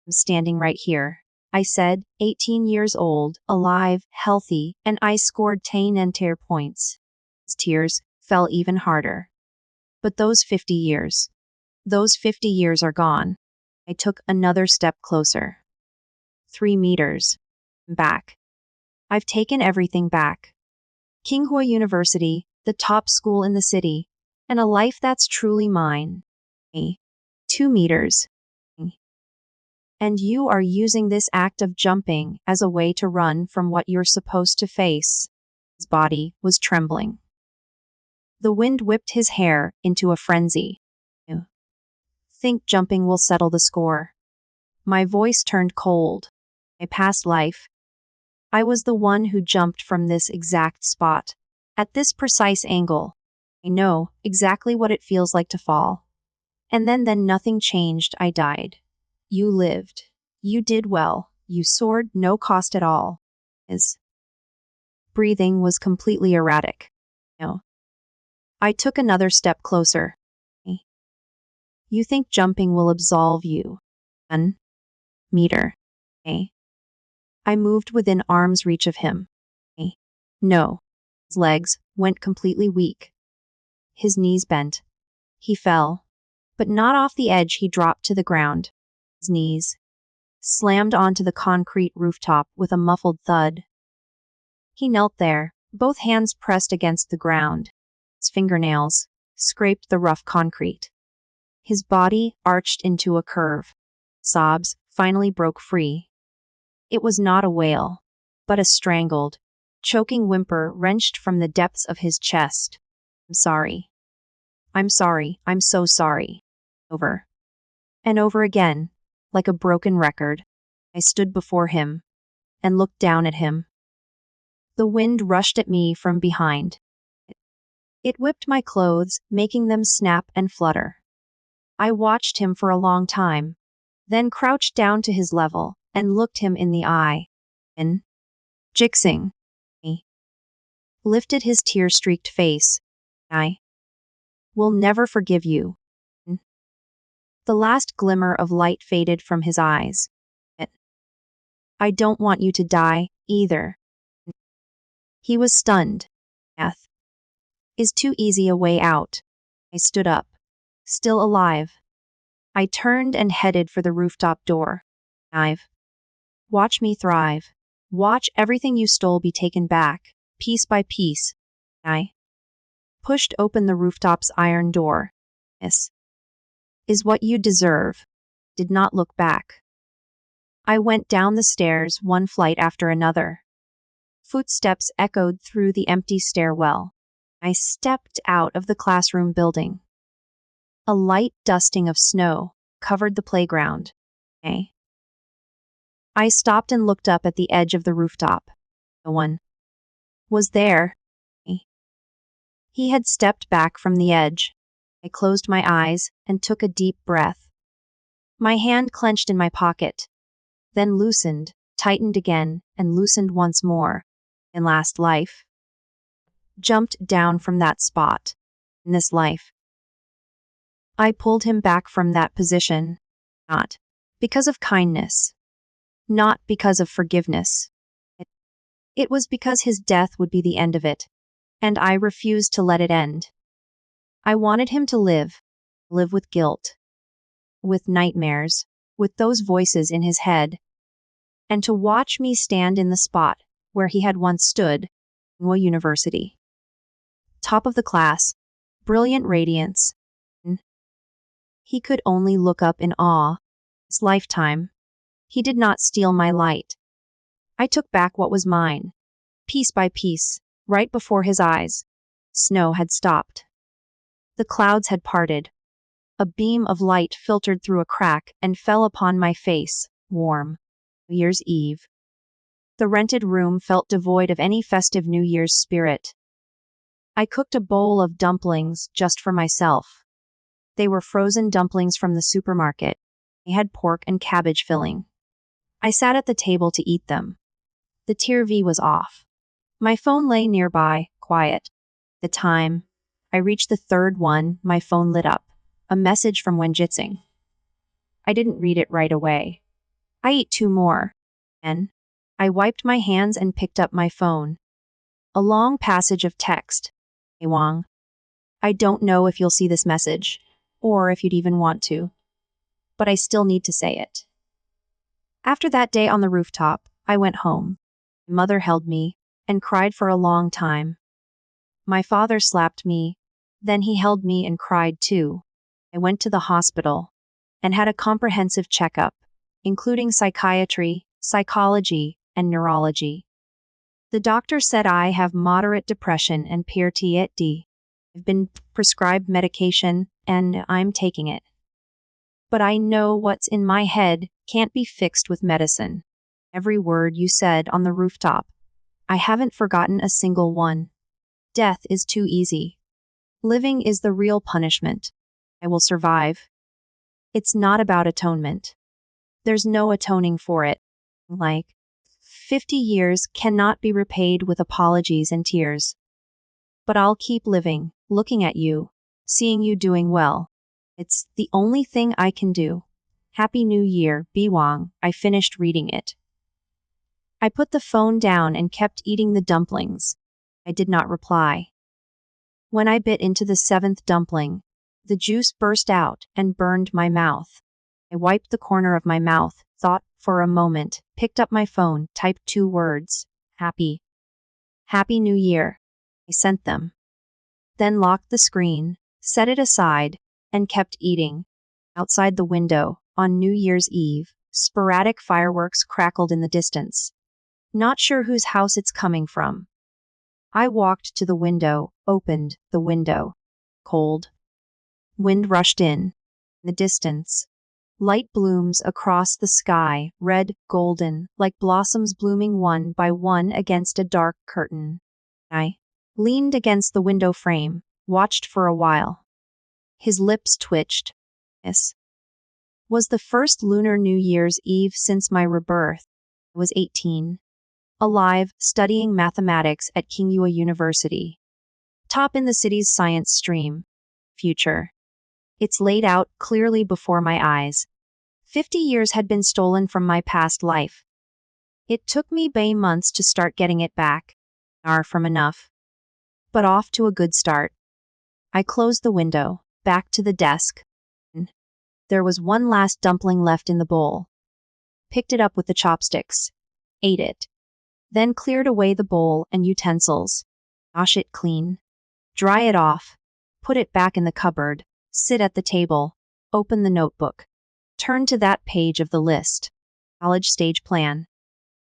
I'm standing right here. I said, 18 years old, alive, healthy, and I scored 10 entire points. His tears fell even harder. But those 50 years are gone. I took another step closer. 3 meters. Back. I've taken everything back. Kinghua University, the top school in the city, and a life that's truly mine. 2 meters. And you are using this act of jumping as a way to run from what you're supposed to face. His body was trembling. The wind whipped his hair into a frenzy. Think jumping will settle the score. My voice turned cold. My past life. I was the one who jumped from this exact spot. At this precise angle. I know exactly what it feels like to fall. And then nothing changed. I died. You lived. You did well. You soared, no cost at all. His breathing was completely erratic. No. I took another step closer. You think jumping will absolve you? 1 meter. I moved within arm's reach of him. No. His legs went completely weak. His knees bent. He fell. But not off the edge. He dropped to the ground. His knees slammed onto the concrete rooftop with a muffled thud. He knelt there, both hands pressed against the ground. His fingernails scraped the rough concrete. His body arched into a curve. Sobs finally broke free. It was not a wail, but a strangled, choking whimper wrenched from the depths of his chest. I'm sorry. I'm sorry. I'm so sorry. Over and over again, like a broken record, I stood before him and looked down at him. The wind rushed at me from behind. It whipped my clothes, making them snap and flutter. I watched him for a long time, then crouched down to his level and looked him in the eye. And Jixing. He lifted his tear-streaked face. I will never forgive you. The last glimmer of light faded from his eyes. I don't want you to die, either. He was stunned. Death is too easy a way out. I stood up, still alive. I turned and headed for the rooftop door. Watch me thrive. Watch everything you stole be taken back, piece by piece. I pushed open the rooftop's iron door. This is what you deserve. Did not look back. I went down the stairs, one flight after another. Footsteps echoed through the empty stairwell. I stepped out of the classroom building. A light dusting of snow covered the playground. I stopped and looked up at the edge of the rooftop. No one was there. He had stepped back from the edge. I closed my eyes and took a deep breath. My hand clenched in my pocket, then loosened, tightened again, and loosened once more. In last life, jumped down from that spot. In this life, I pulled him back from that position. Not because of kindness. Not because of forgiveness. It was because his death would be the end of it. And I refused to let it end. I wanted him to live. Live with guilt. With nightmares. With those voices in his head. And to watch me stand in the spot where he had once stood, University. Top of the class. Brilliant radiance. He could only look up in awe. His lifetime. He did not steal my light. I took back what was mine. Piece by piece, right before his eyes. Snow had stopped. The clouds had parted. A beam of light filtered through a crack and fell upon my face, warm. New Year's Eve. The rented room felt devoid of any festive New Year's spirit. I cooked a bowl of dumplings just for myself. They were frozen dumplings from the supermarket. They had pork and cabbage filling. I sat at the table to eat them. The TV was off. My phone lay nearby, quiet. The time. I reached the third one, my phone lit up. A message from Wenjitsing. I didn't read it right away. I ate two more. Then, I wiped my hands and picked up my phone. A long passage of text. Hey Wang. I don't know if you'll see this message, or if you'd even want to. But I still need to say it. After that day on the rooftop, I went home. My mother held me and cried for a long time. My father slapped me, then he held me and cried too. I went to the hospital and had a comprehensive checkup, including psychiatry, psychology, and neurology. The doctor said I have moderate depression and PTSD. I've been prescribed medication and I'm taking it. But I know what's in my head can't be fixed with medicine. Every word you said on the rooftop. I haven't forgotten a single one. Death is too easy. Living is the real punishment. I will survive. It's not about atonement. There's no atoning for it. Like, 50 years cannot be repaid with apologies and tears. But I'll keep living, looking at you, seeing you doing well. It's the only thing I can do. Happy New Year, Biwang. I finished reading it. I put the phone down and kept eating the dumplings. I did not reply. When I bit into the seventh dumpling, the juice burst out and burned my mouth. I wiped the corner of my mouth, thought for a moment, picked up my phone, typed 2 words. Happy. Happy New Year. I sent them. Then locked the screen, set it aside, and kept eating. Outside the window, on New Year's Eve, sporadic fireworks crackled in the distance. Not sure whose house it's coming from. I walked to the window, opened the window. Cold. Wind rushed in. The distance. Light blooms across the sky, red, golden, like blossoms blooming one by one against a dark curtain. I leaned against the window frame, watched for a while. His lips twitched. This was the first lunar New Year's Eve since my rebirth. I was 18. Alive, studying mathematics at Kinghua University. Top in the city's science stream. Future. It's laid out clearly before my eyes. 50 years had been stolen from my past life. It took me months to start getting it back. Far from enough. But off to a good start. I closed the window, back to the desk. There was one last dumpling left in the bowl. Picked it up with the chopsticks. Ate it. Then cleared away the bowl and utensils. Wash it clean. Dry it off. Put it back in the cupboard. Sit at the table. Open the notebook. Turn to that page of the list. College stage plan.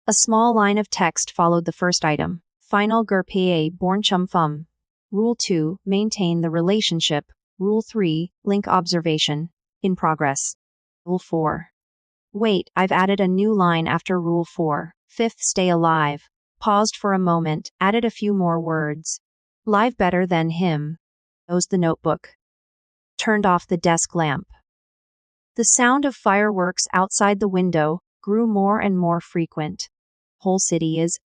A small line of text followed the first item. Final GRPA born chum fum. Rule 2, maintain the relationship. Rule 3, link observation. In progress. Rule 4. Wait, I've added a new line after Rule 4. Fifth, stay alive. Paused for a moment, added a few more words. Live better than him. Closed the notebook. Turned off the desk lamp. The sound of fireworks outside the window grew more and more frequent. Whole city is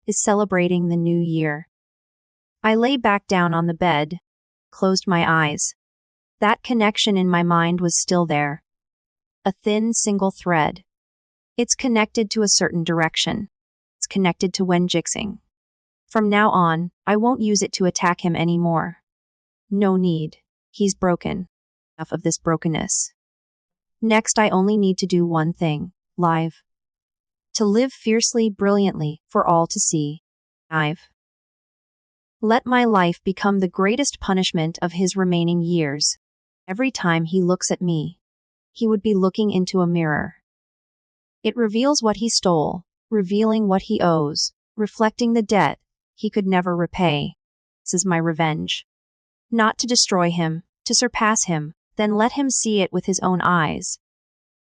celebrating the new year. I lay back down on the bed, closed my eyes. That connection in my mind was still there. A thin single thread. It's connected to a certain direction. It's connected to Wenjixing. From now on, I won't use it to attack him anymore. No need. He's broken. Enough of this brokenness. Next, I only need to do one thing. Live. To live fiercely, brilliantly, for all to see. I've let my life become the greatest punishment of his remaining years. Every time he looks at me, he would be looking into a mirror. It reveals what he stole, revealing what he owes, reflecting the debt he could never repay. This is my revenge. Not to destroy him, to surpass him, then let him see it with his own eyes.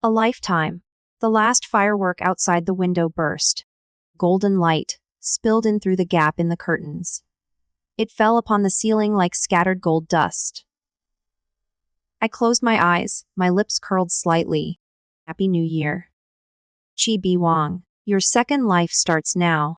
A lifetime. The last firework outside the window burst. Golden light spilled in through the gap in the curtains. It fell upon the ceiling like scattered gold dust. I closed my eyes, my lips curled slightly. Happy New Year. Chi Bi Wang, your second life starts now.